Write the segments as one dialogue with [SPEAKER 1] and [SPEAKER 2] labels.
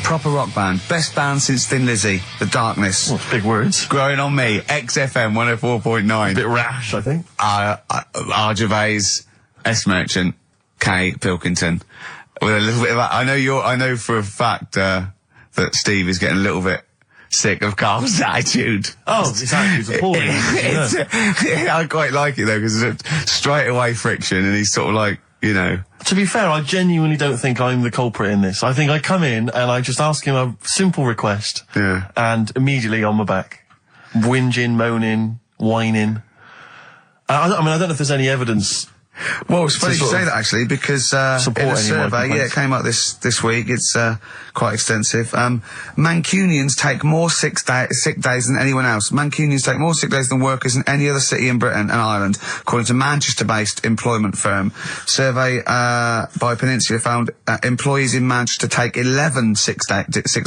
[SPEAKER 1] Proper rock band. Best band since Thin Lizzy. The Darkness.
[SPEAKER 2] Well, big words.
[SPEAKER 1] Growing on Me. XFM 104.9.
[SPEAKER 2] A bit rash, I think.
[SPEAKER 1] R. Gervais, S. Merchant, K. Pilkington. With a little bit of I know for a fact, that Steve is getting a little bit sick of Carl's attitude.
[SPEAKER 2] Oh, his attitude's appalling.
[SPEAKER 1] I quite like it though, because it's straight away friction, and he's sort of like, you know.
[SPEAKER 2] To be fair, I genuinely don't think I'm the culprit in this. I think I come in and I just ask him a simple request.
[SPEAKER 1] Yeah.
[SPEAKER 2] And immediately on my back. Whinging, moaning, whining. I don't know if there's any evidence.
[SPEAKER 1] Well, it's funny you say that actually, because in a survey, it came up this week. It's quite extensive. Mancunians take more sick days than anyone else. Mancunians take more sick days than workers in any other city in Britain and Ireland, according to Manchester-based employment firm. Survey by Peninsula found employees in Manchester take 11 sick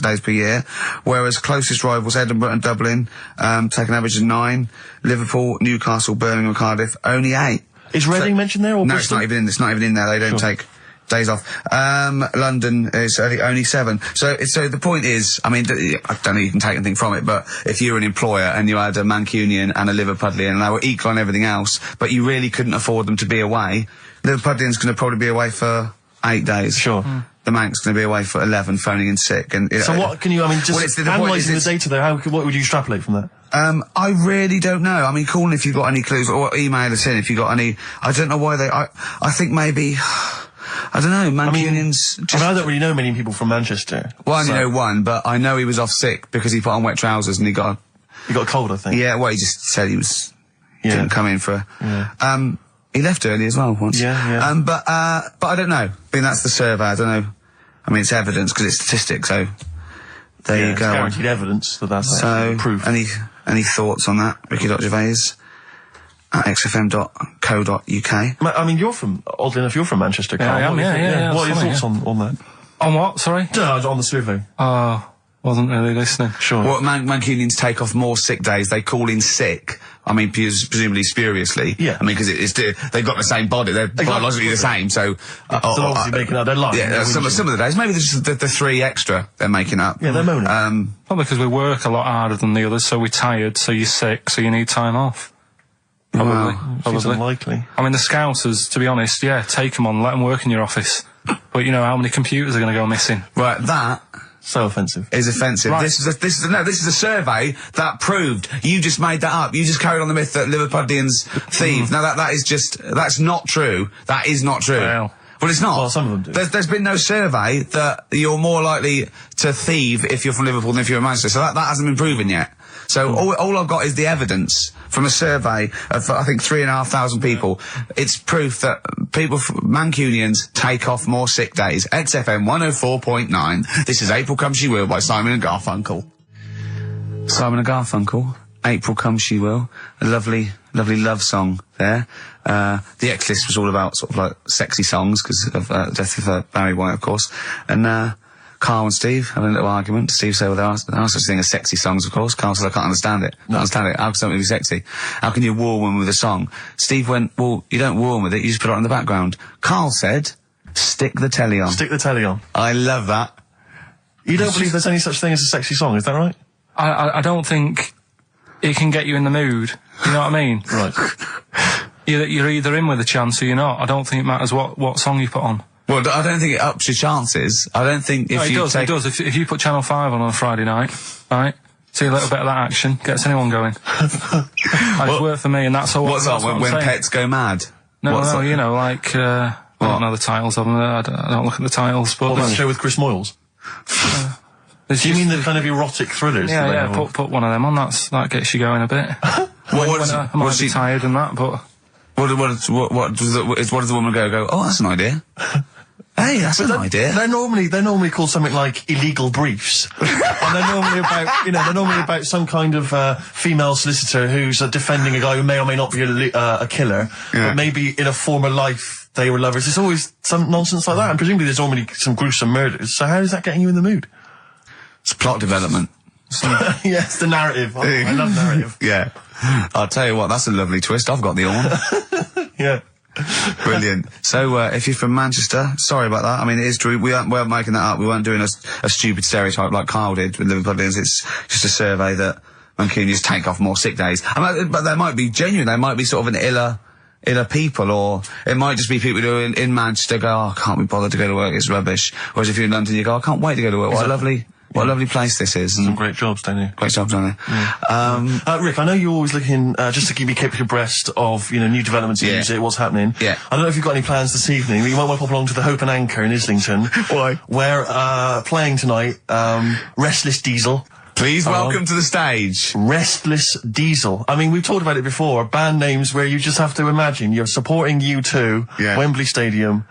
[SPEAKER 1] days per year, whereas closest rivals Edinburgh and Dublin take an average of 9. Liverpool, Newcastle, Birmingham, Cardiff only 8.
[SPEAKER 2] Is Reading mentioned there, or
[SPEAKER 1] no?
[SPEAKER 2] Bristol?
[SPEAKER 1] It's not even in there. They don't take days off. London is only 7. So the point is, I mean, I don't know you can take anything from it, but if you're an employer and you had a Mancunian and a Liverpudlian and they were equal on everything else, but you really couldn't afford them to be away, Liverpudlian's going to probably be away for 8 days.
[SPEAKER 2] Sure.
[SPEAKER 1] The Manc's going to be away for 11, phoning in sick. And
[SPEAKER 2] so what can you? I mean, just analysing the data there. What would you extrapolate from that?
[SPEAKER 1] I really don't know. I mean, call in if you've got any clues, or email us in if you've got any. I don't know why they. I think maybe. I don't know. Mancunians.
[SPEAKER 2] I don't really know many people from Manchester.
[SPEAKER 1] Well, I only know one, but I know he was off sick because he put on wet trousers and he got
[SPEAKER 2] a cold, I think.
[SPEAKER 1] Yeah. Well, he just said he was. Didn't come in for.
[SPEAKER 2] Yeah.
[SPEAKER 1] He left early as well once.
[SPEAKER 2] Yeah.
[SPEAKER 1] But I don't know. I mean, that's the survey. I don't know. I mean, it's evidence because it's statistics. So there you go.
[SPEAKER 2] It's guaranteed evidence that's proof.
[SPEAKER 1] Any thoughts on that, Ricky.Gervais at xfm.co.uk?
[SPEAKER 2] I mean, oddly enough, you're from Manchester, Carl.
[SPEAKER 3] Yeah, I am, yeah.
[SPEAKER 2] What are your thoughts on that?
[SPEAKER 3] On what, sorry?
[SPEAKER 2] On the survey.
[SPEAKER 3] Wasn't really listening.
[SPEAKER 2] Sure.
[SPEAKER 1] Well, Mancunians take off more sick days. They call in sick. I mean, presumably spuriously.
[SPEAKER 2] Yeah.
[SPEAKER 1] I mean, because they've got the same body. They're biologically the same, so...
[SPEAKER 2] They're obviously making up their life.
[SPEAKER 1] Yeah, some of the days. Maybe there's just the 3 extra they're making up.
[SPEAKER 2] Yeah, they're moaning.
[SPEAKER 3] Probably because we work a lot harder than the others, so we're tired, so you're sick, so you need time off. Probably.
[SPEAKER 2] Seems unlikely.
[SPEAKER 3] I mean, the Scousers, to be honest, take them on, let them work in your office. But you know how many computers are going to go missing?
[SPEAKER 1] Right, that...
[SPEAKER 2] So offensive.
[SPEAKER 1] Is offensive.
[SPEAKER 3] Right.
[SPEAKER 1] This is a survey that proved. You just made that up. You just carried on the myth that Liverpudlians thieve. Now that's not true. That is not true.
[SPEAKER 3] Well,
[SPEAKER 1] it's not.
[SPEAKER 2] Well, some of them do.
[SPEAKER 1] There's been no survey that you're more likely to thieve if you're from Liverpool than if you're in Manchester. So that hasn't been proven yet. So all I've got is the evidence from a survey of, I think, 3,500 people. It's proof that Mancunians take off more sick days. XFM 104.9. This is April Come She Will by Simon and Garfunkel. Simon and Garfunkel, April Come She Will. A lovely love song there. The X-List was all about sort of like sexy songs because of death of Barry White, of course. And Carl and Steve having a little argument. Steve said, well, there are such thing as sexy songs, of course. Carl said, I can't understand it. How can something be sexy? How can you woo one with a song? Steve went, well, you don't woo one with it, you just put it on the background. Carl said, stick the telly on.
[SPEAKER 2] Stick the telly on.
[SPEAKER 1] I love that.
[SPEAKER 2] You don't believe there's any such thing as a sexy song, is that right?
[SPEAKER 3] I don't think it can get you in the mood. You know what I mean?
[SPEAKER 2] Right.
[SPEAKER 3] You're either in with a chance or you're not. I don't think it matters what song you put on.
[SPEAKER 1] Well, I don't think it ups your chances. I don't think if
[SPEAKER 3] it does. If you put Channel 5 on a Friday night, right, see a little bit of that action, gets anyone going. It's worked for me, and that's all.
[SPEAKER 1] What's on when pets go mad?
[SPEAKER 3] No, you know, like, I don't know the titles of them. I don't look at the titles, but...
[SPEAKER 2] What, that show with Chris Moyles? Do you mean the kind of erotic thrillers?
[SPEAKER 3] Yeah, put one of them on, that gets you going a bit. I might be tired and that, but...
[SPEAKER 1] What does the woman go, oh, that's an idea. Hey, that's an idea.
[SPEAKER 2] They're normally called something like illegal briefs. And they're normally about some kind of female solicitor who's defending a guy who may or may not be a killer, but maybe in a former life they were lovers. It's always some nonsense like that, and presumably there's normally some gruesome murders. So how is that getting you in the mood?
[SPEAKER 1] It's plot development.
[SPEAKER 2] Yes, the narrative. I love narrative.
[SPEAKER 1] Yeah. I'll tell you what, that's a lovely twist. I've got the horn.
[SPEAKER 2] Yeah.
[SPEAKER 1] Brilliant. So, if you're from Manchester, sorry about that. I mean, it is true. We aren't making that up. We weren't doing a stupid stereotype like Karl did with Liverpudlians. It's just a survey that Mancunians take off more sick days. But they might be genuine. They might be sort of an iller people, or it might just be people who are in Manchester go, oh, I can't be bothered to go to work, it's rubbish. Whereas if you're in London, you go, I can't wait to go to work. What a lovely place this is.
[SPEAKER 2] Some great jobs, don't you?
[SPEAKER 1] Great jobs, don't they?
[SPEAKER 2] Rick, I know you're always looking, just to keep you kept abreast of, new developments in music, what's happening.
[SPEAKER 1] Yeah.
[SPEAKER 2] I don't know if you've got any plans this evening, but you might want to pop along to the Hope and Anchor in Islington.
[SPEAKER 1] Why?
[SPEAKER 2] Where, playing tonight, Restless Diesel.
[SPEAKER 1] Please welcome to the stage.
[SPEAKER 2] Restless Diesel. I mean, we've talked about it before, band names where you just have to imagine you're supporting U2, Wembley Stadium.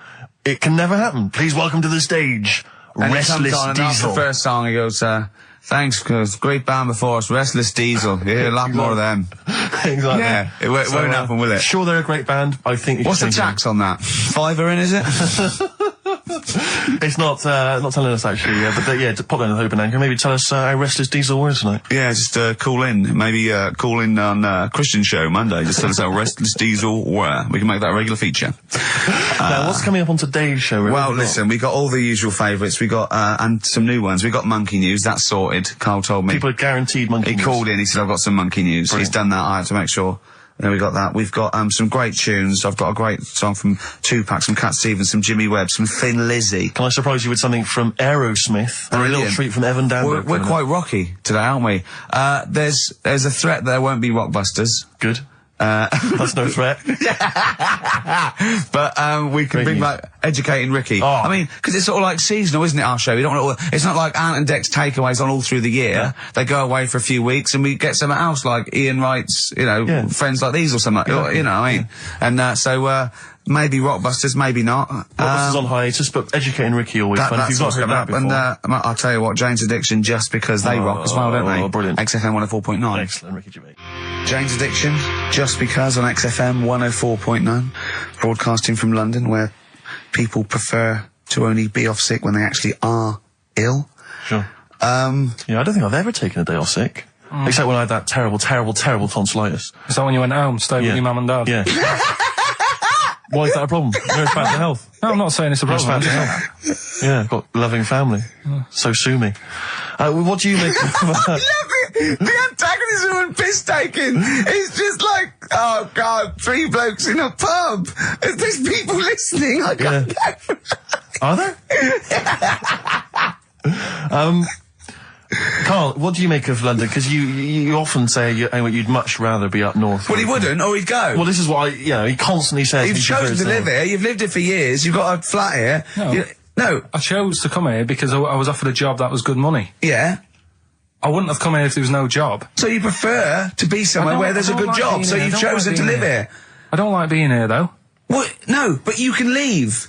[SPEAKER 2] It can never happen. Please welcome to the stage,
[SPEAKER 1] And
[SPEAKER 2] Restless
[SPEAKER 1] Diesel. That's the first song. He goes, thanks, cause great band before us, Restless Diesel. Yeah, a lot more of them.
[SPEAKER 2] Exactly.
[SPEAKER 1] Yeah, it won't happen, will it?
[SPEAKER 2] Sure, they're a great band. I think.
[SPEAKER 1] What's the tax on that? $5 in, is it?
[SPEAKER 2] It's not telling us actually. But pop down to the Hope and Anchor. Maybe tell us how Restless Diesel was tonight.
[SPEAKER 1] Yeah, just call in. Maybe call in on Christian show Monday. Just tell us how Restless Diesel were. We can make that a regular feature.
[SPEAKER 2] Now, what's coming up on today's show?
[SPEAKER 1] Well, listen, we got all the usual favourites. We got and some new ones. We got Monkey News. That's sorted. Karl told me.
[SPEAKER 2] People are guaranteed Monkey News.
[SPEAKER 1] He called in. He said, I've got some Monkey News.
[SPEAKER 2] Brilliant.
[SPEAKER 1] He's done that. I had to make sure. Then we got that. We've got some great tunes. I've got a great song from Tupac, some Cat Stevens, some Jimmy Webb, some Thin Lizzy.
[SPEAKER 2] Can I surprise you with something from Aerosmith? And a little treat from Evan Danberg.
[SPEAKER 1] We're quite rocky today, aren't we? There's a threat there won't be Rockbusters.
[SPEAKER 2] Good. That's no threat.
[SPEAKER 1] But we can bring back Educating Ricky.
[SPEAKER 2] Oh.
[SPEAKER 1] I mean, because it's sort of like seasonal, isn't it, our show? We don't want it's not like Ant and Dec's takeaways on all through the year. Yeah. They go away for a few weeks and we get something else like Ian Wright's, Friends Like These or something.
[SPEAKER 2] Exactly.
[SPEAKER 1] You know what I mean? And so maybe Rockbusters, maybe not.
[SPEAKER 2] Rockbusters on hiatus, but Educating Ricky always fun. If you've not heard that before.
[SPEAKER 1] And I'll tell you what, Jane's Addiction, just because they rock as well, don't they?
[SPEAKER 2] Oh, brilliant.
[SPEAKER 1] XFM 104.9.
[SPEAKER 2] Excellent, Ricky Gervais.
[SPEAKER 1] Jane's Addiction, just because on XFM 104.9, broadcasting from London, where people prefer to only be off sick when they actually are ill.
[SPEAKER 2] Sure. I don't think I've ever taken a day off sick. Except when I had that terrible tonsillitis.
[SPEAKER 3] Is that when you went home, stayed with your mum and dad?
[SPEAKER 2] Yeah. Why is that a problem? No, it's bad for health.
[SPEAKER 3] No, I'm not saying it's a
[SPEAKER 2] It's
[SPEAKER 3] problem.
[SPEAKER 2] bad for health. Yeah, I've got a loving family. So sue me. What do you make of
[SPEAKER 1] The antagonism and piss taking is just like, oh God, 3 blokes in a pub. There's people listening. I can't go.
[SPEAKER 2] Are there? Karl, what do you make of London? Because you often say you'd much rather be up north.
[SPEAKER 1] Well, he wouldn't, or he'd go.
[SPEAKER 2] Well, this is what he constantly says.
[SPEAKER 1] You've chosen to live here. You've lived here for years. You've got a flat here.
[SPEAKER 3] No.
[SPEAKER 1] No.
[SPEAKER 3] I chose to come here because I was offered a job that was good money.
[SPEAKER 1] Yeah.
[SPEAKER 3] I wouldn't have come here if there was no job.
[SPEAKER 1] So you prefer to be somewhere where there's a good job, so you've chosen to live here.
[SPEAKER 3] I don't like being here, though.
[SPEAKER 1] What? No, but you can leave.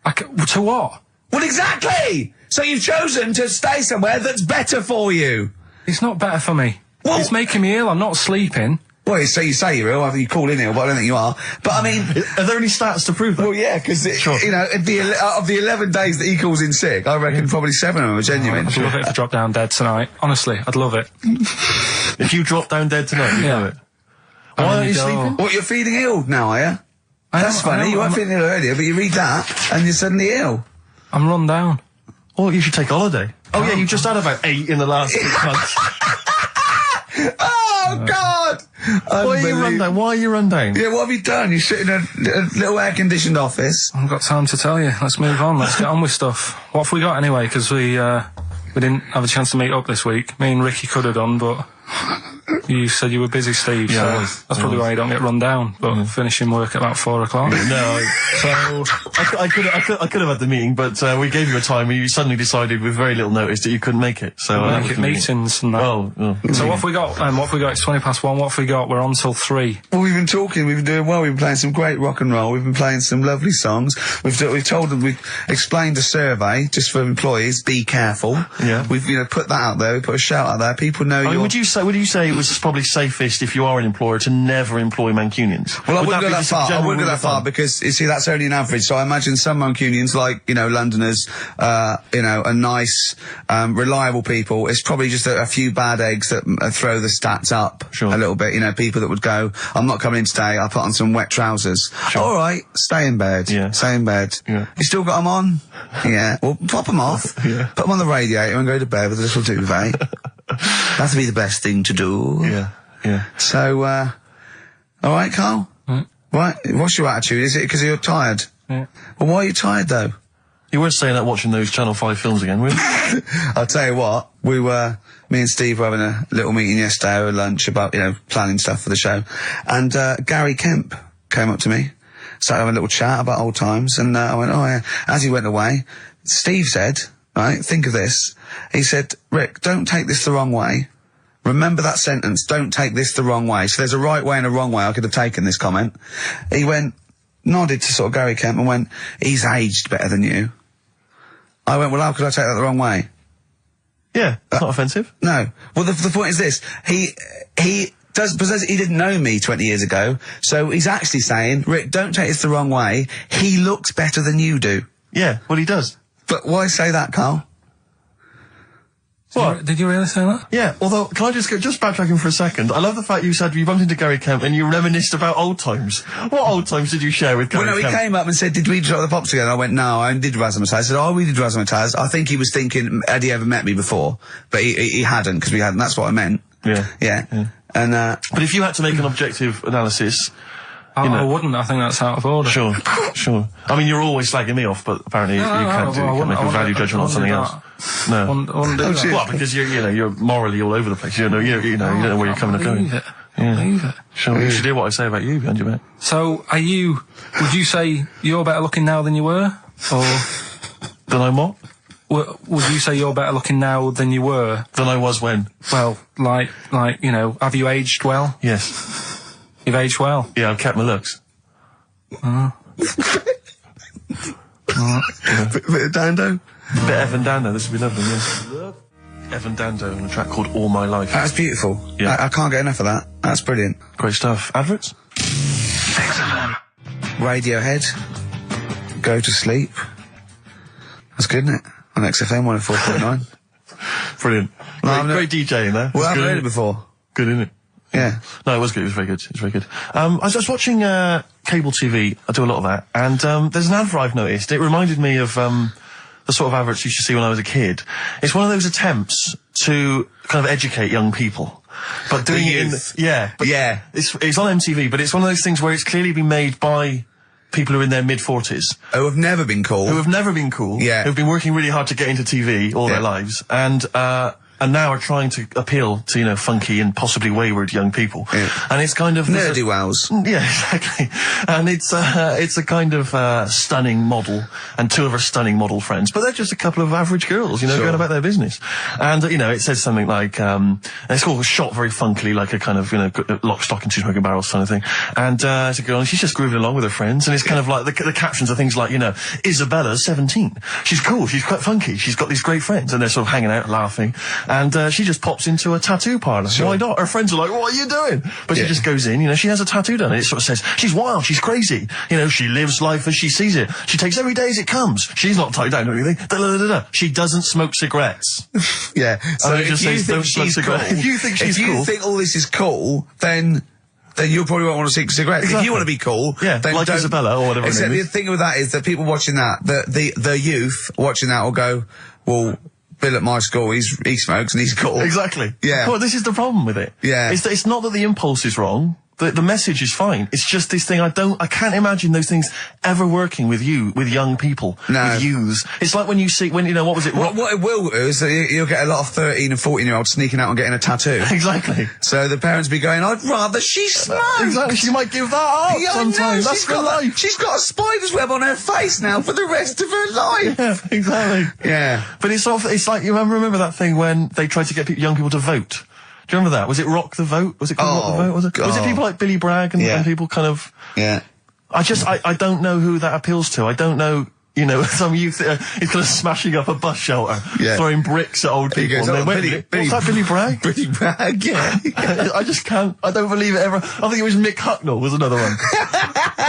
[SPEAKER 3] To what?
[SPEAKER 1] Well, exactly! So you've chosen to stay somewhere that's better for you.
[SPEAKER 3] It's not better for me.
[SPEAKER 1] Well,
[SPEAKER 3] it's making me ill. I'm not sleeping.
[SPEAKER 1] Well, so you say you're ill, I think you call in ill, but I don't think you are. But I mean...
[SPEAKER 2] Are there any stats to prove that?
[SPEAKER 1] Well, yeah, because, of the 11 days that he calls in sick, I reckon probably 7 of them are genuine.
[SPEAKER 3] I'd love it if I dropped down dead tonight. Honestly, I'd love it.
[SPEAKER 2] If you drop down dead tonight, you know it. Why aren't you sleeping?
[SPEAKER 1] What, you're feeling ill now, are you? That's funny, you weren't feeling ill earlier, but you read that, and you're suddenly ill.
[SPEAKER 3] I'm run down.
[SPEAKER 2] Oh, you should take holiday. Oh, yeah, you just had about 8 in the last 6 months.
[SPEAKER 1] Oh, God!
[SPEAKER 2] Why are you run down? Why are you run down?
[SPEAKER 1] Yeah, what have you done? You sit in a little air-conditioned office.
[SPEAKER 3] I haven't got time to tell you. Let's move on. Let's get on with stuff. What have we got anyway? Because we didn't have a chance to meet up this week. Me and Ricky could have done, but you said you were busy, Steve.
[SPEAKER 2] Yeah,
[SPEAKER 3] so that's probably why you don't get run down. But finishing work at about 4 o'clock.
[SPEAKER 2] No, so I could have had the meeting, but we gave you a time and you suddenly decided with very little notice that you couldn't make it. So
[SPEAKER 3] make it meetings and that. So what have we got? What have we got? It's 1:20. What have we got? We're on till 3.
[SPEAKER 1] Well, we've been talking. We've been doing well. We've been playing some great rock and roll. We've been playing some lovely songs. We've told them. We've explained a survey just for employees. Be careful.
[SPEAKER 2] Yeah.
[SPEAKER 1] We've put that out there. We put a shout out there. People know.
[SPEAKER 2] Would you say was probably safest if you are an employer to never employ Mancunians.
[SPEAKER 1] Well, I
[SPEAKER 2] Would
[SPEAKER 1] wouldn't go
[SPEAKER 2] be
[SPEAKER 1] that
[SPEAKER 2] just a
[SPEAKER 1] far. I
[SPEAKER 2] general
[SPEAKER 1] wouldn't go
[SPEAKER 2] rule
[SPEAKER 1] that
[SPEAKER 2] of
[SPEAKER 1] far
[SPEAKER 2] thumb?
[SPEAKER 1] because, you see, that's only an average. So I imagine some Mancunians, like, you know, Londoners, you know, are nice, reliable people. It's probably just a few bad eggs that throw the stats up
[SPEAKER 2] Sure.
[SPEAKER 1] a little bit. You know, people that would go, I'm not coming in today, I'll put on some wet trousers.
[SPEAKER 2] Sure.
[SPEAKER 1] All right, stay in bed.
[SPEAKER 2] Yeah.
[SPEAKER 1] Stay in bed.
[SPEAKER 2] Yeah.
[SPEAKER 1] You still got them on? Yeah. Well, pop them off.
[SPEAKER 2] Yeah.
[SPEAKER 1] Put them on the radiator and go to bed with a little duvet. That'd be the best thing to do.
[SPEAKER 2] Yeah, yeah.
[SPEAKER 1] So, all right, Carl? Right, what's your attitude? Is it because you're tired?
[SPEAKER 3] Yeah.
[SPEAKER 1] Well, why are you tired, though?
[SPEAKER 2] You weren't staying up watching those Channel 5 films again, were you?
[SPEAKER 1] I'll tell you what, me and Steve were having a little meeting yesterday over lunch about, you know, planning stuff for the show. And, Gary Kemp came up to me, started having a little chat about old times, and, I went, oh yeah. As he went away, Steve said, right, think of this. He said, Rick, don't take this the wrong way. Remember that sentence, don't take this the wrong way. So there's a right way and a wrong way I could have taken this comment. He went, nodded to sort of Gary Kemp and went, he's aged better than you. I went, well, how could I take that the wrong way?
[SPEAKER 2] Yeah, it's not offensive.
[SPEAKER 1] No. Well, the point is this. He because he didn't know me 20 years ago, so he's actually saying, Rick, don't take this the wrong way. He looks better than you do.
[SPEAKER 2] Yeah, well, he does.
[SPEAKER 1] But why say that, Carl?
[SPEAKER 2] What?
[SPEAKER 3] Did you really say that?
[SPEAKER 2] Yeah, although, can I just backtracking for a second? I love the fact you said you bumped into Gary Kemp and you reminisced about old times. What old times did you share with Gary
[SPEAKER 1] Well, no,
[SPEAKER 2] Kemp?
[SPEAKER 1] he came up and said, did we drop the pops together? I went, no, I did Razzmatazz. I said, oh, we did Razzmatazz. I think he was thinking, had he ever met me before? But he hadn't, because we hadn't. That's what I meant.
[SPEAKER 2] Yeah.
[SPEAKER 1] Yeah. And,
[SPEAKER 2] But if you had to make an objective analysis...
[SPEAKER 3] I wouldn't. I think that's out of order.
[SPEAKER 2] Sure, sure. I mean, you're always slagging me off, but apparently you can't make a value judgment on something else. No.
[SPEAKER 3] I wouldn't do that.
[SPEAKER 2] Well, because you're morally all over the place. You don't know where you're coming and going.
[SPEAKER 3] Believe it.
[SPEAKER 2] Yeah.
[SPEAKER 3] Believe it.
[SPEAKER 2] Sure, you should hear what I say about you behind your back.
[SPEAKER 3] So, would you say you're better looking now than you were? Or
[SPEAKER 2] Then I'm what?
[SPEAKER 3] would you say you're better looking now than you were?
[SPEAKER 2] Than I was when?
[SPEAKER 3] Well, like, you know, have you aged well?
[SPEAKER 2] Yes.
[SPEAKER 3] You've aged well.
[SPEAKER 2] Yeah, I've kept my looks.
[SPEAKER 1] bit of Dando.
[SPEAKER 2] Bit Evan Dando, this would be lovely, yeah. Evan Dando on a track called All My Life.
[SPEAKER 1] That's beautiful.
[SPEAKER 2] Yeah.
[SPEAKER 1] I can't get enough of that. That's brilliant.
[SPEAKER 2] Great stuff. Adverts?
[SPEAKER 1] Radiohead. Go to Sleep. That's good, isn't it? On XFM 104.9.
[SPEAKER 2] Brilliant. Great DJing there.
[SPEAKER 1] Well, I haven't
[SPEAKER 2] Good,
[SPEAKER 1] heard it before.
[SPEAKER 2] Good, isn't it?
[SPEAKER 1] Yeah.
[SPEAKER 2] No, it was good. It was very good. It was very good. I was just watching cable TV. I do a lot of that, and there's an advert I've noticed. It reminded me of the sort of adverts you used to see when I was a kid. It's one of those attempts to kind of educate young people, but doing it in
[SPEAKER 1] Yeah.
[SPEAKER 2] It's on MTV, but it's one of those things where it's clearly been made by people who are in their mid-40s.
[SPEAKER 1] Who have never been cool.
[SPEAKER 2] Who have never been cool.
[SPEAKER 1] Yeah.
[SPEAKER 2] Who've been working really hard to get into TV all their lives, and now are trying to appeal to, you know, funky and possibly wayward young people.
[SPEAKER 1] Yeah.
[SPEAKER 2] And it's kind of...
[SPEAKER 1] Nerdy wows.
[SPEAKER 2] Yeah, exactly. And it's a kind of stunning model, and two of her stunning model friends, but they're just a couple of average girls, you know, going about their business. And, you know, it says something like, it's all shot very funkily, like a kind of, you know, lock, stock and two smoking barrels kind of thing. And it's a girl, and she's just grooving along with her friends, and it's kind of like, the captions are things like, you know, Isabella's 17. She's cool, she's quite funky, she's got these great friends, and they're sort of hanging out, laughing. And she just pops into a tattoo parlour. Sure. Why not? Her friends are like, what are you doing? But she just goes in, you know, she has a tattoo done, and it sort of says, she's wild, she's crazy. You know, she lives life as she sees it. She takes every day as it comes. She's not tied down or anything. She doesn't smoke cigarettes.
[SPEAKER 1] Yeah.
[SPEAKER 2] So it just says, don't smoke cigarettes. If you think she's cool.
[SPEAKER 1] If you think all this is cool, then you probably won't want to smoke cigarettes.
[SPEAKER 2] Exactly.
[SPEAKER 1] If you want to be cool,
[SPEAKER 2] then like
[SPEAKER 1] don't.
[SPEAKER 2] Isabella or whatever.
[SPEAKER 1] Except the thing with that is that people watching that, the youth watching that will go, well, Bill at my school, he smokes and he's cool.
[SPEAKER 2] Exactly.
[SPEAKER 1] Yeah.
[SPEAKER 2] Well, this is the problem with it.
[SPEAKER 1] Yeah.
[SPEAKER 2] It's not that the impulse is wrong. The message is fine. It's just this thing I can't imagine those things ever working with young people.
[SPEAKER 1] No.
[SPEAKER 2] With youths. It's like when you know, what was it?
[SPEAKER 1] What it will do is that you'll get a lot of 13 and 14-year-olds sneaking out and getting a tattoo.
[SPEAKER 2] Exactly.
[SPEAKER 1] So the parents be going, I'd rather she smoked.
[SPEAKER 2] Exactly. She might give that up sometimes. That's for life.
[SPEAKER 1] She's got a spider's web on her face now for the rest of her life.
[SPEAKER 2] Yeah, exactly.
[SPEAKER 1] Yeah.
[SPEAKER 2] But it's like, you remember that thing when they tried to get young people to vote? Do you remember that? Was it Rock the Vote? Was it called Rock the Vote? Was it people like Billy Bragg and people kind of...
[SPEAKER 1] Yeah.
[SPEAKER 2] I don't know who that appeals to. I don't know You know, some youth he's kind of smashing up a bus shelter, throwing bricks at old people.
[SPEAKER 1] Goes,
[SPEAKER 2] and then, what's that, Billy Bragg?
[SPEAKER 1] Billy Bragg, yeah.
[SPEAKER 2] I just can't. I don't believe it ever. I think it was Mick Hucknall was another one.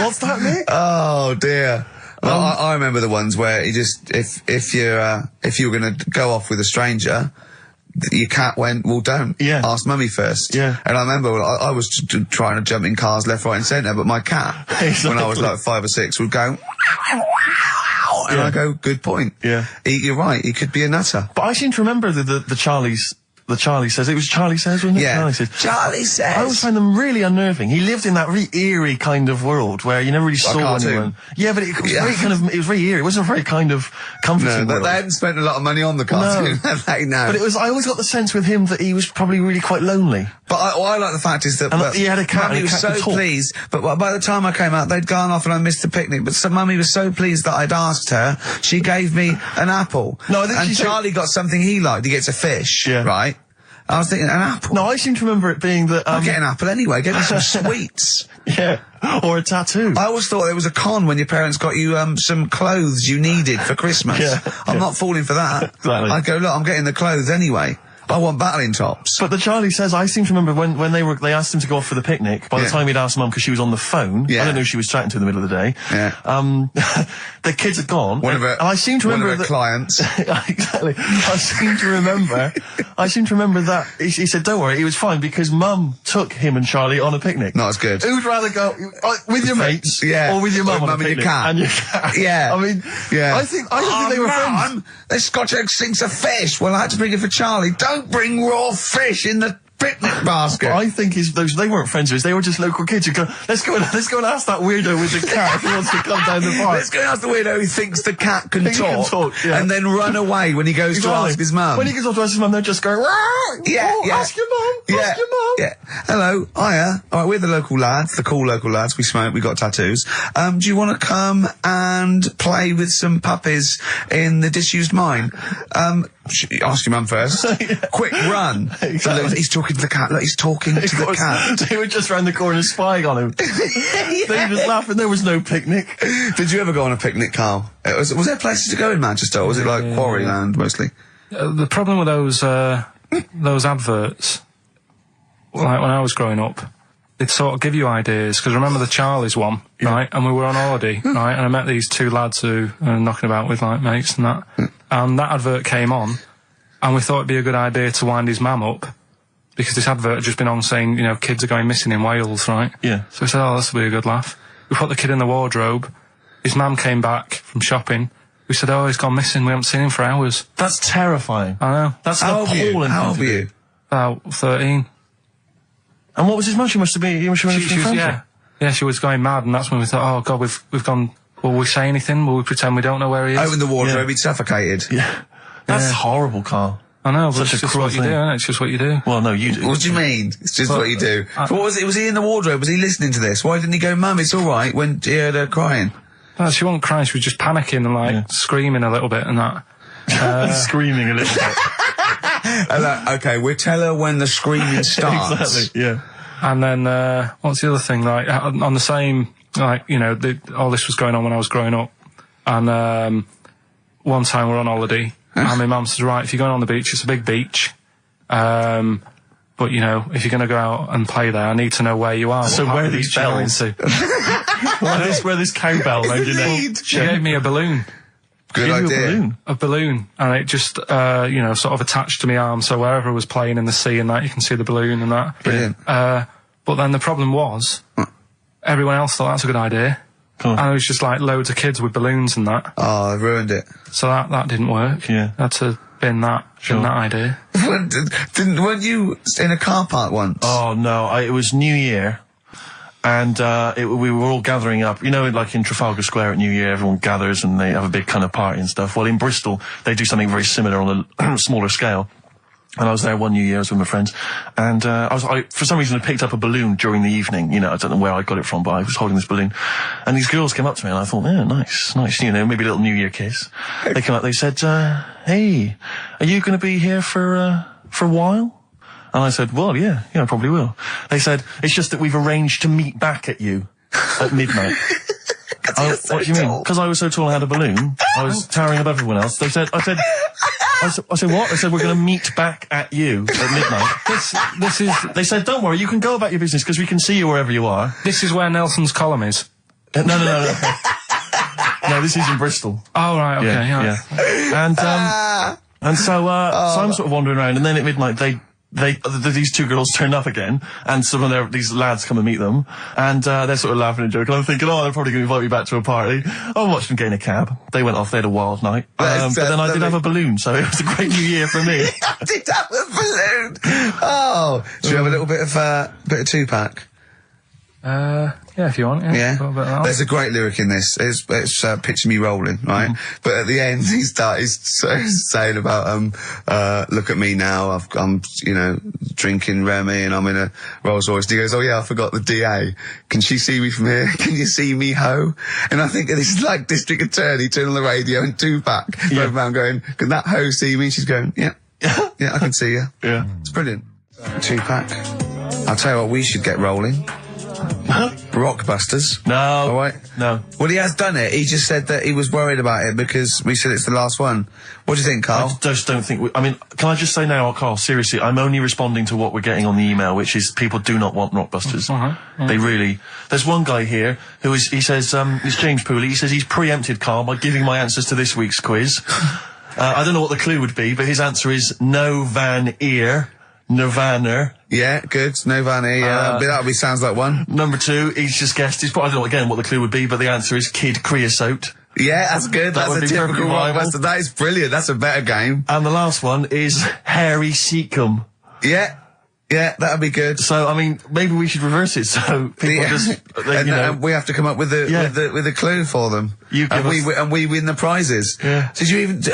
[SPEAKER 2] What's that, Mick?
[SPEAKER 1] Oh dear. Well, I remember the ones where he just if you were going to go off with a stranger, your cat went, well, don't.
[SPEAKER 2] Yeah.
[SPEAKER 1] Ask mummy first.
[SPEAKER 2] Yeah.
[SPEAKER 1] And I remember I was trying to jump in cars left, right and centre, but my cat, when I was like 5 or 6, would go, and I go, good point.
[SPEAKER 2] Yeah.
[SPEAKER 1] You're right, he could be a nutter.
[SPEAKER 2] But I seem to remember the Charlie's. The Charlie Says. It was Charlie Says, wasn't it?
[SPEAKER 1] Yeah.
[SPEAKER 2] Charlie Says.
[SPEAKER 1] Charlie Says.
[SPEAKER 2] I always find them really unnerving. He lived in that really eerie kind of world where you never really saw anyone. Yeah, but it was very kind of, it was very eerie. It wasn't a very kind of comforting
[SPEAKER 1] but
[SPEAKER 2] world.
[SPEAKER 1] they hadn't spent a lot of money on the cartoon.
[SPEAKER 2] No.
[SPEAKER 1] No.
[SPEAKER 2] But it was, I always got the sense with him that he was probably really quite lonely.
[SPEAKER 1] But I like the fact is that,
[SPEAKER 2] he had a cat.
[SPEAKER 1] Mummy was so pleased, but by the time I came out, they'd gone off and I missed the picnic. But Mummy was so pleased that I'd asked her. She gave me an apple.
[SPEAKER 2] No, I think
[SPEAKER 1] and Charlie got something he liked. He gets a fish, right? I was thinking, an apple?
[SPEAKER 2] No, I seem to remember it being that...
[SPEAKER 1] I'll get an apple anyway, get me some sweets.
[SPEAKER 2] Yeah, or a tattoo.
[SPEAKER 1] I always thought there was a con when your parents got you some clothes you needed for Christmas. I'm not falling for that.
[SPEAKER 2] Exactly.
[SPEAKER 1] I'd go, look, I'm getting the clothes anyway. I want battling tops.
[SPEAKER 2] But the Charlie Says, I seem to remember when they asked him to go off for the picnic, by the time he'd asked Mum, because she was on the phone, I don't know who she was chatting to in the middle of the day, the kids had gone, and I seem to remember
[SPEAKER 1] one of her clients.
[SPEAKER 2] Exactly. I seem to remember that he said, don't worry, it was fine, because Mum took him and Charlie on a picnic.
[SPEAKER 1] Not as good.
[SPEAKER 2] Who'd rather go with your mates, or with your mum on a picnic?
[SPEAKER 1] And your cat. Yeah.
[SPEAKER 2] I mean, I don't think they were friends.
[SPEAKER 1] The Scotch egg sinks a fish. Well, I had to bring it for Charlie. Don't bring raw fish in the picnic basket.
[SPEAKER 2] I think they weren't friends of his. They were just local kids who go, let's go and ask that weirdo with the cat if he wants to come down the park.
[SPEAKER 1] Let's go and ask the weirdo who thinks the cat can talk, and then run away when he goes to ask his mum.
[SPEAKER 2] When he goes off to ask his mum, they're just going, ask your mum, ask your mum.
[SPEAKER 1] Yeah. Hello, hiya. All right, we're the local lads, the cool local lads. We smoke, we got tattoos. Do you want to come and play with some puppies in the disused mine? Ask your mum first. Quick, run.
[SPEAKER 2] Exactly.
[SPEAKER 1] So look, he's talking to the cat. Look, he's talking to the cat.
[SPEAKER 2] They were just round the corner spying on him. They were just laughing. There was no picnic.
[SPEAKER 1] Did you ever go on a picnic, Carl? Was there places to go in Manchester, or was it like Quarryland mostly?
[SPEAKER 3] The problem with those adverts, like when I was growing up, they'd sort of give you ideas, because remember the Charlie's one, right? And we were on holiday, right? And I met these two lads who are knocking about with like mates and that. And that advert came on, and we thought it'd be a good idea to wind his mum up, because this advert had just been on saying, you know, kids are going missing in Wales, right? Yeah. So we said, oh, this will be a good laugh. We put the kid in the wardrobe. His mum came back from shopping. We said, oh, he's gone missing. We haven't seen him for hours.
[SPEAKER 2] That's terrifying.
[SPEAKER 3] I know.
[SPEAKER 2] That's appalling.
[SPEAKER 1] How old were you?
[SPEAKER 3] About 13.
[SPEAKER 2] And what was his mum? She must have been.
[SPEAKER 3] Yeah, she was going mad, and that's when we thought, oh God, we've gone. Will we say anything? Will we pretend we don't know where he is?
[SPEAKER 1] Open the wardrobe, he'd suffocated.
[SPEAKER 2] Yeah, that's horrible, Carl.
[SPEAKER 3] I know, but it's just what you do, isn't it? It's just what you do.
[SPEAKER 2] Well, no, you do.
[SPEAKER 1] What do you mean? It's just what you do. What was it? Was he in the wardrobe? Was he listening to this? Why didn't he go, Mum, it's all right, when he heard her crying?
[SPEAKER 3] No, she wasn't crying. She was just panicking and like screaming a little bit and that.
[SPEAKER 2] Screaming a little bit.
[SPEAKER 1] Okay, we'll tell her when the screaming starts.
[SPEAKER 2] Exactly. Yeah.
[SPEAKER 3] And then what's the other thing? Like on the same, like, you know, all this was going on when I was growing up. And one time we're on holiday, and my mum says, right, if you're going on the beach, it's a big beach. But you know, if you're going to go out and play there, I need to know where you are.
[SPEAKER 2] So where are these bells? Where this cowbell around your neck?
[SPEAKER 3] She gave me a balloon.
[SPEAKER 1] Good idea.
[SPEAKER 3] A balloon, and it just, you know, sort of attached to my arm, so wherever I was playing in the sea and that, you can see the balloon and that.
[SPEAKER 1] Brilliant.
[SPEAKER 3] But then the problem was, everyone else thought that's a good idea. And it was just like loads of kids with balloons and that.
[SPEAKER 1] Oh, I ruined it.
[SPEAKER 3] So that didn't work.
[SPEAKER 2] Yeah.
[SPEAKER 3] I had to bin that idea.
[SPEAKER 1] Weren't you in a car park once?
[SPEAKER 2] Oh, no, it was New Year. And we were all gathering up. You know, like in Trafalgar Square at New Year, everyone gathers and they have a big kind of party and stuff. Well, in Bristol, they do something very similar on a smaller scale. And I was there one New Year, I was with my friends. And I for some reason, I picked up a balloon during the evening. You know, I don't know where I got it from, but I was holding this balloon. And these girls came up to me and I thought, yeah, nice. You know, maybe a little New Year kiss. They came up, they said, hey, are you going to be here for a while? And I said, well, yeah, I probably will. They said, it's just that we've arranged to meet back at you at midnight. Oh, what do you mean? Because I was so tall I had a balloon. I was towering above everyone else. I said, what? I said, we're going to meet back at you at midnight.
[SPEAKER 3] This is.
[SPEAKER 2] They said, don't worry, you can go about your business because we can see you wherever you are.
[SPEAKER 3] This is where Nelson's column is.
[SPEAKER 2] No. No, this is in Bristol.
[SPEAKER 3] Oh, right, okay, yeah.
[SPEAKER 2] And so I'm sort of wandering around, and then at midnight these two girls turn up again, and some of these lads come and meet them, and they're sort of laughing and joking. I'm thinking, they're probably going to invite me back to a party. I watched them get in a cab. They went off. They had a wild night. But then I did have a balloon, so it was a great new year for me.
[SPEAKER 1] I did have a balloon. Oh, should we have a little bit of two-pack?
[SPEAKER 3] Yeah, if you want. Yeah.
[SPEAKER 1] There's a great lyric in this. It's picture me rolling, right? But at the end, he's saying about look at me now. I'm drinking Remy and I'm in a Rolls Royce. And he goes, oh yeah, I forgot the DA. Can she see me from here? Can you see me, ho? And I think this is like District Attorney turning on the radio and Tupac going around going, can that ho see me? She's going, yeah, I can see you.
[SPEAKER 2] Yeah,
[SPEAKER 1] it's brilliant. Tupac. I'll tell you what, we should get rolling. Rockbusters.
[SPEAKER 2] No.
[SPEAKER 1] All right.
[SPEAKER 2] No.
[SPEAKER 1] Well, he has done it. He just said that he was worried about it because we said it's the last one. What do you think, Carl?
[SPEAKER 2] I just don't think can I just say now, Carl, seriously, I'm only responding to what we're getting on the email, which is people do not want Rockbusters. They really... There's one guy here he says, it's James Pooley, he says he's preempted Carl by giving my answers to this week's quiz. I don't know what the clue would be, but his answer is no Van Ear. Nirvana.
[SPEAKER 1] Yeah, good. Nirvana, yeah. That sounds like one.
[SPEAKER 2] Number 2, he's just guessed. I don't know again what the clue would be, but the answer is Kid Creosote.
[SPEAKER 1] Yeah, that's good. That's a typical Rockbuster. That is brilliant. That's a better game.
[SPEAKER 2] And the last one is Harry Seacombe.
[SPEAKER 1] Yeah, that'd be good.
[SPEAKER 2] So, maybe we should reverse it so people
[SPEAKER 1] and we have to come up with the clue for them. And we win the prizes.
[SPEAKER 2] Yeah.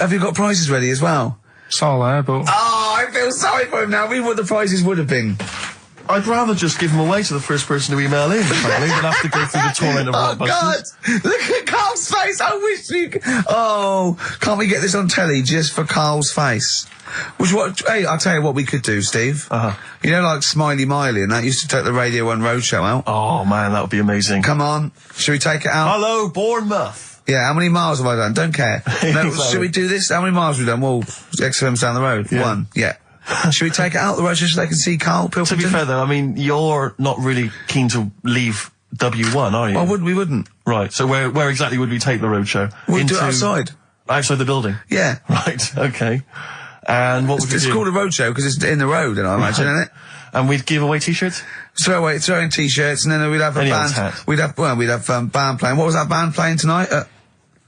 [SPEAKER 1] Have you got prizes ready as well?
[SPEAKER 3] It's all there, but...
[SPEAKER 1] Oh, I feel sorry for him now. What the prizes would have been.
[SPEAKER 2] I'd rather just give them away to the first person to email in, frankly, than have to go through the torrent of Rockbusters.
[SPEAKER 1] God! Look at Carl's face! I wish you could... Oh, can't we get this on telly just for Carl's face? Hey, I'll tell you what we could do, Steve. You know, like Smiley Miley and that used to take the Radio 1 Roadshow out?
[SPEAKER 2] Oh, man, that would be amazing.
[SPEAKER 1] Come on. Should we take it out?
[SPEAKER 2] Hello, Bournemouth.
[SPEAKER 1] Yeah, how many miles have I done? Don't care. No, should we do this? How many miles have we done? Well, XFM's down the road.
[SPEAKER 2] Yeah.
[SPEAKER 1] 1. Yeah. Should we take it out the road just so they can see Karl Pilkington?
[SPEAKER 2] To be fair, though, you're not really keen to leave W1, are you?
[SPEAKER 1] Well, we wouldn't.
[SPEAKER 2] Right, so where exactly would we take the roadshow?
[SPEAKER 1] We'd do it outside.
[SPEAKER 2] Outside the building?
[SPEAKER 1] Yeah.
[SPEAKER 2] Right, okay. And what would we do?
[SPEAKER 1] It's called a roadshow because it's in the road, I imagine, isn't it?
[SPEAKER 2] And we'd give away T-shirts?
[SPEAKER 1] Throw in T-shirts, and then we'd have a band. We'd have band playing. What was that band playing tonight?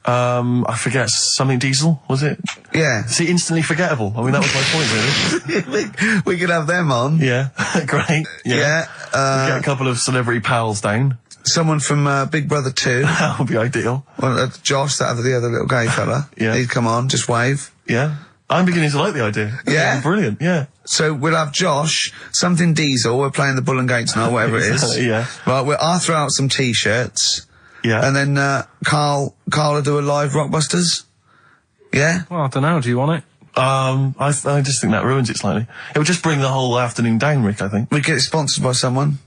[SPEAKER 2] I forget, something Diesel, was it?
[SPEAKER 1] Yeah.
[SPEAKER 2] See, instantly forgettable. That was my point, really.
[SPEAKER 1] we could have them on.
[SPEAKER 2] Yeah, great. Yeah. Get a couple of celebrity pals down.
[SPEAKER 1] Someone from Big Brother 2.
[SPEAKER 2] That would be ideal.
[SPEAKER 1] Well, Josh, the other little gay fella.
[SPEAKER 2] Yeah.
[SPEAKER 1] He'd come on, just wave.
[SPEAKER 2] Yeah. I'm beginning to like the idea.
[SPEAKER 1] Yeah.
[SPEAKER 2] Brilliant, yeah.
[SPEAKER 1] So we'll have Josh, something Diesel, we're playing the Bull and Gate tonight, whatever it is.
[SPEAKER 2] Yeah.
[SPEAKER 1] Right, I'll throw out some T-shirts.
[SPEAKER 2] Yeah.
[SPEAKER 1] And then, Carl will do a live Rockbusters. Yeah?
[SPEAKER 3] Well, I don't know. Do you want it?
[SPEAKER 2] I just think that ruins it slightly. It would just bring the whole afternoon down, Rick, I think.
[SPEAKER 1] We get it sponsored by someone.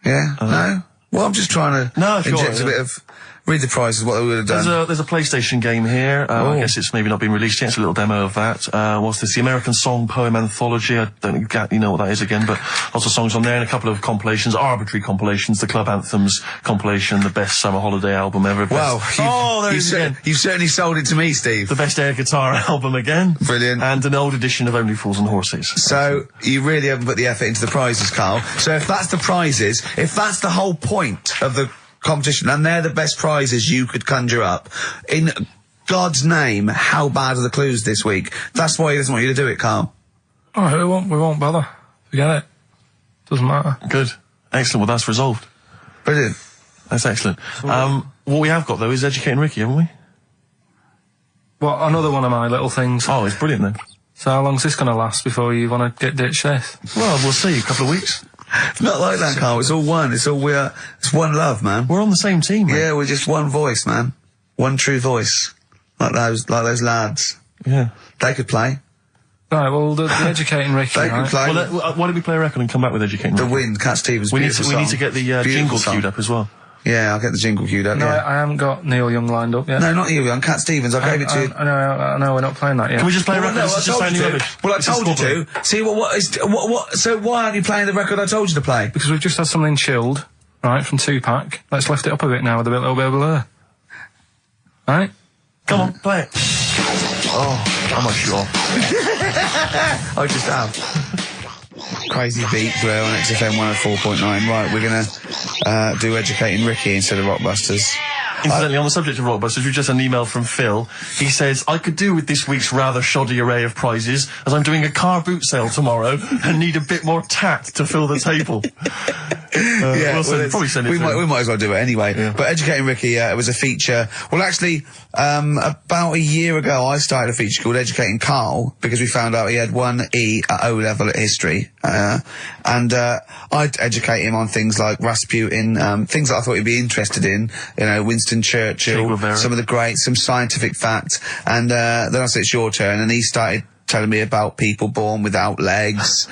[SPEAKER 1] Yeah? No? Well, I'm just trying to inject a bit of... Read the prizes, what they would have done.
[SPEAKER 2] There's a PlayStation game here. I guess it's maybe not been released yet. It's a little demo of that. What's this? The American Song Poem Anthology. I don't exactly know what that is again, but lots of songs on there and a couple of compilations, arbitrary compilations, the Club Anthems compilation, the best summer holiday album ever.
[SPEAKER 1] Wow. You've certainly sold it to me, Steve.
[SPEAKER 2] The best air guitar album again.
[SPEAKER 1] Brilliant.
[SPEAKER 2] And an old edition of Only Fools and Horses.
[SPEAKER 1] So, you really haven't put the effort into the prizes, Carl. So if that's the prizes, if that's the whole point of the competition, and they're the best prizes you could conjure up, in God's name, how bad are the clues this week? That's why he doesn't want you to do it, Carl.
[SPEAKER 3] Oh, we won't bother. Forget it. Doesn't matter.
[SPEAKER 2] Good. Excellent. Well, that's resolved.
[SPEAKER 1] Brilliant.
[SPEAKER 2] That's excellent. What we have got, though, is Educating Ricky, haven't we?
[SPEAKER 3] Well, another one of my little things.
[SPEAKER 2] Oh, it's brilliant, then.
[SPEAKER 3] So how long's this going to last before you want to get ditched this?
[SPEAKER 2] Well, we'll see. A couple of weeks.
[SPEAKER 1] It's not like that, Carl. It's all one. It's one love, man.
[SPEAKER 2] We're on the same team, man.
[SPEAKER 1] Yeah, we're just one voice, man. One true voice. Like those lads.
[SPEAKER 2] Yeah.
[SPEAKER 1] They could play.
[SPEAKER 3] Right, well, the Educating Ricky,
[SPEAKER 1] they could play.
[SPEAKER 2] Well, why don't we play a record and come back with Educating Ricky?
[SPEAKER 1] The Wind, Cat Stevens.
[SPEAKER 2] We need to get the jingle queued up as well.
[SPEAKER 1] Yeah, I'll get the jingle queued up.
[SPEAKER 3] No,
[SPEAKER 1] yeah.
[SPEAKER 3] I haven't got Neil Young lined up yet.
[SPEAKER 1] No, not you, Young. Cat Stevens. I gave it to you.
[SPEAKER 3] No, we're not playing that yet.
[SPEAKER 2] Can we just play a record?
[SPEAKER 1] No,
[SPEAKER 2] This
[SPEAKER 1] I
[SPEAKER 2] is just
[SPEAKER 1] told you
[SPEAKER 2] sounding
[SPEAKER 1] to.
[SPEAKER 2] rubbish.
[SPEAKER 1] Well, I
[SPEAKER 2] This is
[SPEAKER 1] told you
[SPEAKER 2] squabbling.
[SPEAKER 1] to. See, what, so why aren't you playing the record I told you to play?
[SPEAKER 3] Because we've just had something chilled, right, from Tupac. Let's lift it up a bit now with a little bit of Blur. Right?
[SPEAKER 2] Come on, play it. Oh, I'm not sure.
[SPEAKER 1] I just have. Crazy beat, Blur on XFM 104.9. Right, we're gonna do Educating Ricky instead of Rockbusters.
[SPEAKER 2] Incidentally, on the subject of Rockbusters, we just had an email from Phil. He says, I could do with this week's rather shoddy array of prizes, as I'm doing a car boot sale tomorrow and need a bit more tact to fill the table. Probably send it
[SPEAKER 1] we
[SPEAKER 2] through.
[SPEAKER 1] might as well do it anyway.
[SPEAKER 2] Yeah.
[SPEAKER 1] But Educating Ricky, it was a feature. Well, actually, about a year ago, I started a feature called Educating Karl because we found out he had 1 E at O level at history, and I'd educate him on things like Rasputin, things that I thought he'd be interested in. You know, Winston Churchill,
[SPEAKER 2] Guevara.
[SPEAKER 1] some of the greats, some scientific facts, and then I said it's your turn, and he started telling me about people born without legs.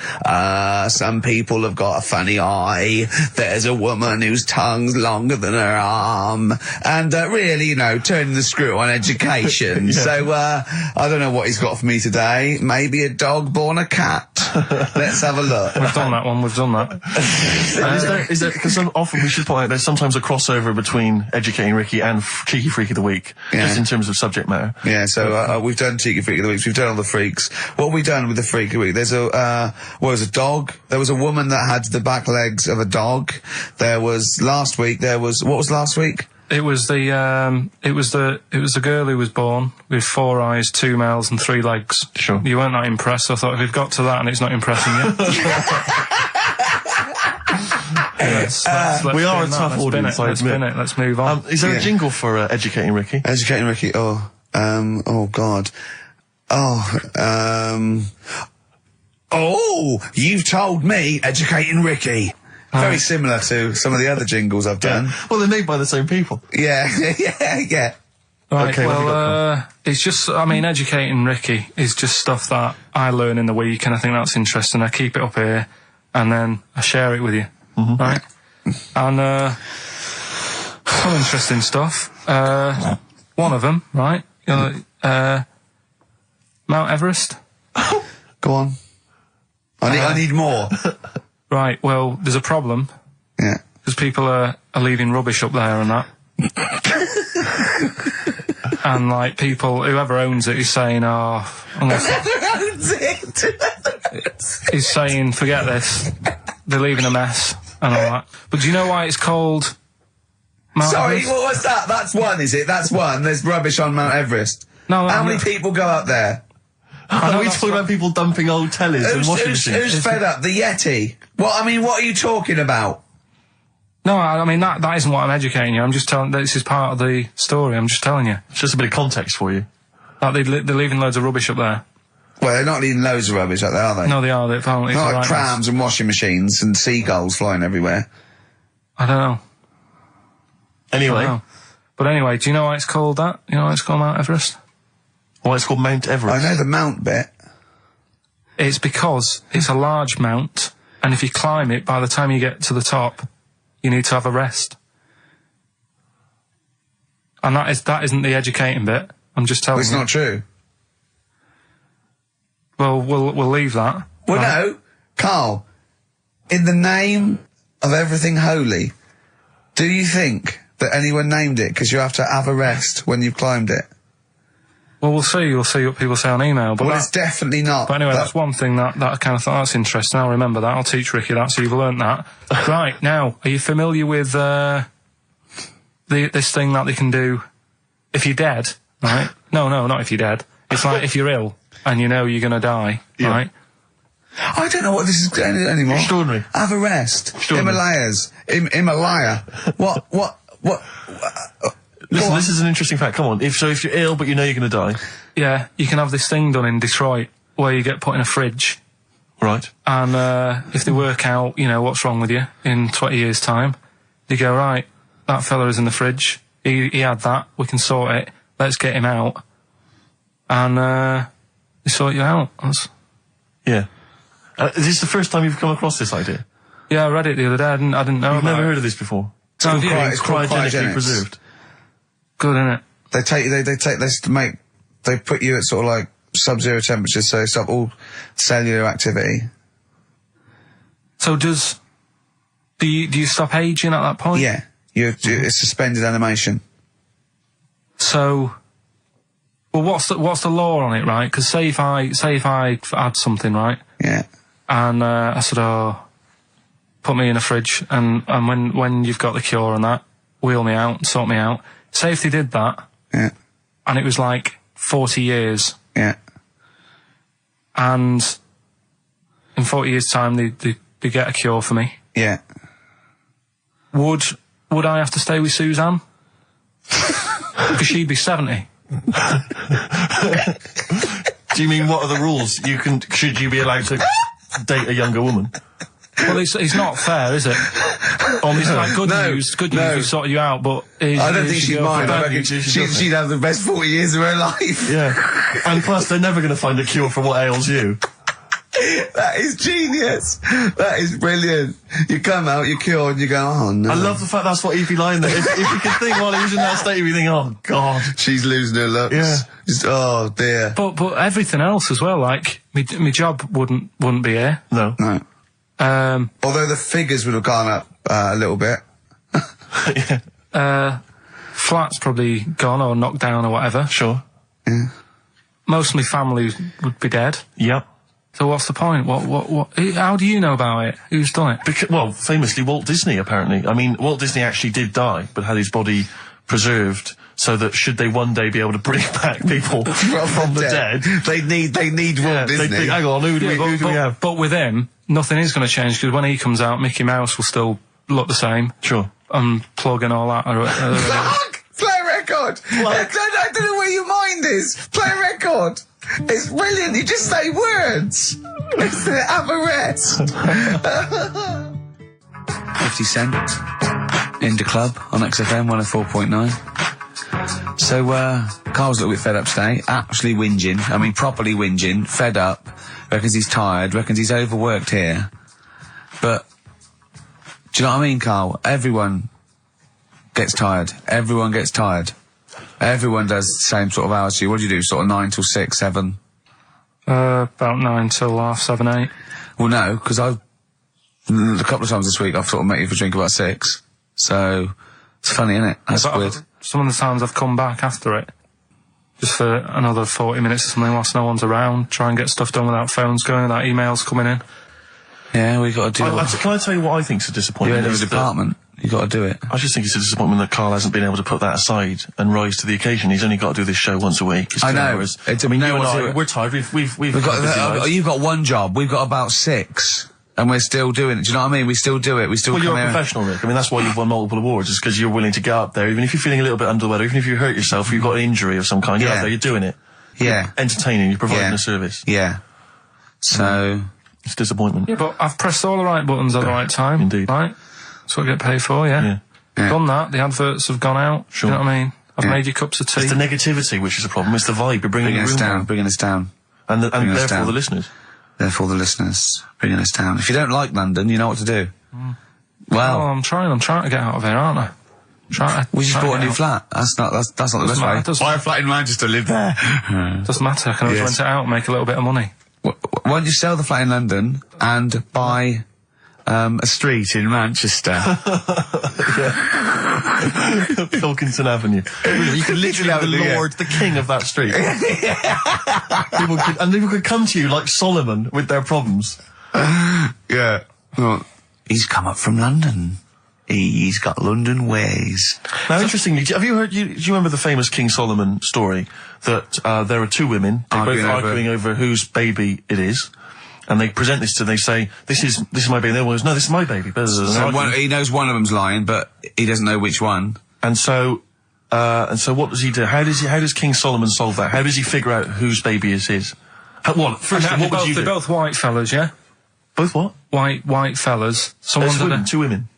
[SPEAKER 1] Some people have got a funny eye. There's a woman whose tongue's longer than her arm. And really, you know, turning the screw on education.
[SPEAKER 2] Yeah.
[SPEAKER 1] So, I don't know what he's got for me today. Maybe a dog born a cat. Let's have a look.
[SPEAKER 3] We've done that one, we've done that.
[SPEAKER 2] Is there, because often we should point out there's sometimes a crossover between Educating Ricky and Cheeky Freak of the Week,
[SPEAKER 1] Yeah.
[SPEAKER 2] just in terms of subject matter.
[SPEAKER 1] Yeah, so we've done Cheeky Freak of the Week. We've done all the freaks. What have we done with the Freak of the Week? There's a dog. There was a woman that had the back legs of a dog. There was last week. What was last week?
[SPEAKER 3] It was the girl who was born with 4 eyes, 2 mouths, and 3 legs.
[SPEAKER 2] Sure.
[SPEAKER 3] You weren't that impressed. I thought if we've got to that and it's not impressing you. let's
[SPEAKER 2] we are a
[SPEAKER 3] spin that,
[SPEAKER 2] tough
[SPEAKER 3] let's spin
[SPEAKER 2] audience,
[SPEAKER 3] it,
[SPEAKER 2] I
[SPEAKER 3] let's
[SPEAKER 2] admit.
[SPEAKER 3] spin it. Let's move on.
[SPEAKER 2] Is there
[SPEAKER 1] Yeah.
[SPEAKER 2] a jingle for Educating Ricky?
[SPEAKER 1] Educating Ricky. Oh God. You've told me Educating Ricky. Very similar to some of the other jingles I've done.
[SPEAKER 2] Well, they're made by the same people.
[SPEAKER 1] Yeah, yeah.
[SPEAKER 3] Right,
[SPEAKER 2] Okay, what have you
[SPEAKER 3] well, it's just, I mean, Educating Ricky is just stuff that I learn in the week, and I think that's interesting. I keep it up here, and then I share it with you, right? And, some interesting stuff. One of them, right? Mount Everest.
[SPEAKER 1] Go on. I need more.
[SPEAKER 3] Right, well, there's a problem,
[SPEAKER 1] Yeah.
[SPEAKER 3] because people are leaving rubbish up there and that. And, like, people, whoever owns it is saying, he's saying, forget this. They're leaving a mess and all that. But do you know why it's called Mount
[SPEAKER 1] Sorry,
[SPEAKER 3] Everest?
[SPEAKER 1] what was that? That's one, is it? That's one. There's rubbish on Mount Everest.
[SPEAKER 3] No,
[SPEAKER 1] How many people go up there?
[SPEAKER 2] Are we
[SPEAKER 3] that's
[SPEAKER 2] talking about people dumping old tellies and washing machines?
[SPEAKER 1] Who's fed up? The Yeti? What are you talking about?
[SPEAKER 3] No, I mean, that isn't what I'm educating you. I'm just telling, this is part of the story. I'm just telling you.
[SPEAKER 2] It's just a bit of context for you.
[SPEAKER 3] Like, they're leaving loads of rubbish up there.
[SPEAKER 1] Well, they're not leaving loads of rubbish up there, are they?
[SPEAKER 3] No, they are. They're apparently
[SPEAKER 1] Not like
[SPEAKER 3] right
[SPEAKER 1] trams and washing machines and seagulls flying everywhere.
[SPEAKER 3] I don't know.
[SPEAKER 2] Anyway,
[SPEAKER 3] Oh. But anyway, do you know why it's called that? You know why it's called Mount Everest?
[SPEAKER 2] well, it's called Mount Everest.
[SPEAKER 1] I know the mount bit.
[SPEAKER 3] It's because it's a large mount, and if you climb it, by the time you get to the top, you need to have a rest. And that isn't the educating bit. I'm just telling
[SPEAKER 1] It's
[SPEAKER 3] you.
[SPEAKER 1] not true.
[SPEAKER 3] Well, we'll leave that.
[SPEAKER 1] Well,
[SPEAKER 3] Right.
[SPEAKER 1] no, Carl, in the name of everything holy, do you think that anyone named it because you have to have a rest when you've climbed it?
[SPEAKER 3] Well, we'll see. We'll see what people say on email. But
[SPEAKER 1] Well,
[SPEAKER 3] that-
[SPEAKER 1] it's definitely not.
[SPEAKER 3] But anyway,
[SPEAKER 1] That-
[SPEAKER 3] that's one thing that I kind of thought that's interesting. I'll remember that. I'll teach Ricky that, so you've learnt that. Right, now, are you familiar with this thing that they can do if you're dead, right? No, not if you're dead. It's like if you're ill and you know you're going to die, right?
[SPEAKER 1] I don't know what this is anymore.
[SPEAKER 2] Extraordinary.
[SPEAKER 1] Have a rest.
[SPEAKER 2] Extraordinary.
[SPEAKER 1] Himalayas. Himalaya. What?
[SPEAKER 2] Listen, this is an interesting fact. Come on. If you're ill but you know you're going to die,
[SPEAKER 3] Yeah, you can have this thing done in Detroit where you get put in a fridge
[SPEAKER 2] right?
[SPEAKER 3] and if they work out, you know, what's wrong with you in 20 years' time, they go, right, that fella is in the fridge. He had that. We can sort it. Let's get him out. And they sort you out.
[SPEAKER 2] Yeah. Is this the first time you've come across this idea?
[SPEAKER 3] Yeah, I read it the other day. I didn't know
[SPEAKER 2] I've
[SPEAKER 3] about
[SPEAKER 2] never
[SPEAKER 3] it.
[SPEAKER 2] heard of this before.
[SPEAKER 3] So have you?
[SPEAKER 1] It's called
[SPEAKER 2] cryogenically
[SPEAKER 1] cryogenics.
[SPEAKER 2] preserved.
[SPEAKER 3] Good, isn't it?
[SPEAKER 1] They put you at sort of like sub-zero temperatures, so stop all cellular activity.
[SPEAKER 3] So do you stop aging at that point?
[SPEAKER 1] Yeah, it's suspended animation.
[SPEAKER 3] So, well, what's the law on it, right? Because say if I had something, right?
[SPEAKER 1] Yeah.
[SPEAKER 3] And I said, oh, put me in a fridge, and when you've got the cure and that, wheel me out, sort me out. Say if they did that,
[SPEAKER 1] Yeah.
[SPEAKER 3] and it was like 40 years,
[SPEAKER 1] Yeah.
[SPEAKER 3] and in 40 years' time they get a cure for me.
[SPEAKER 1] Yeah.
[SPEAKER 3] Would I have to stay with Suzanne? Because she'd be 70.
[SPEAKER 2] Do you mean what are the rules? Should you be allowed to date a younger woman?
[SPEAKER 3] Well, it's not fair, is it? It's like good news, we sorted you out, but...
[SPEAKER 1] I don't think she'd mind. I reckon she'd have the best 40 years of her life.
[SPEAKER 2] Yeah. And plus, they're never going to find a cure for what ails you.
[SPEAKER 1] That is genius. That is brilliant. You come out, you're cured, and you go, oh no.
[SPEAKER 2] I love the fact that's what he'd be lying there. If you could think while he was in that state, you'd be thinking, oh god.
[SPEAKER 1] She's losing her looks.
[SPEAKER 2] Yeah.
[SPEAKER 1] Just, oh dear.
[SPEAKER 3] But everything else as well, like, my job wouldn't be here.
[SPEAKER 2] No.
[SPEAKER 1] No. Although the figures would have gone up a little bit.
[SPEAKER 3] Flat's probably gone or knocked down or whatever.
[SPEAKER 2] Sure.
[SPEAKER 1] Yeah.
[SPEAKER 3] Most of my family would be dead.
[SPEAKER 2] Yep.
[SPEAKER 3] So what's the point? What? How do you know about it? Who's done it?
[SPEAKER 2] Well, famously Walt Disney, apparently. I mean, Walt Disney actually did die, but had his body preserved so that should they one day be able to bring back people from the dead,
[SPEAKER 1] they need Walt Disney.
[SPEAKER 2] they'd think, hang on, who do we have?
[SPEAKER 3] But with him, nothing is going to change, because when he comes out, Mickey Mouse will still look the same.
[SPEAKER 2] Sure.
[SPEAKER 3] Unplug and all that.
[SPEAKER 1] Play a record. I don't know where your mind is. Play a record. It's brilliant. You just say words. It's the Averett. 50 Cent in the club on XFM 104.9. So Carl's a little bit fed up today. Actually whinging. I mean, properly whinging. Fed up. Reckons he's tired. Reckons he's overworked here. But do you know what I mean, Carl? Everyone gets tired. Everyone gets tired. Everyone does the same sort of hours to you. What do you do? Sort of 9 till 6, 7?
[SPEAKER 3] About 9 till 7, 8.
[SPEAKER 1] Well, no, because a couple of times this week I've sort of met you for a drink about 6. So it's funny, isn't it? That's weird.
[SPEAKER 3] Some of the times I've come back after it, just for another 40 minutes or something whilst no one's around, try and get stuff done without phones going, without emails coming in.
[SPEAKER 1] Yeah, we got to do it.
[SPEAKER 2] Can I tell you what I think's a disappointment?
[SPEAKER 1] You're in a department. You got to do it.
[SPEAKER 2] I just think it's a disappointment that Carl hasn't been able to put that aside and rise to the occasion. He's only got to do this show once a week. It's
[SPEAKER 1] I
[SPEAKER 2] 2
[SPEAKER 1] know.
[SPEAKER 2] hours.
[SPEAKER 1] It's,
[SPEAKER 2] I mean,
[SPEAKER 1] no
[SPEAKER 2] you and
[SPEAKER 1] one's
[SPEAKER 2] I,
[SPEAKER 1] doing it.
[SPEAKER 2] we're tired. We've
[SPEAKER 1] got you've got one job. We've got about 6, and we're still doing it. Do you know what I mean? We still do it. We still.
[SPEAKER 2] Well,
[SPEAKER 1] come
[SPEAKER 2] you're a
[SPEAKER 1] here.
[SPEAKER 2] professional, Rick. I mean, that's why you've won multiple awards. Is because you're willing to get up there, even if you're feeling a little bit under the weather, even if you hurt yourself, or you've got an injury of some kind. You're up there. You're doing it.
[SPEAKER 1] Yeah.
[SPEAKER 2] You're entertaining. You're providing a service.
[SPEAKER 1] Yeah. So
[SPEAKER 2] it's disappointment.
[SPEAKER 3] Yeah, but I've pressed all the right buttons at the right time.
[SPEAKER 2] Indeed.
[SPEAKER 3] Right? That's what I get paid for, yeah. Done that. The adverts have gone out.
[SPEAKER 2] Sure.
[SPEAKER 3] You know what I mean? I've made you cups of tea.
[SPEAKER 2] It's the negativity which is a problem. It's the vibe. You're bringing
[SPEAKER 1] us down. Bringing us down.
[SPEAKER 2] And therefore the listeners.
[SPEAKER 1] Therefore the listeners bringing us down. If you don't like London, you know what to do. Well,
[SPEAKER 3] I'm trying to get out of here, aren't I?
[SPEAKER 1] We just bought a new flat. That's not the best way.
[SPEAKER 3] Buy
[SPEAKER 1] a flat in Manchester, live there.
[SPEAKER 3] Doesn't matter. I can always rent it out and make a little bit of money.
[SPEAKER 1] Why don't you sell the flat in London and buy a street in Manchester?
[SPEAKER 2] Pilkington Avenue. You could literally have the king of that street. People could come to you like Solomon with their problems.
[SPEAKER 1] Yeah. Well, he's come up from London. He's got London ways.
[SPEAKER 2] Now, interestingly, have you heard? Do you remember the famous King Solomon story that there are 2 women arguing over whose baby it is, and they present this to they say this is my baby. And the other one goes, no, this is my baby.
[SPEAKER 1] So he knows one of them's lying, but he doesn't know which one.
[SPEAKER 2] And so what does he do? How does King Solomon solve that? How does he figure out whose baby is his? What would you do?
[SPEAKER 3] They're both white fellas, yeah.
[SPEAKER 2] Both what?
[SPEAKER 3] White fellas. Someone
[SPEAKER 2] 2 women.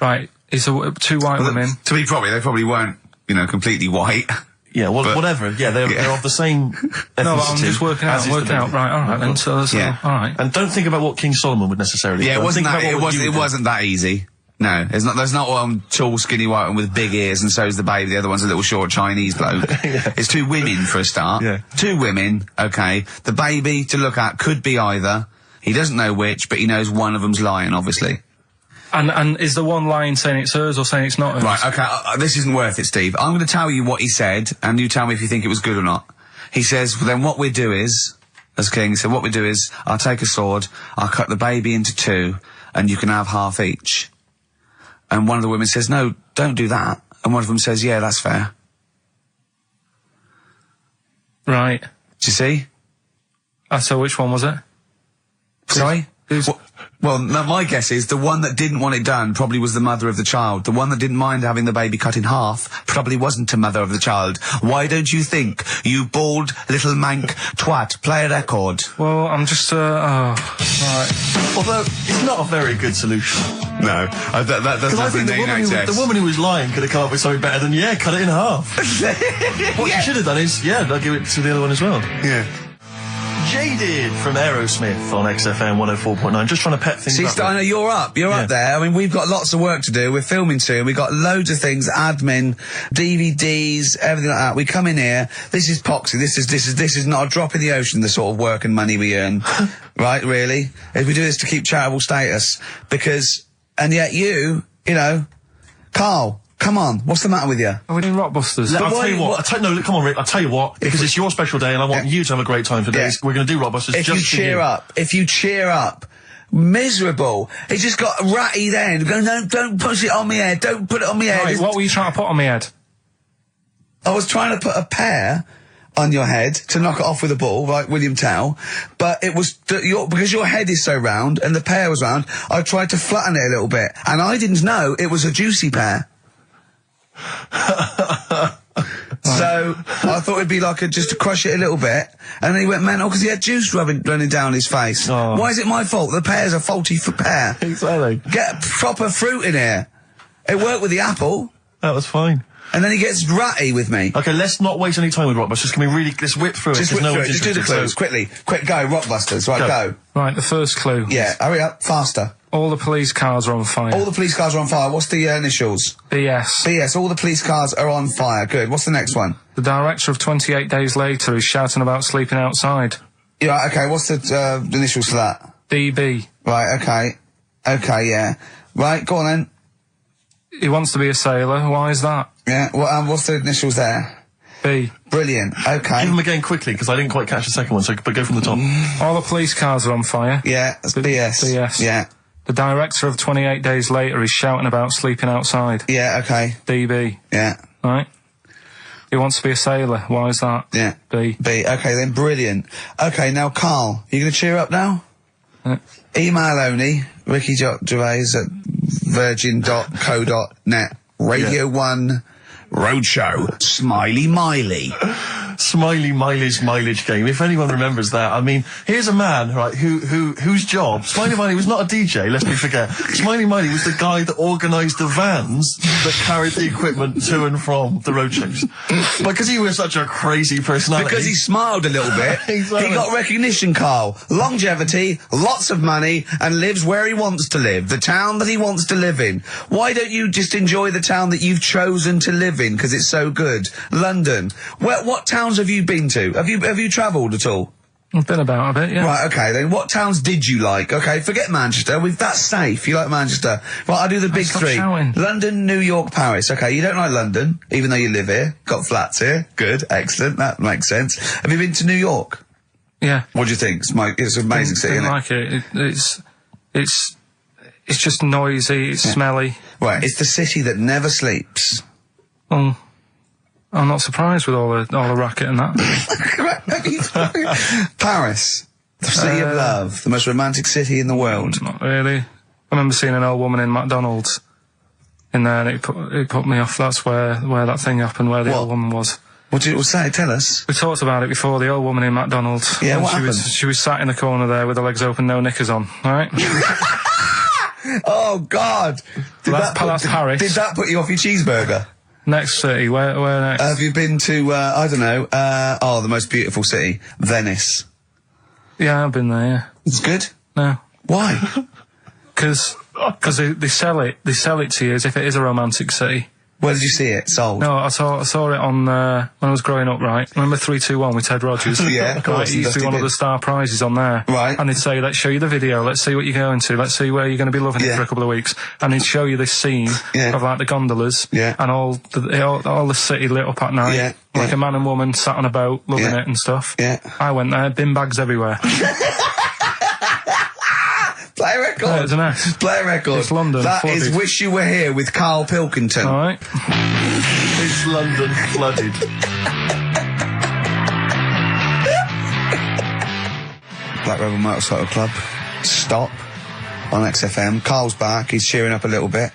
[SPEAKER 3] Right, it's 2 white women.
[SPEAKER 1] To be they probably weren't, completely white.
[SPEAKER 2] Yeah, whatever. Yeah, they're of the same ethnicity.
[SPEAKER 3] No, I'm just working out. Right, all right then. So all right.
[SPEAKER 2] And don't think about what King Solomon would necessarily.
[SPEAKER 1] Yeah, it wasn't that easy. No, there's not one tall, skinny white one with big ears and so's the baby. The other one's a little short Chinese bloke. It's 2 women for a start.
[SPEAKER 2] Yeah.
[SPEAKER 1] 2 women, okay. The baby to look at could be either. He doesn't know which, but he knows one of them's lying, obviously.
[SPEAKER 3] And is the one lying saying it's hers or saying it's not hers?
[SPEAKER 1] Right, okay, this isn't worth it, Steve. I'm going to tell you what he said, and you tell me if you think it was good or not. He says, well, then what we do is, as King said, what we do is, I'll take a sword, I'll cut the baby into 2, and you can have half each. And one of the women says, no, don't do that. And one of them says, yeah, that's fair.
[SPEAKER 3] Right.
[SPEAKER 1] Do you see?
[SPEAKER 3] So which one was it?
[SPEAKER 1] Sorry? Well, no, my guess is the one that didn't want it done probably was the mother of the child. The one that didn't mind having the baby cut in half probably wasn't a mother of the child. Why don't you think, you bald little mank twat? Play a record.
[SPEAKER 3] Well, I'm just, right.
[SPEAKER 2] Although, it's not a very good solution.
[SPEAKER 1] No, that doesn't
[SPEAKER 2] I
[SPEAKER 1] happen
[SPEAKER 2] think
[SPEAKER 1] in
[SPEAKER 2] the woman who was lying could have come up with something better than, cut it in half. What she should have done is, I'll give it to the other one as well.
[SPEAKER 1] Yeah.
[SPEAKER 2] Jaded from Aerosmith on XFM 104.9. Just trying to pet things up.
[SPEAKER 1] See, I know you're up there. I mean, we've got lots of work to do. We're filming soon. We've got loads of things, admin, DVDs, everything like that. We come in here. This is poxy. This is not a drop in the ocean, the sort of work and money we earn. Right, really? If we do this to keep charitable status. And yet you know, Carl, come on, what's the matter with you?
[SPEAKER 3] Are we doing Rockbusters?
[SPEAKER 2] I'll tell you what. Come on, Rick. I'll tell you what. Because it's your special day, and I want you to have a great time today.
[SPEAKER 1] Yeah.
[SPEAKER 2] We're going to do Rockbusters.
[SPEAKER 1] If you cheer up, miserable. He just got ratty then. Go, no, don't push it on me head. Don't put it on me head.
[SPEAKER 3] Right, what were you trying to put on my head?
[SPEAKER 1] I was trying to put a pear on your head to knock it off with a ball, like William Tell, but it was because your head is so round and the pear was round. I tried to flatten it a little bit, and I didn't know it was a juicy pear. So I thought it'd be like just to crush it a little bit, and then he went mental because he had juice running down his face.
[SPEAKER 2] Oh.
[SPEAKER 1] Why is it my fault? The pear's a faulty pear.
[SPEAKER 2] Exactly.
[SPEAKER 1] Get proper fruit in here. It worked with the apple.
[SPEAKER 2] That was fine.
[SPEAKER 1] And then he gets ratty with me.
[SPEAKER 2] Okay, let's not waste any time with Rockbusters. let's whip through it.
[SPEAKER 1] Just whip through it. Just do the clues quickly. Quick, go, Rockbusters. Right, go.
[SPEAKER 3] Right, the first clue.
[SPEAKER 1] Yeah, hurry up, faster.
[SPEAKER 3] All the police cars are on fire.
[SPEAKER 1] All the police cars are on fire. What's the initials?
[SPEAKER 3] BS.
[SPEAKER 1] BS. All the police cars are on fire. Good. What's the next one?
[SPEAKER 3] The director of 28 Days Later is shouting about sleeping outside.
[SPEAKER 1] Yeah, okay. What's the initials for that?
[SPEAKER 3] DB.
[SPEAKER 1] Right, okay. Okay, yeah. Right, go on then.
[SPEAKER 3] He wants to be a sailor. Why is that?
[SPEAKER 1] Yeah, well, what's the initials there?
[SPEAKER 3] B.
[SPEAKER 1] Brilliant. Okay.
[SPEAKER 2] Give them again quickly, because I didn't quite catch the second one, but go from the top.
[SPEAKER 3] All the police cars are on fire.
[SPEAKER 1] Yeah, that's BS.
[SPEAKER 3] BS.
[SPEAKER 1] Yeah.
[SPEAKER 3] The director of 28 Days Later is shouting about sleeping outside.
[SPEAKER 1] Yeah, okay.
[SPEAKER 3] DB.
[SPEAKER 1] Yeah.
[SPEAKER 3] Right? He wants to be a sailor. Why is that?
[SPEAKER 1] Yeah.
[SPEAKER 3] B.
[SPEAKER 1] B. Okay, then brilliant. Okay, now Carl, you going to cheer up now? Email only, Ricky Gervais at virgin.co.net. Radio 1 Roadshow. Smiley Miley.
[SPEAKER 2] Smiley Miley's mileage game. If anyone remembers that, I mean, here's a man, right, whose job, Smiley Miley was not a DJ, lest we forget. Smiley Miley was the guy that organised the vans that carried the equipment to and from the road shows. Because he was such a crazy personality.
[SPEAKER 1] Because he smiled a little bit.
[SPEAKER 2] Exactly.
[SPEAKER 1] He got recognition, Carl. Longevity, lots of money, and lives where he wants to live. The town that he wants to live in. Why don't you just enjoy the town that you've chosen to live in, because it's so good? London. What towns have you been to? Have you travelled at all?
[SPEAKER 3] I've been about a bit, yeah.
[SPEAKER 1] Right, okay, then what towns did you like? Okay, forget Manchester. That's safe. You like Manchester. Right, I'll do the big
[SPEAKER 3] Stop
[SPEAKER 1] three.
[SPEAKER 3] shouting.
[SPEAKER 1] London, New York, Paris. Okay, you don't like London, even though you live here. Got flats here. Good, excellent. That makes sense. Have you been to New York?
[SPEAKER 3] Yeah.
[SPEAKER 1] What do you think? It's an amazing city, isn't it?
[SPEAKER 3] Like it's just noisy, it's smelly.
[SPEAKER 1] Right, it's the city that never sleeps.
[SPEAKER 3] Well, I'm not surprised with all the racket and that.
[SPEAKER 1] Paris, the city of love, the most romantic city in the world.
[SPEAKER 3] Not really. I remember seeing an old woman in McDonald's in there, and it put me off. That's where that thing happened, where the old woman was.
[SPEAKER 1] What did it say? Tell us.
[SPEAKER 3] We talked about it before. The old woman in McDonald's.
[SPEAKER 1] Yeah,
[SPEAKER 3] And
[SPEAKER 1] what happened?
[SPEAKER 3] She was sat in the corner there with her legs open, no knickers on. All right.
[SPEAKER 1] Oh God!
[SPEAKER 3] That's Paris.
[SPEAKER 1] Did that put you off your cheeseburger?
[SPEAKER 3] Next city. Where next?
[SPEAKER 1] Have you been to? I don't know. The most beautiful city, Venice.
[SPEAKER 3] Yeah, I've been there. Yeah.
[SPEAKER 1] It's good.
[SPEAKER 3] No.
[SPEAKER 1] Why?
[SPEAKER 3] Because Because they sell it to you as if it is a romantic city.
[SPEAKER 1] Where did you see it? Sold?
[SPEAKER 3] No, I saw it on, when I was growing up, right? Remember 3-2-1 with Ted Rogers?
[SPEAKER 1] Yeah, of course.
[SPEAKER 3] It used to be one of the star prizes on there.
[SPEAKER 1] Right.
[SPEAKER 3] And they'd say, let's show you the video, let's see what you're going to, let's see where you're going to be loving it for a couple of weeks. And he'd show you this scene of like the gondolas and all the city lit up at night. Like a man and woman sat on a boat loving it and stuff.
[SPEAKER 1] Yeah.
[SPEAKER 3] I went there, bin bags everywhere.
[SPEAKER 1] Play a record.
[SPEAKER 3] Yeah, it's a mess.
[SPEAKER 1] Play a record.
[SPEAKER 3] It's London.
[SPEAKER 1] That
[SPEAKER 3] flooded.
[SPEAKER 1] is Wish You Were Here with Karl Pilkington.
[SPEAKER 3] All right.
[SPEAKER 2] It's London flooded.
[SPEAKER 1] Black Rebel Motorcycle Club. Stop. On XFM. Carl's back. He's cheering up a little bit.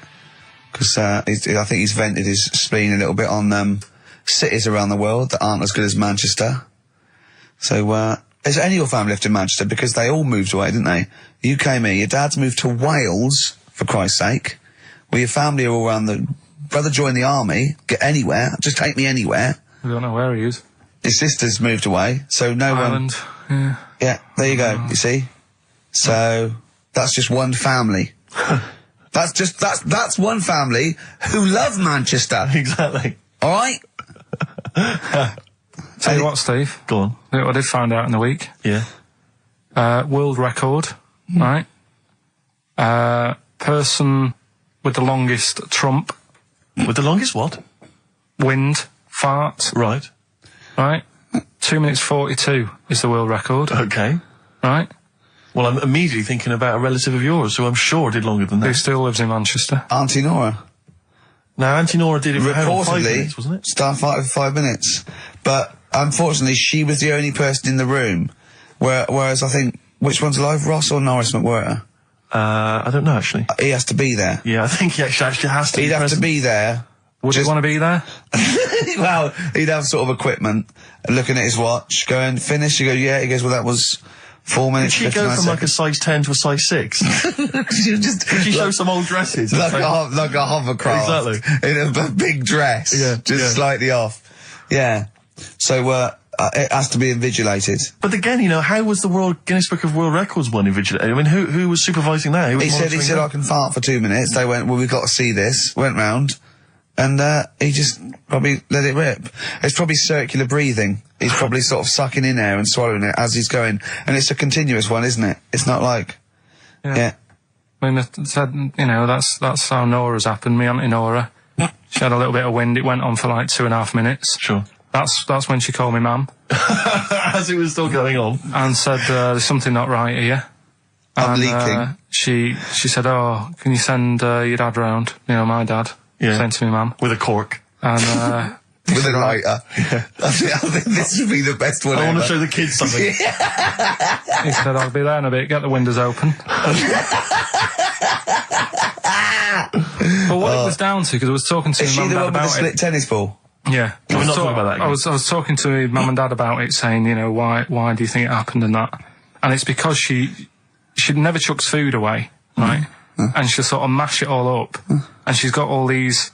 [SPEAKER 1] Because I think he's vented his spleen a little bit on cities around the world that aren't as good as Manchester. So, is any of your family left in Manchester? Because they all moved away, didn't they? You came here. Your dad's moved to Wales, for Christ's sake. Well, your family are all around the... Brother joined the army. Get anywhere. Just take me anywhere.
[SPEAKER 3] I don't know where he is.
[SPEAKER 1] His sister's moved away, so no
[SPEAKER 3] Ireland.
[SPEAKER 1] one... Yeah, there you go, you see? So, that's just one family. That's one family who love Manchester.
[SPEAKER 2] Exactly.
[SPEAKER 1] Alright?
[SPEAKER 3] Tell you what, Steve.
[SPEAKER 2] Go on.
[SPEAKER 3] I did find out in the week.
[SPEAKER 2] Yeah.
[SPEAKER 3] World record, right? Person with the longest trump.
[SPEAKER 2] With the longest what?
[SPEAKER 3] Wind. Fart.
[SPEAKER 2] Right.
[SPEAKER 3] Right? 2 minutes 42 is the world record.
[SPEAKER 2] Okay.
[SPEAKER 3] Right?
[SPEAKER 2] Well, I'm immediately thinking about a relative of yours who I'm sure did longer than
[SPEAKER 3] Who
[SPEAKER 2] that.
[SPEAKER 3] still lives in Manchester.
[SPEAKER 1] Auntie Nora.
[SPEAKER 2] Now, Auntie Nora did it for how long? 5
[SPEAKER 1] Reportedly,
[SPEAKER 2] minutes, wasn't it?
[SPEAKER 1] Starfighter for 5 minutes. But, unfortunately, she was the only person in the room. Whereas I think, which one's alive, Ross or Norris McWhirter?
[SPEAKER 2] I don't know, actually.
[SPEAKER 1] He has to be there.
[SPEAKER 2] Yeah, I think he actually has to
[SPEAKER 1] He'd
[SPEAKER 2] be
[SPEAKER 1] have
[SPEAKER 2] present.
[SPEAKER 1] to be there.
[SPEAKER 3] Would you want to be there?
[SPEAKER 1] Well, he'd have sort of equipment, looking at his watch, going, finish, you go, yeah, he goes, well, that was 4 minutes.
[SPEAKER 2] Did she go from like a size 10 to a size 6? Did she show some old dresses?
[SPEAKER 1] like a hovercraft.
[SPEAKER 2] Exactly.
[SPEAKER 1] In a big dress.
[SPEAKER 2] Yeah,
[SPEAKER 1] Just slightly off. Yeah. So, it has to be invigilated.
[SPEAKER 2] But again, you know, how was the Guinness Book of World Records one invigilated? I mean, who was supervising that? Who was
[SPEAKER 1] He said,
[SPEAKER 2] monitoring
[SPEAKER 1] I can fart for 2 minutes. They went, well, we've got to see this. Went round. And, he just probably let it rip. It's probably circular breathing. He's probably sort of sucking in air and swallowing it as he's going. And it's a continuous one, isn't it? It's not like, yeah.
[SPEAKER 3] I mean, it said, you know, that's how Nora's happened. Me Auntie Nora. She had a little bit of wind. It went on for like 2.5 minutes.
[SPEAKER 2] Sure.
[SPEAKER 3] That's when she called me ma'am.
[SPEAKER 2] As it was still going on.
[SPEAKER 3] And said, there's something not right here.
[SPEAKER 1] I'm
[SPEAKER 3] And,
[SPEAKER 1] leaking.
[SPEAKER 3] She said, oh, can you send your dad round? You know, my dad.
[SPEAKER 2] Yeah.
[SPEAKER 3] Sent to me ma'am.
[SPEAKER 2] With a cork.
[SPEAKER 3] And,
[SPEAKER 1] With a lighter. I think this would be the best one
[SPEAKER 2] I want
[SPEAKER 1] ever.
[SPEAKER 2] to show the kids something.
[SPEAKER 3] he said, I'll be there in a bit, get the windows open. But what it was down to, because I was talking to
[SPEAKER 1] Is
[SPEAKER 3] my
[SPEAKER 1] she
[SPEAKER 3] mum
[SPEAKER 1] the
[SPEAKER 3] and
[SPEAKER 1] one
[SPEAKER 3] dad
[SPEAKER 1] with the
[SPEAKER 3] about
[SPEAKER 1] split tennis ball?
[SPEAKER 3] it. Yeah.
[SPEAKER 2] Can we not talk about that again?
[SPEAKER 3] I was talking to my mum and dad about it, saying, you know, why do you think it happened and that? And it's because she never chucks food away, right? And she'll sort of mash it all up. And she's got all these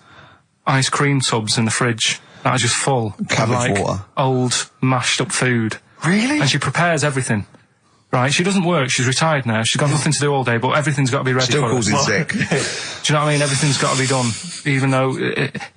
[SPEAKER 3] ice cream tubs in the fridge that are just full of
[SPEAKER 1] Cabbage
[SPEAKER 3] like
[SPEAKER 1] water.
[SPEAKER 3] old mashed up food.
[SPEAKER 2] Really?
[SPEAKER 3] And she prepares everything. Right, she doesn't work, she's retired now, she's got nothing to do all day, but everything's got to be ready
[SPEAKER 1] Still
[SPEAKER 3] for
[SPEAKER 1] calls
[SPEAKER 3] her.
[SPEAKER 1] in sick.
[SPEAKER 3] Do you know what I mean? Everything's got to be done. Even though,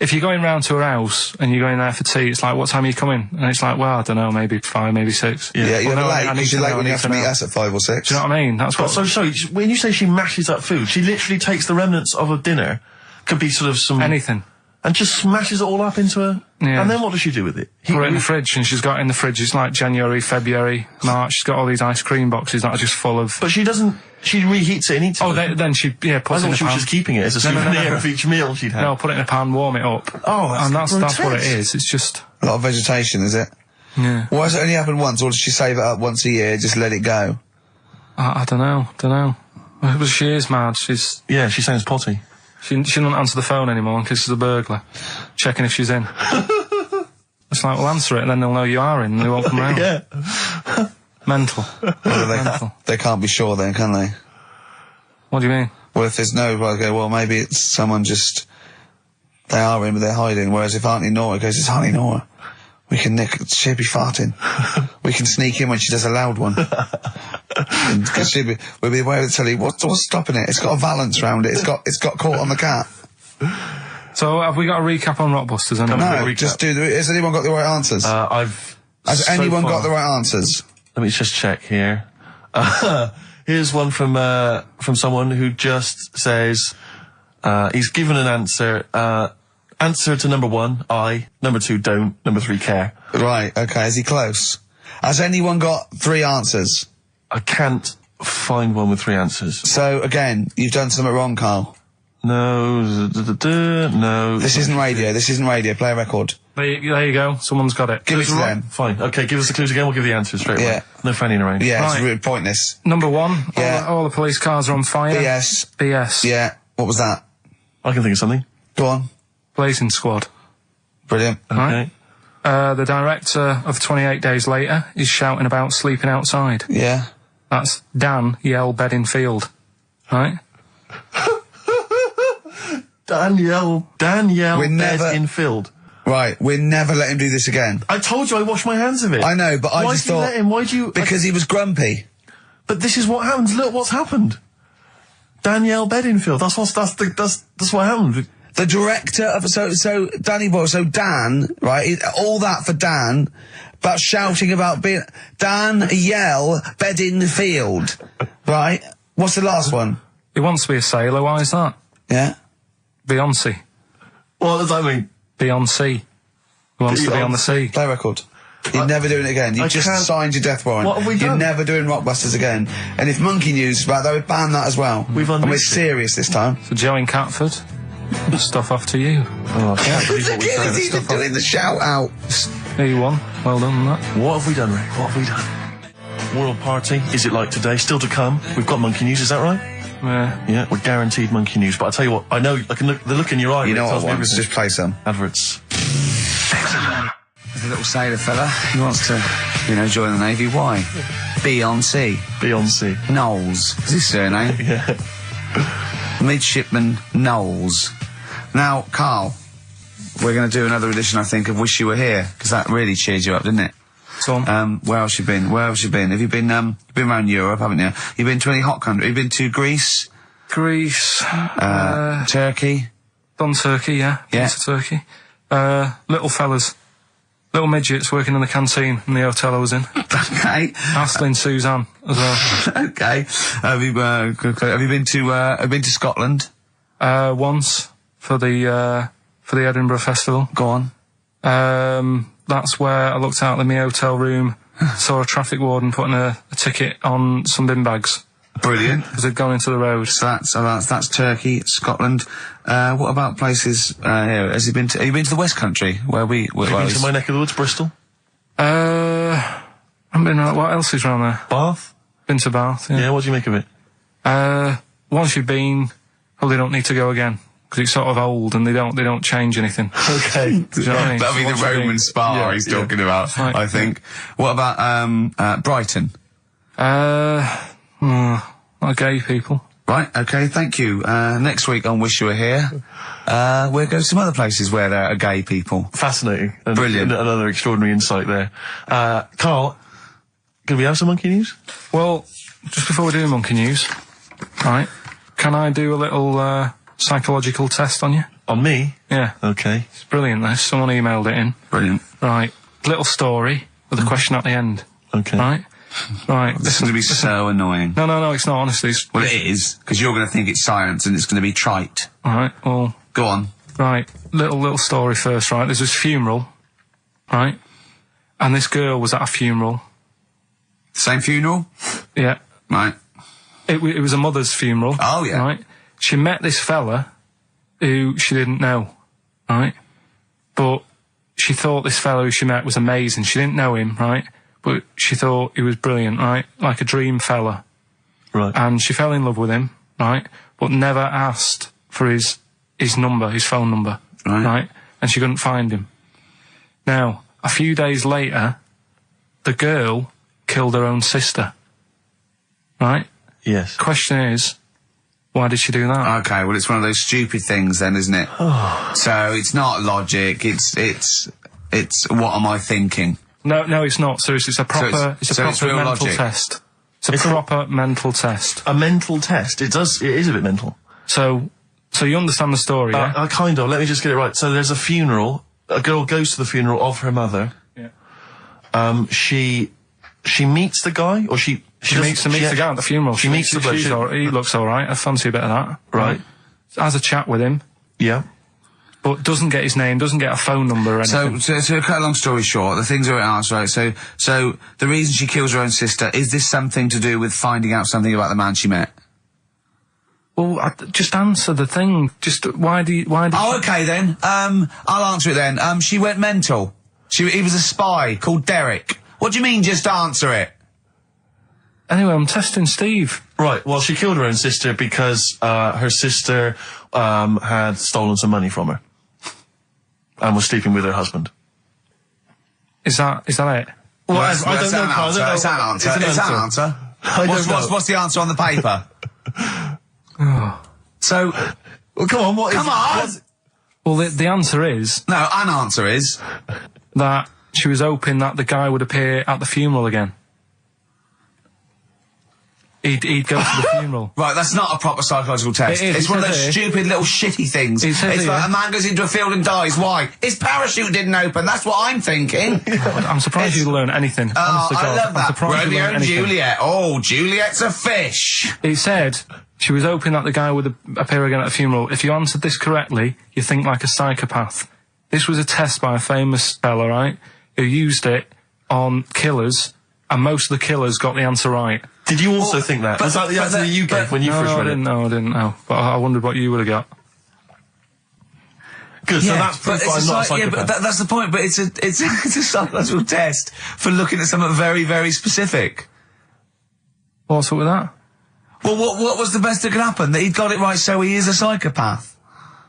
[SPEAKER 3] if you're going round to her house and you're going there for tea, it's like, what time are you coming? And it's like, well, I don't know, maybe 5, maybe 6.
[SPEAKER 1] Yeah, you're
[SPEAKER 3] Well, no,
[SPEAKER 1] late,
[SPEAKER 3] I need
[SPEAKER 1] because
[SPEAKER 3] to
[SPEAKER 1] you're late
[SPEAKER 3] know,
[SPEAKER 1] when
[SPEAKER 3] I
[SPEAKER 1] you
[SPEAKER 3] need
[SPEAKER 1] have to
[SPEAKER 3] to
[SPEAKER 1] meet
[SPEAKER 3] know.
[SPEAKER 1] us at 5 or 6.
[SPEAKER 3] Do you know what I mean? That's what...
[SPEAKER 2] So, sorry, when you say she mashes up food, she literally takes the remnants of a dinner, could be sort of some...
[SPEAKER 3] Anything.
[SPEAKER 2] And just smashes it all up into a...
[SPEAKER 3] Yeah.
[SPEAKER 2] And then what does she do with it?
[SPEAKER 3] Put it in the fridge, and she's got it in the fridge, it's like January, February, March, she's got all these ice cream boxes that are just full of...
[SPEAKER 2] But she doesn't... She reheats it and eats it.
[SPEAKER 3] Oh, then she, puts
[SPEAKER 2] I
[SPEAKER 3] it in
[SPEAKER 2] thought
[SPEAKER 3] the
[SPEAKER 2] she was
[SPEAKER 3] pan.
[SPEAKER 2] just keeping it as a
[SPEAKER 3] No,
[SPEAKER 2] souvenir
[SPEAKER 3] no.
[SPEAKER 2] of each meal she'd had.
[SPEAKER 3] No, put it in a pan, warm it up.
[SPEAKER 2] Oh,
[SPEAKER 3] And that's what it
[SPEAKER 2] grotesque.
[SPEAKER 3] is, it's just...
[SPEAKER 1] A lot of vegetation, is it?
[SPEAKER 3] Yeah.
[SPEAKER 1] Why has it only happened once, or does she save it up once a year, just let it go?
[SPEAKER 3] I don't know. Well, she is mad, she's...
[SPEAKER 2] Yeah, she sounds potty.
[SPEAKER 3] She doesn't answer the phone anymore in case there's a burglar. Checking if she's in. It's like, well, answer it and then they'll know you are in and they won't come round.
[SPEAKER 2] Yeah.
[SPEAKER 3] Mental.
[SPEAKER 1] Well, they can't be sure then, can they?
[SPEAKER 3] What do you mean?
[SPEAKER 1] Well, if there's no, well, go, well, maybe it's someone just, they are in, but they're hiding. Whereas if Auntie Nora goes, it's Auntie Nora, we can she'll be farting. We can sneak in when she does a loud one. Because we'll be aware of the telly. What's stopping it? It's got a valance round it. It's got caught on the cat.
[SPEAKER 3] So have we got a recap on Rockbusters?
[SPEAKER 1] No, just do has anyone got the right answers? Has anyone got the right answers?
[SPEAKER 2] Let me just check here. Here's one from someone who just says, he's given an answer. Answer to number 1, I. Number 2, don't. Number 3, care.
[SPEAKER 1] Right, okay, is he close? Has anyone got 3 answers?
[SPEAKER 2] I can't find one with 3 answers.
[SPEAKER 1] So, again, you've done something wrong, Carl.
[SPEAKER 2] No, no.
[SPEAKER 1] This isn't radio, play a record.
[SPEAKER 3] There you go, someone's got it.
[SPEAKER 1] Give it to them.
[SPEAKER 2] Fine, okay, give us the clues again, we'll give the answers straight away. No fanning around.
[SPEAKER 1] Yeah,
[SPEAKER 3] Right.
[SPEAKER 1] it's really pointless.
[SPEAKER 3] Number 1,
[SPEAKER 1] Yeah.
[SPEAKER 3] all the police cars are on fire.
[SPEAKER 1] BS.
[SPEAKER 3] BS.
[SPEAKER 1] Yeah, what was that?
[SPEAKER 2] I can think of something.
[SPEAKER 1] Go on.
[SPEAKER 3] Blazing Squad.
[SPEAKER 1] Brilliant.
[SPEAKER 2] Okay.
[SPEAKER 3] Right. The director of 28 Days Later is shouting about sleeping outside.
[SPEAKER 1] Yeah.
[SPEAKER 3] That's Dan Yell Bedingfield. Right?
[SPEAKER 2] Danielle Bedingfield.
[SPEAKER 1] Right, we'll never let him do this again.
[SPEAKER 2] I told you I washed my hands of it.
[SPEAKER 1] I know, but I just thought...
[SPEAKER 2] Why'd you let him? Why'd you...
[SPEAKER 1] Because he was grumpy.
[SPEAKER 2] But this is what happens. Look what's happened. Danielle Bedingfield. That's what happened.
[SPEAKER 1] The director of... So Danny Boyle, so Dan, right, all that for Dan, about shouting about being... Dan Yell Bedingfield, right? What's the last one?
[SPEAKER 3] He wants to be a sailor, why is that?
[SPEAKER 1] Yeah?
[SPEAKER 3] Beyonce.
[SPEAKER 2] What does that mean?
[SPEAKER 3] Beyonce. He wants to be on the sea.
[SPEAKER 1] Play record. You're never doing it again. You just signed your death warrant.
[SPEAKER 2] What have we done?
[SPEAKER 1] You're never doing Rockbusters again. And if Monkey News is about that, we ban that as well.
[SPEAKER 2] We've
[SPEAKER 1] and we're
[SPEAKER 2] unleashed it.
[SPEAKER 1] serious this time.
[SPEAKER 3] So Joe in Catford, stuff off to you.
[SPEAKER 2] Oh, I can't believe what we've done.
[SPEAKER 1] He's even doing the shout out.
[SPEAKER 3] There you won. Well done on that.
[SPEAKER 2] What have we done, Rick? What have we done? World Party, is it like today? Still to come. We've got Monkey News, is that right?
[SPEAKER 3] Yeah.
[SPEAKER 2] Yeah, we're guaranteed Monkey News. But I tell you what, I know, I can look, the look in your eye.
[SPEAKER 1] You know
[SPEAKER 2] Rick,
[SPEAKER 1] what
[SPEAKER 2] tells
[SPEAKER 1] I
[SPEAKER 2] me
[SPEAKER 1] want?
[SPEAKER 2] everything.
[SPEAKER 1] Just play some.
[SPEAKER 2] Adverts.
[SPEAKER 1] There's a little sailor fella. He wants to, join the Navy. Why?
[SPEAKER 2] Beyonce.
[SPEAKER 1] Knowles. Is his surname?
[SPEAKER 2] Yeah.
[SPEAKER 1] Midshipman Knowles. Now, Carl, we're going to do another edition, I think, of Wish You Were Here, because that really cheered you up, didn't it?
[SPEAKER 3] So on.
[SPEAKER 1] Where else you been? Have you been around Europe, haven't you? You've been to any hot country? You've been to Greece? Turkey?
[SPEAKER 3] Done Turkey, yeah.
[SPEAKER 1] Yeah.
[SPEAKER 3] Been to Turkey. Little fellas. Little midgets working in the canteen in the hotel I was in.
[SPEAKER 1] Okay.
[SPEAKER 3] Astley Suzanne as well.
[SPEAKER 1] Okay. Have you been to Scotland?
[SPEAKER 3] Once for the Edinburgh Festival.
[SPEAKER 1] Go on.
[SPEAKER 3] That's where I looked out in my hotel room, saw a traffic warden putting a ticket on some bin bags.
[SPEAKER 1] Brilliant.
[SPEAKER 3] Because they'd gone into the road.
[SPEAKER 1] So that's Turkey, Scotland. What about places here? Have you been to the West Country where we?
[SPEAKER 2] Have you been to my neck of the woods, Bristol?
[SPEAKER 3] I haven't been around. What else is around there?
[SPEAKER 2] Bath.
[SPEAKER 3] Been to Bath. Yeah.
[SPEAKER 2] Yeah. What do you make of it?
[SPEAKER 3] Once you've been, probably don't need to go again because it's sort of old and they don't change anything.
[SPEAKER 2] Okay.
[SPEAKER 3] Do you know what I mean?
[SPEAKER 1] That'll be
[SPEAKER 3] So
[SPEAKER 1] the
[SPEAKER 3] once you've
[SPEAKER 1] Roman
[SPEAKER 3] been-
[SPEAKER 1] spa he's talking about,
[SPEAKER 3] Right.
[SPEAKER 1] I think. What about Brighton?
[SPEAKER 3] Not gay people.
[SPEAKER 1] Right, okay, thank you. Next week on Wish You Were Here, we'll go to some other places where there are gay people.
[SPEAKER 2] Fascinating. And
[SPEAKER 1] Brilliant.
[SPEAKER 2] Another extraordinary insight there. Carl, can we have some Monkey News?
[SPEAKER 3] Well, just before we do Monkey News, right, can I do a little psychological test on you?
[SPEAKER 2] On me?
[SPEAKER 3] Yeah.
[SPEAKER 2] Okay.
[SPEAKER 3] It's brilliant, this. Someone emailed it in.
[SPEAKER 1] Brilliant.
[SPEAKER 3] Right. Little story with a question at the end.
[SPEAKER 2] Okay.
[SPEAKER 3] Right? Right.
[SPEAKER 1] This is going to be so annoying.
[SPEAKER 3] No, it's not, honestly.
[SPEAKER 1] Well, it is, because you're going to think it's science and it's going to be trite.
[SPEAKER 3] Alright, well,
[SPEAKER 1] Go on.
[SPEAKER 3] right. Little story first, right? There's this funeral, right? And this girl was at a funeral.
[SPEAKER 1] Same funeral?
[SPEAKER 3] Yeah.
[SPEAKER 1] Right.
[SPEAKER 3] It was a mother's funeral.
[SPEAKER 1] Oh, yeah.
[SPEAKER 3] Right? She met this fella who she didn't know, right? But she thought this fellow who she met was amazing. She didn't know him, right? But she thought he was brilliant, right? Like a dream fella.
[SPEAKER 2] Right.
[SPEAKER 3] And she fell in love with him, right? But never asked for his number, his phone number,
[SPEAKER 1] Right.
[SPEAKER 3] And she couldn't find him. Now, a few days later, the girl killed her own sister, right?
[SPEAKER 2] Yes.
[SPEAKER 3] Question is, why did she do that?
[SPEAKER 1] Okay, well, it's one of those stupid things then, isn't it? So it's not logic, it's what am I thinking?
[SPEAKER 3] No, it's not. Seriously, it's a proper
[SPEAKER 1] so it's real
[SPEAKER 3] mental
[SPEAKER 1] logic.
[SPEAKER 3] test. It's a proper mental test.
[SPEAKER 2] A mental test. It is a bit mental.
[SPEAKER 3] So you understand the story, yeah?
[SPEAKER 2] Kind of. Let me just get it right. So there's a funeral. A girl goes to the funeral of her mother.
[SPEAKER 3] Yeah.
[SPEAKER 2] She meets the guy, or she
[SPEAKER 3] meets the guy at the funeral.
[SPEAKER 2] She meets the bloke.
[SPEAKER 3] He looks all right. I fancy a bit of that.
[SPEAKER 2] Right.
[SPEAKER 3] Has a chat with him.
[SPEAKER 2] Yeah.
[SPEAKER 3] But doesn't get his name, doesn't get a phone number or anything.
[SPEAKER 1] So to cut a long story short, the things are answered, right? So the reason she kills her own sister, is this something to do with finding out something about the man she met?
[SPEAKER 3] Well, just answer the thing. Just, why did
[SPEAKER 1] Oh, okay then. I'll answer it then. She went mental. He was a spy called Derek. What do you mean, just answer it?
[SPEAKER 3] Anyway, I'm testing Steve.
[SPEAKER 2] Right, well, she killed her own sister because her sister had stolen some money from her and was sleeping with her husband.
[SPEAKER 3] Is that it?
[SPEAKER 2] Well,
[SPEAKER 1] I don't know, Carl. It's an answer. It's an answer. What's the answer on the paper? So...
[SPEAKER 2] Well, come on,
[SPEAKER 1] Come on!
[SPEAKER 3] Well, the answer is...
[SPEAKER 1] No, an answer is...
[SPEAKER 3] that she was hoping that the guy would appear at the funeral again. He'd go to the funeral.
[SPEAKER 1] Right, that's not a proper psychological test.
[SPEAKER 3] It is.
[SPEAKER 1] It's one of those stupid little shitty things. It's like a man goes into a field and dies. Why? His parachute didn't open. That's what I'm thinking.
[SPEAKER 3] I'm surprised you learn anything. Honest to God.
[SPEAKER 1] I love that.
[SPEAKER 3] I'm surprised you
[SPEAKER 1] Romeo
[SPEAKER 3] learn
[SPEAKER 1] and
[SPEAKER 3] anything.
[SPEAKER 1] Juliet. Oh, Juliet's a fish.
[SPEAKER 3] It said she was hoping that the guy would appear again at a funeral. If you answered this correctly, you think like a psychopath. This was a test by a famous fella, right, who used it on killers, and most of the killers got the answer right.
[SPEAKER 2] Did you also think that? Was that the answer that you gave when you first read it?
[SPEAKER 3] No, I didn't know. But I wondered what you would have got.
[SPEAKER 2] Good, so that's proof I'm not a psychopath.
[SPEAKER 1] Yeah, but that's the point, but it's a psychological test for looking at something very, very specific.
[SPEAKER 3] What's up with that?
[SPEAKER 1] Well, what was the best that could happen? That he'd got it right, so he is a psychopath.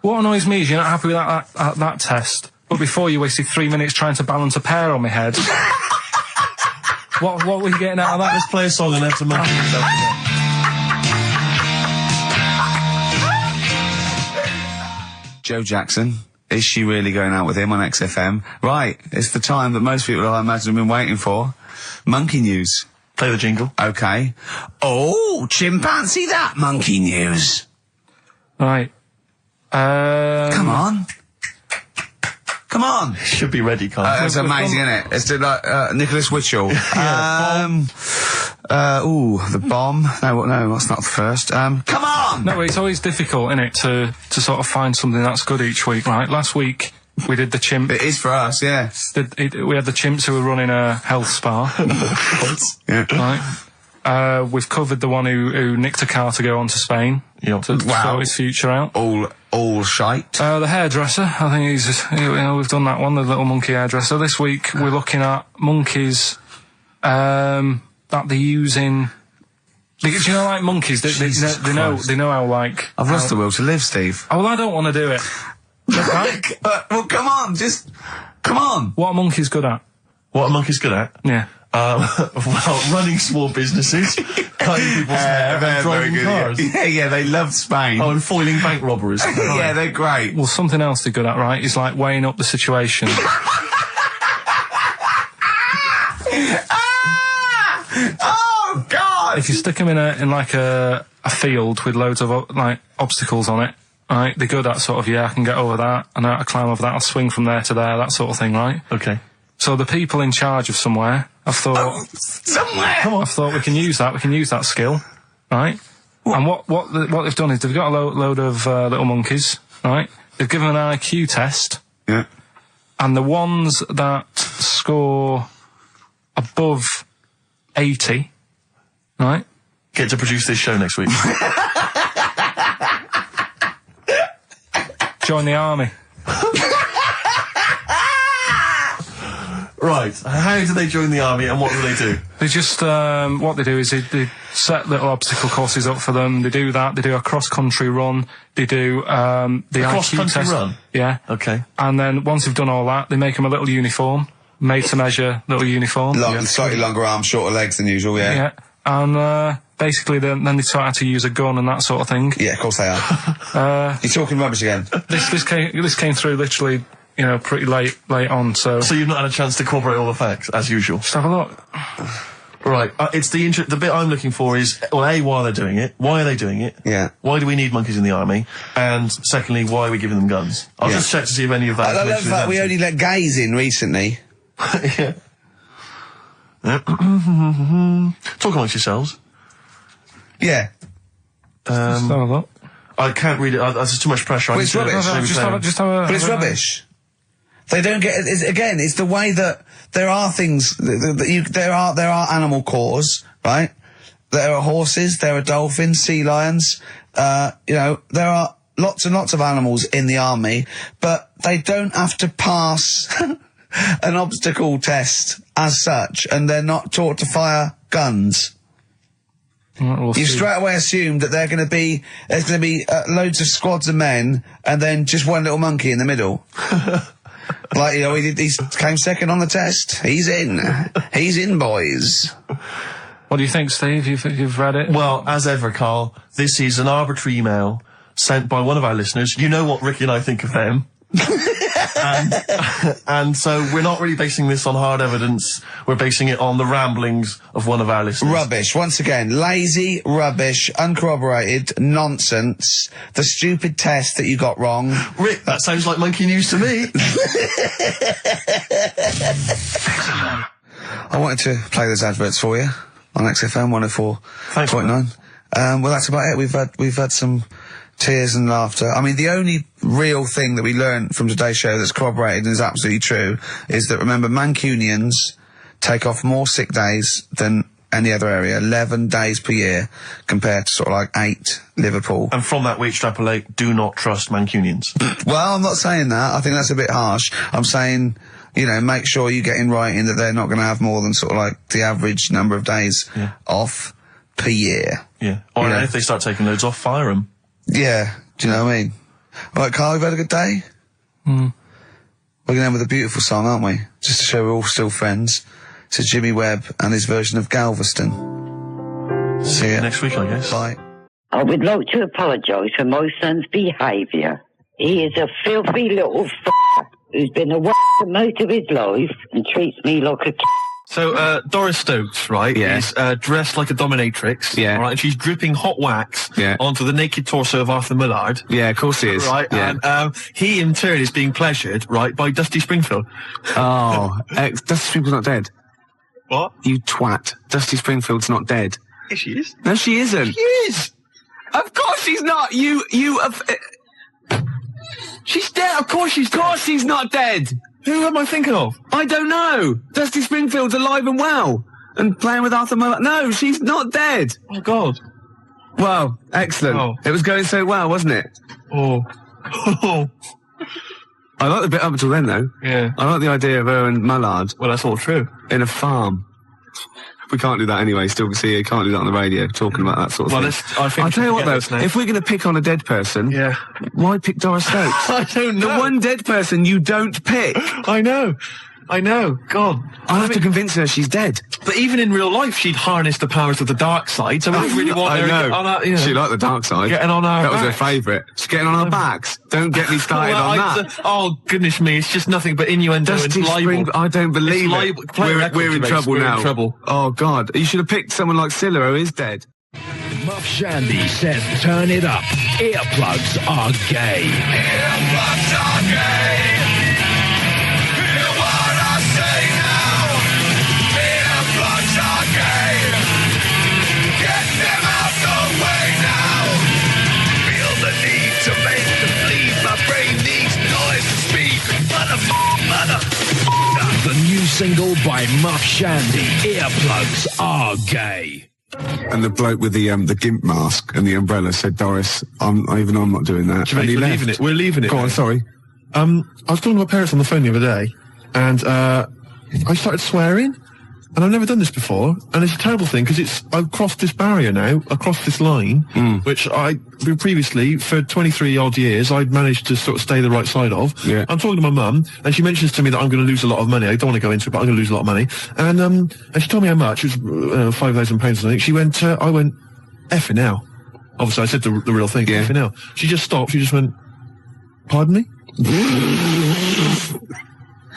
[SPEAKER 3] What annoys me is you're not happy with that test, but before you wasted 3 minutes trying to balance a pear on my head. What were you getting out of that?
[SPEAKER 2] Let's play a song and have some money.
[SPEAKER 1] Joe Jackson, is she really going out with him on XFM? Right, it's the time that most people, I imagine, have been waiting for. Monkey news.
[SPEAKER 2] Play the jingle.
[SPEAKER 1] Okay. Oh, chimpanzee that monkey news.
[SPEAKER 3] Right.
[SPEAKER 1] Come on. Come on.
[SPEAKER 2] Should be ready, Carl.
[SPEAKER 1] That's amazing, isn't it? It's like Nicholas Witchell. The bomb. No, that's not the first. Come on!
[SPEAKER 3] No, it's always difficult, isn't it, to sort of find something that's good each week, right? Last week, we did the chimp.
[SPEAKER 1] It is for us, yeah.
[SPEAKER 3] We had the chimps who were running a health spa.
[SPEAKER 1] Yeah.
[SPEAKER 3] Right. We've covered the one who nicked a car to go on to Spain.
[SPEAKER 2] Yep.
[SPEAKER 3] To sort his future out.
[SPEAKER 1] All shite.
[SPEAKER 3] The hairdresser, I think we've done that one, the little monkey hairdresser. This week we're looking at monkeys that they're using. Do you know, like monkeys? They know how, like.
[SPEAKER 1] I've lost the will to live, Steve.
[SPEAKER 3] Oh, well, I don't want to do it. Right?
[SPEAKER 1] Well, come on, come on.
[SPEAKER 3] What are monkeys good at?
[SPEAKER 2] What are monkeys good at?
[SPEAKER 3] Yeah.
[SPEAKER 2] Well, running small businesses, cutting people's hair, and driving cars.
[SPEAKER 1] Yeah, they love Spain.
[SPEAKER 2] Oh, and foiling bank robberies.
[SPEAKER 1] Yeah, they're great.
[SPEAKER 3] Well, something else they're good at, right, is like weighing up the situation.
[SPEAKER 1] Oh, God!
[SPEAKER 3] If you stick them in like a field with loads of like obstacles on it, right, they're good at sort of, I can get over that, and I climb over that, I'll swing from there to there, that sort of thing, right?
[SPEAKER 2] Okay.
[SPEAKER 3] So the people in charge of somewhere, I've thought...
[SPEAKER 1] somewhere!
[SPEAKER 3] Come on. I've thought we can use that skill, right? And what they've done is they've got a load of little monkeys, right? They've given them an IQ test.
[SPEAKER 1] Yeah.
[SPEAKER 3] And the ones that score above 80, right?
[SPEAKER 2] Get to produce this show next week.
[SPEAKER 3] Join the army.
[SPEAKER 2] Right. How do they join the army and what do they do?
[SPEAKER 3] They just, what they do is they set little obstacle courses up for them. They do that. They do a cross-country run. They do, the IQ
[SPEAKER 2] cross-country
[SPEAKER 3] test.
[SPEAKER 2] run?
[SPEAKER 3] Yeah.
[SPEAKER 2] Okay.
[SPEAKER 3] And then once they've done all that, they make them a little uniform. Made to measure little uniform.
[SPEAKER 1] Slightly longer arms, shorter legs than usual, yeah.
[SPEAKER 3] Yeah. And, basically then they taught how to use a gun and that sort of thing.
[SPEAKER 1] Yeah, of course they are. You're talking rubbish again.
[SPEAKER 3] This came through literally, pretty late on, so...
[SPEAKER 2] So you've not had a chance to corroborate all the facts, as usual?
[SPEAKER 3] Just have a look.
[SPEAKER 2] Right. It's the bit I'm looking for is, well, A, why are they doing it? Why are they doing it?
[SPEAKER 1] Yeah.
[SPEAKER 2] Why do we need monkeys in the army? And secondly, why are we giving them guns? I'll just check to see if any of that.
[SPEAKER 1] I love the fact we only let gays in recently.
[SPEAKER 2] Yeah. Talk amongst yourselves.
[SPEAKER 1] Yeah.
[SPEAKER 2] I can't read it. There's too much pressure.
[SPEAKER 1] Well, it's rubbish. But it's rubbish. They don't get it. It's the way that there are things there are animal cores, right? There are horses, there are dolphins, sea lions. There are lots and lots of animals in the army, but they don't have to pass an obstacle test as such, and they're not taught to fire guns. You straight away assume that there's going to be loads of squads of men and then just one little monkey in the middle. Like, he came second on the test. He's in, boys.
[SPEAKER 3] What do you think, Steve? You've read it?
[SPEAKER 2] Well, as ever, Carl, this is an arbitrary email sent by one of our listeners. You know what Ricky and I think of them. and so we're not really basing this on hard evidence. We're basing it on the ramblings of one of our listeners.
[SPEAKER 1] Rubbish. Once again, lazy, rubbish, uncorroborated, nonsense. The stupid test that you got wrong.
[SPEAKER 2] Rick, that sounds like monkey news to me.
[SPEAKER 1] I wanted to play those adverts for you on XFM 104.9. Well, that's about it. We've had some tears and laughter. I mean, the only real thing that we learned from today's show that's corroborated and is absolutely true is that, remember, Mancunians take off more sick days than any other area, 11 days per year, compared to sort of like 8 Liverpool.
[SPEAKER 2] And from that we extrapolate, do not trust Mancunians.
[SPEAKER 1] Well, I'm not saying that. I think that's a bit harsh. I'm saying, make sure you get in writing that they're not going to have more than sort of like the average number of days off per year.
[SPEAKER 2] Yeah. Or if they start taking loads off, fire them.
[SPEAKER 1] Yeah, do you know what I mean? All right, Carl, you've had a good day? We're going to end with a beautiful song, aren't we? Just to show we're all still friends. It's Jimmy Webb and his version of Galveston. See you
[SPEAKER 2] next week, I guess.
[SPEAKER 1] Bye.
[SPEAKER 4] I would like to apologise for my son's behaviour. He is a filthy little who's been a for most of his life and treats me like a
[SPEAKER 5] So, Doris Stokes, right, is dressed like a dominatrix, right, and she's dripping hot wax onto the naked torso of Arthur Millard.
[SPEAKER 1] Yeah, of course he is.
[SPEAKER 5] Right, and he in turn is being pleasured, right, by Dusty Springfield.
[SPEAKER 1] Oh, Dusty Springfield's not dead.
[SPEAKER 5] What?
[SPEAKER 1] You twat. Dusty Springfield's not dead.
[SPEAKER 5] Yes, she is.
[SPEAKER 1] No, she isn't.
[SPEAKER 5] She is!
[SPEAKER 1] Of course she's not!
[SPEAKER 5] She's dead, of course she's dead.
[SPEAKER 1] Of course she's not dead!
[SPEAKER 5] Who am I thinking of?
[SPEAKER 1] I don't know. Dusty Springfield's alive and well. And playing with Arthur Millard. No, she's not dead.
[SPEAKER 5] Oh, God.
[SPEAKER 1] Well, excellent.
[SPEAKER 5] Oh.
[SPEAKER 1] It was going so well, wasn't it?
[SPEAKER 5] Oh.
[SPEAKER 1] I like the bit up until then, though.
[SPEAKER 5] Yeah.
[SPEAKER 1] I like the idea of her and Millard.
[SPEAKER 5] Well, that's all true.
[SPEAKER 1] In a farm. We can't do that anyway, still see you can't do that on the radio, talking about that sort of thing. I'll tell you what though, if we're going to pick on a dead person, why pick Doris Stokes?
[SPEAKER 5] I don't know.
[SPEAKER 1] The one dead person you don't pick.
[SPEAKER 5] I know. God.
[SPEAKER 1] I'll have to convince her she's dead.
[SPEAKER 5] But even in real life, she'd harness the powers of the dark side, so we don't really want her to get on our,
[SPEAKER 1] She liked the dark side.
[SPEAKER 5] Getting on our
[SPEAKER 1] That was her
[SPEAKER 5] backs.
[SPEAKER 1] favourite. She's getting on our backs. Don't get me started on that.
[SPEAKER 5] Oh, goodness me, it's just nothing but innuendo
[SPEAKER 1] Dusty
[SPEAKER 5] and libel.
[SPEAKER 1] Spring, I don't believe it. We're in trouble now.
[SPEAKER 5] We're in trouble.
[SPEAKER 1] Oh, God. You should have picked someone like Scylla, who is dead.
[SPEAKER 6] Muff Shandy says turn it up. Earplugs are gay.
[SPEAKER 7] Earplugs are gay. Hear what I say now. Earplugs are gay. Get them out the way now. Feel the need to make them bleed. My brain needs noise to speak. Mother.
[SPEAKER 6] The new single by Muff Shandy. Earplugs are gay.
[SPEAKER 1] And the bloke with the gimp mask and the umbrella said, Doris, I'm not doing that.
[SPEAKER 2] We're leaving it. We're leaving it.
[SPEAKER 1] Go on, sorry.
[SPEAKER 2] I was talking to my parents on the phone the other day, and I started swearing, and I've never done this before, and it's a terrible thing because I've crossed this barrier now, across this line, which previously for 23 odd years I'd managed to sort of stay the right side of.
[SPEAKER 1] Yeah.
[SPEAKER 2] I'm talking to my mum, and she mentions to me that I'm going to lose a lot of money. I don't want to go into it, but I'm going to lose a lot of money. And she told me how much. It was £5,000 or something. She went, I went, effing hell. Obviously, I said the real thing.
[SPEAKER 1] Yeah.
[SPEAKER 2] Effing hell. She just stopped. She just went, pardon me?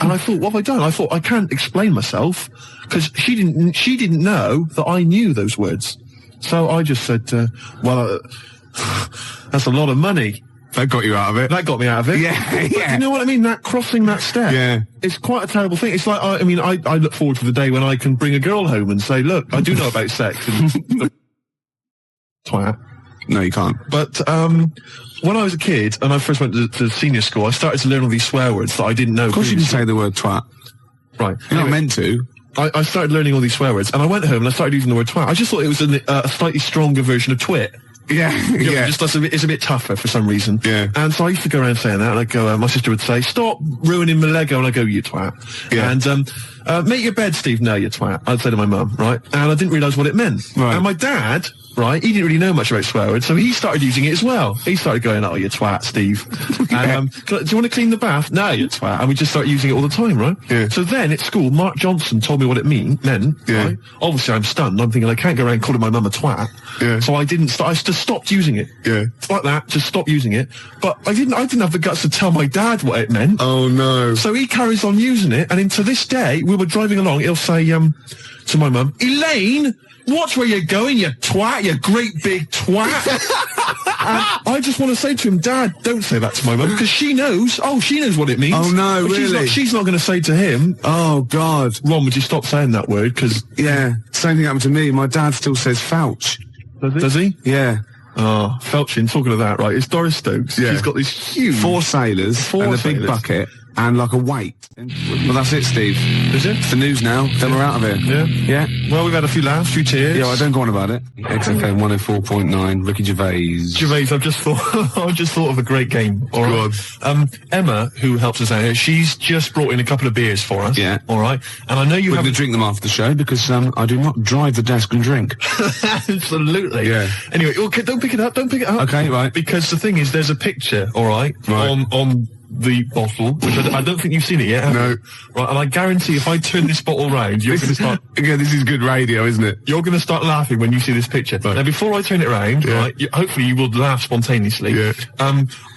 [SPEAKER 2] And I thought, what have I done? I thought, I can't explain myself, because she didn't know that I knew those words. So I just said, that's a lot of money.
[SPEAKER 1] That got you out of it.
[SPEAKER 2] That got me out of it.
[SPEAKER 1] Yeah, yeah.
[SPEAKER 2] You know what I mean? That crossing that step.
[SPEAKER 1] Yeah.
[SPEAKER 2] It's quite a terrible thing. It's like, I look forward to the day when I can bring a girl home and say, look, I do know about sex. And twat.
[SPEAKER 1] No, you can't.
[SPEAKER 2] But, when I was a kid and I first went to senior school, I started to learn all these swear words that I didn't know.
[SPEAKER 1] Of course
[SPEAKER 2] previously.
[SPEAKER 1] you can say the word twat.
[SPEAKER 2] Right.
[SPEAKER 1] You're not meant to.
[SPEAKER 2] I started learning all these swear words, and I went home and I started using the word twat. I just thought it was a slightly stronger version of twit.
[SPEAKER 1] Yeah, yeah.
[SPEAKER 2] It's a bit tougher for some reason.
[SPEAKER 1] Yeah.
[SPEAKER 2] And so I used to go around saying that, and I'd go, my sister would say, stop ruining my Lego, and I'd go, you twat.
[SPEAKER 1] Yeah.
[SPEAKER 2] And, make your bed, Steve. No, you twat. I'd say to my mum, right? And I didn't realise what it meant.
[SPEAKER 1] Right.
[SPEAKER 2] And my dad, right, he didn't really know much about swear words, so he started using it as well. He started going, oh, you twat, Steve. And, do you want to clean the bath? No, you twat. And we just started using it all the time, right?
[SPEAKER 1] Yeah.
[SPEAKER 2] So then at school, Mark Johnson told me what it meant,
[SPEAKER 1] Yeah.
[SPEAKER 2] right? Obviously I'm stunned. I'm thinking I can't go around calling my mum a twat.
[SPEAKER 1] Yeah.
[SPEAKER 2] So I just stopped using it.
[SPEAKER 1] Yeah.
[SPEAKER 2] Like that, just stopped using it. But I didn't have the guts to tell my dad what it meant.
[SPEAKER 1] Oh, no.
[SPEAKER 2] So he carries on using it, and to this day, we were driving along, he'll say, to my mum, Elaine, watch where you're going, you twat, you great big twat. And I just want to say to him, Dad, don't say that to my mum, because she knows what it means.
[SPEAKER 1] Oh, no,
[SPEAKER 2] But
[SPEAKER 1] really?
[SPEAKER 2] She's not going to say to him,
[SPEAKER 1] Oh, God.
[SPEAKER 2] Ron, would you stop saying that word? Because
[SPEAKER 1] Yeah. Same thing happened to me. My dad still says fouch.
[SPEAKER 2] does he?
[SPEAKER 1] Yeah.
[SPEAKER 2] Oh, Felchin, talking of that, right, it's Doris Stokes.
[SPEAKER 1] Yeah.
[SPEAKER 2] She's got this huge...
[SPEAKER 1] 4 sailors and a big
[SPEAKER 2] sailors.
[SPEAKER 1] bucket and like a weight. Well, that's it, Steve.
[SPEAKER 2] Is it?
[SPEAKER 1] It's the news now. Then we're out of here.
[SPEAKER 2] Yeah.
[SPEAKER 1] Yeah.
[SPEAKER 2] Well, we've had a few laughs, few tears.
[SPEAKER 1] Yeah, well, don't go on about it. XFM 104.9, Ricky Gervais.
[SPEAKER 2] Gervais, I've just thought of a great game. All right. Emma, who helps us out here, she's just brought in a couple of beers for us.
[SPEAKER 1] Yeah.
[SPEAKER 2] All right. And I know you
[SPEAKER 1] We're
[SPEAKER 2] have
[SPEAKER 1] going to drink them after the show because I do not drive the desk and drink.
[SPEAKER 2] Absolutely.
[SPEAKER 1] Yeah.
[SPEAKER 2] Anyway, okay, don't pick it up.
[SPEAKER 1] Okay, right.
[SPEAKER 2] Because the thing is, there's a picture, all right,
[SPEAKER 1] Right.
[SPEAKER 2] on the bottle, which I don't think you've seen it yet. Have
[SPEAKER 1] No.
[SPEAKER 2] you? Right. And I guarantee, if I turn this bottle round, you're going to start.
[SPEAKER 1] Yeah, this is good radio, isn't it?
[SPEAKER 2] You're going to start laughing when you see this picture.
[SPEAKER 1] Right.
[SPEAKER 2] Now, before I turn it around,
[SPEAKER 1] Yeah.
[SPEAKER 2] right, hopefully you will laugh spontaneously.
[SPEAKER 1] Yeah.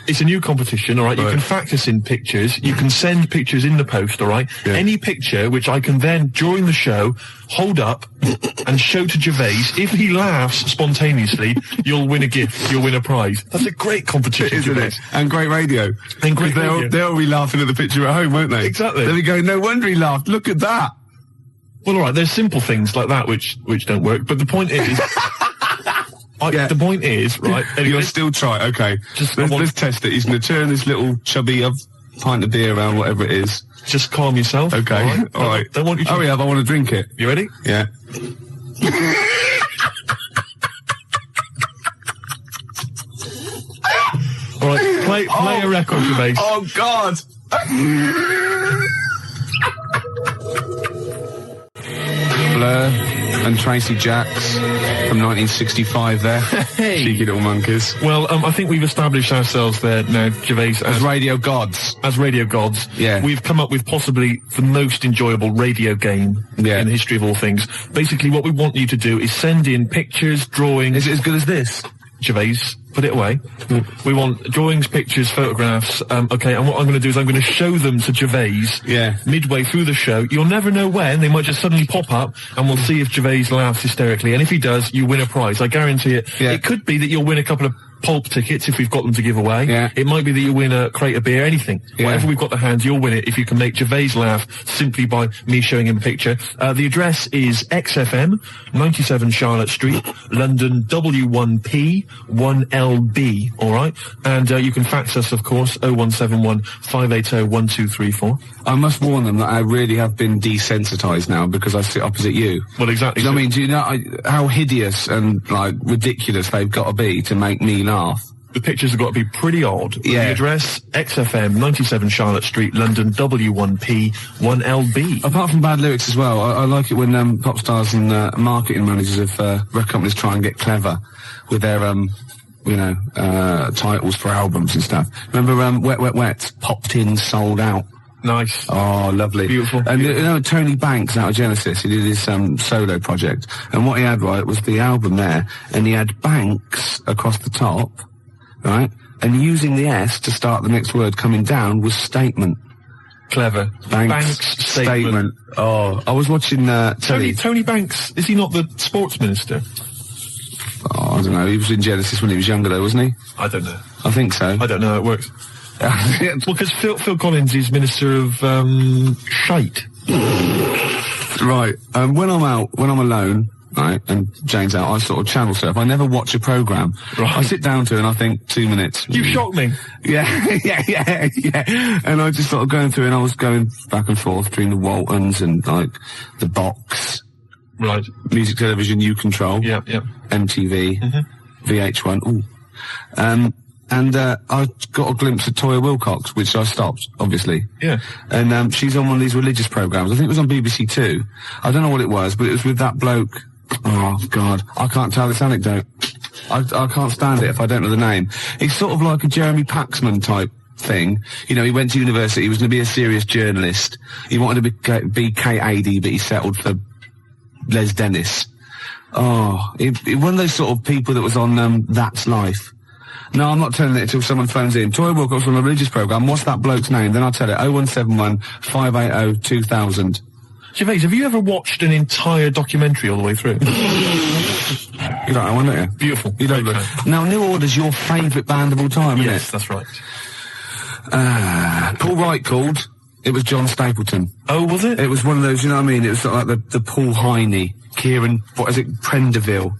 [SPEAKER 2] It's a new competition, all right? You
[SPEAKER 1] Right.
[SPEAKER 2] can fax us in pictures. You can send pictures in the post, all right?
[SPEAKER 1] Yeah.
[SPEAKER 2] Any picture which I can then, during the show, hold up and show to Gervais. If he laughs spontaneously, you'll win a gift. You'll win a prize. That's a great competition,
[SPEAKER 1] Isn't
[SPEAKER 2] Gervais.
[SPEAKER 1] it? And great radio.
[SPEAKER 2] And great
[SPEAKER 1] 'Cause
[SPEAKER 2] radio.
[SPEAKER 1] They'll be laughing at the picture at home, won't they?
[SPEAKER 2] Exactly.
[SPEAKER 1] They'll be going, no wonder he laughed. Look at that.
[SPEAKER 2] Well, all right, there's simple things like that which don't work, but the point is...
[SPEAKER 1] Yeah.
[SPEAKER 2] The point is, right... Anyway,
[SPEAKER 1] You'll still try. Okay.
[SPEAKER 2] Just-
[SPEAKER 1] Let's test it. He's going to turn this little chubby pint of beer around, whatever it is.
[SPEAKER 2] just calm yourself.
[SPEAKER 1] Okay. All right.
[SPEAKER 2] Don't want you to...
[SPEAKER 1] Hurry up. I want to drink it.
[SPEAKER 2] You ready?
[SPEAKER 1] Yeah.
[SPEAKER 2] All right, play a record, Gervais.
[SPEAKER 1] Oh, God. Blur and Tracy Jacks from 1965 there. Cheeky little monkeys.
[SPEAKER 2] Well, I think we've established ourselves there now, Gervais,
[SPEAKER 1] As radio gods.
[SPEAKER 2] as radio gods.
[SPEAKER 1] Yeah.
[SPEAKER 2] We've come up with possibly the most enjoyable radio game
[SPEAKER 1] Yeah.
[SPEAKER 2] in the history of all things. Basically, what we want you to do is send in pictures, drawings...
[SPEAKER 1] Is it as good as this?
[SPEAKER 2] Gervais, put it away. We want drawings, pictures, photographs. Okay, and what I'm going to do is I'm going to show them to Gervais
[SPEAKER 1] Yeah.
[SPEAKER 2] midway through the show. You'll never know when. They might just suddenly pop up, and we'll see if Gervais laughs hysterically. And if he does, you win a prize. I guarantee it.
[SPEAKER 1] Yeah.
[SPEAKER 2] It could be that you'll win a couple of pulp tickets if we've got them to give away.
[SPEAKER 1] Yeah.
[SPEAKER 2] It might be that you win a crate of beer, anything.
[SPEAKER 1] Yeah.
[SPEAKER 2] Whatever we've got to hand, you'll win it if you can make Gervais laugh simply by me showing him a picture. The address is XFM, 97 Charlotte Street, London W1P 1LB, alright? And you can fax us, of course, 0171 580 1234.
[SPEAKER 1] I must warn them that I really have been desensitised now because I sit opposite you.
[SPEAKER 2] Well, exactly.
[SPEAKER 1] Do you know what I mean? Do you know how hideous and, like, ridiculous they've got to be to make me laugh?
[SPEAKER 2] The pictures have got to be pretty odd.
[SPEAKER 1] Yeah.
[SPEAKER 2] The address, XFM, 97 Charlotte Street, London W1P 1LB.
[SPEAKER 1] Apart from bad lyrics as well, I like it when pop stars and marketing managers of record companies try and get clever with their, titles for albums and stuff. Remember Wet, Wet, Wet? Popped in, sold out.
[SPEAKER 2] Nice.
[SPEAKER 1] Oh, lovely.
[SPEAKER 2] Beautiful.
[SPEAKER 1] And you know, Tony Banks out of Genesis, he did his solo project. And what he had, right, was the album there, and he had Banks across the top, right? And using the S to start the next word coming down was statement.
[SPEAKER 5] Clever.
[SPEAKER 1] Banks statement. Oh, I was watching telly.
[SPEAKER 5] Tony Banks, is he not the sports minister?
[SPEAKER 1] Oh, I don't know. He was in Genesis when he was younger, though, wasn't he?
[SPEAKER 5] I don't know.
[SPEAKER 1] I think so.
[SPEAKER 5] I don't know how it works. Well, because Phil Collins is Minister of Shite.
[SPEAKER 1] Right. When I'm alone, right, and Jane's out, I sort of channel surf. I never watch a programme.
[SPEAKER 5] Right.
[SPEAKER 1] I sit down to it and I think 2 minutes.
[SPEAKER 5] You shocked me.
[SPEAKER 1] Yeah, yeah. And I just sort of going through and I was going back and forth between the Waltons and, like, the Box.
[SPEAKER 5] Right.
[SPEAKER 1] Music Television, You Control.
[SPEAKER 5] Yep.
[SPEAKER 1] MTV. VH1. Ooh. And I got a glimpse of Toya Wilcox, which I stopped, obviously.
[SPEAKER 5] Yeah.
[SPEAKER 1] And she's on one of these religious programmes. I think it was on BBC Two. I don't know what it was, but it was with that bloke. Oh, God. I can't tell this anecdote. I can't stand it if I don't know the name. It's sort of like a Jeremy Paxman type thing. You know, he went to university, he was going to be a serious journalist. He wanted to be K80, but he settled for Les Dennis. Oh, one of those sort of people that was on That's Life. No, I'm not telling it until someone phones in. Toya Wilcox on a religious programme. What's that bloke's name? Then I'll tell it. 0171 580 2000.
[SPEAKER 5] Gervais, have you ever watched an entire documentary all the way through?
[SPEAKER 1] You don't know one, don't you?
[SPEAKER 5] Beautiful.
[SPEAKER 1] You don't. Now, New Order's your favourite band of all time, isn't it?
[SPEAKER 5] Yes, that's right.
[SPEAKER 1] Paul Wright called. It was John Stapleton.
[SPEAKER 5] Oh, was it?
[SPEAKER 1] It was one of those, you know what I mean? It was sort of like the Paul Heine, Kieran, what is it, Prenderville,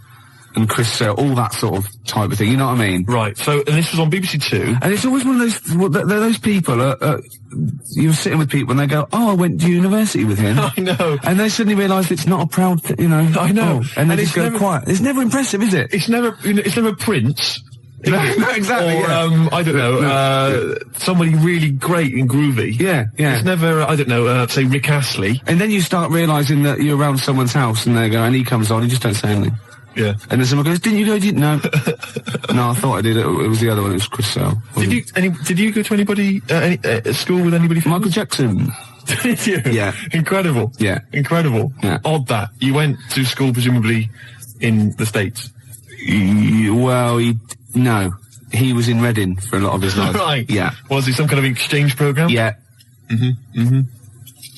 [SPEAKER 1] and Chris Searle, all that sort of type of thing, you know what I mean?
[SPEAKER 5] Right, so, and this was on BBC Two.
[SPEAKER 1] And it's always one of those, those people, you're sitting with people and they go, oh, I went to university with him.
[SPEAKER 5] I know.
[SPEAKER 1] And they suddenly realise it's not a proud, you know.
[SPEAKER 5] I know.
[SPEAKER 1] Oh, and they just go
[SPEAKER 5] never,
[SPEAKER 1] quiet. It's never impressive, is it?
[SPEAKER 5] It's never Prince.
[SPEAKER 1] No, exactly.
[SPEAKER 5] Or,
[SPEAKER 1] yeah.
[SPEAKER 5] I don't know, somebody really great and groovy.
[SPEAKER 1] Yeah.
[SPEAKER 5] It's never, I don't know, say Rick Astley.
[SPEAKER 1] And then you start realising that you're around someone's house and they go, and he comes on, you just don't say anything.
[SPEAKER 5] Yeah.
[SPEAKER 1] And then someone goes, didn't you go? No. No, I thought I did. It was the other one. It was Chris Searle.
[SPEAKER 5] Did you go to anybody, at school with anybody famous?
[SPEAKER 1] Michael Jackson.
[SPEAKER 5] Did you?
[SPEAKER 1] Yeah.
[SPEAKER 5] Incredible.
[SPEAKER 1] Yeah.
[SPEAKER 5] Incredible.
[SPEAKER 1] Yeah.
[SPEAKER 5] Odd that. You went to school presumably in the States.
[SPEAKER 1] No. He was in Reading for a lot of his life.
[SPEAKER 5] Right.
[SPEAKER 1] Yeah.
[SPEAKER 5] Was he some kind of exchange program?
[SPEAKER 1] Yeah.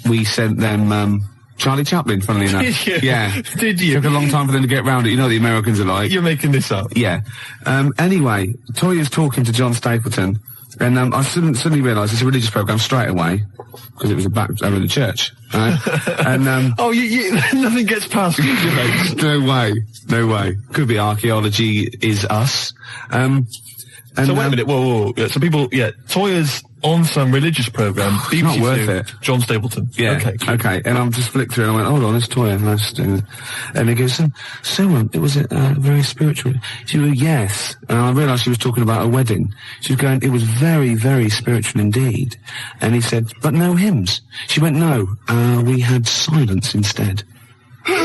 [SPEAKER 1] We sent them, Charlie Chaplin, funnily enough.
[SPEAKER 5] Did you?
[SPEAKER 1] Yeah.
[SPEAKER 5] Did you?
[SPEAKER 1] Took a long time for them to get round it. You know what the Americans are like.
[SPEAKER 5] You're making this up.
[SPEAKER 1] Yeah. Anyway, Toya's talking to John Stapleton, and I suddenly realised it's a religious programme straight away, because it was over in the church. Right? And
[SPEAKER 5] nothing gets past you, mate.
[SPEAKER 1] No way. Could be archaeology is us.
[SPEAKER 5] So wait a minute, whoa. Yeah, so people, Toya's on some religious programme. BBC
[SPEAKER 1] not worth
[SPEAKER 5] Two,
[SPEAKER 1] it.
[SPEAKER 5] John Stapleton.
[SPEAKER 1] Yeah. Okay. And I'm just flicked through and I went, hold on, it's Toya. And he goes, it was very spiritual. She went, yes. And I realised she was talking about a wedding. She was going, it was very, very spiritual indeed. And he said, but no hymns. She went, no, we had silence instead.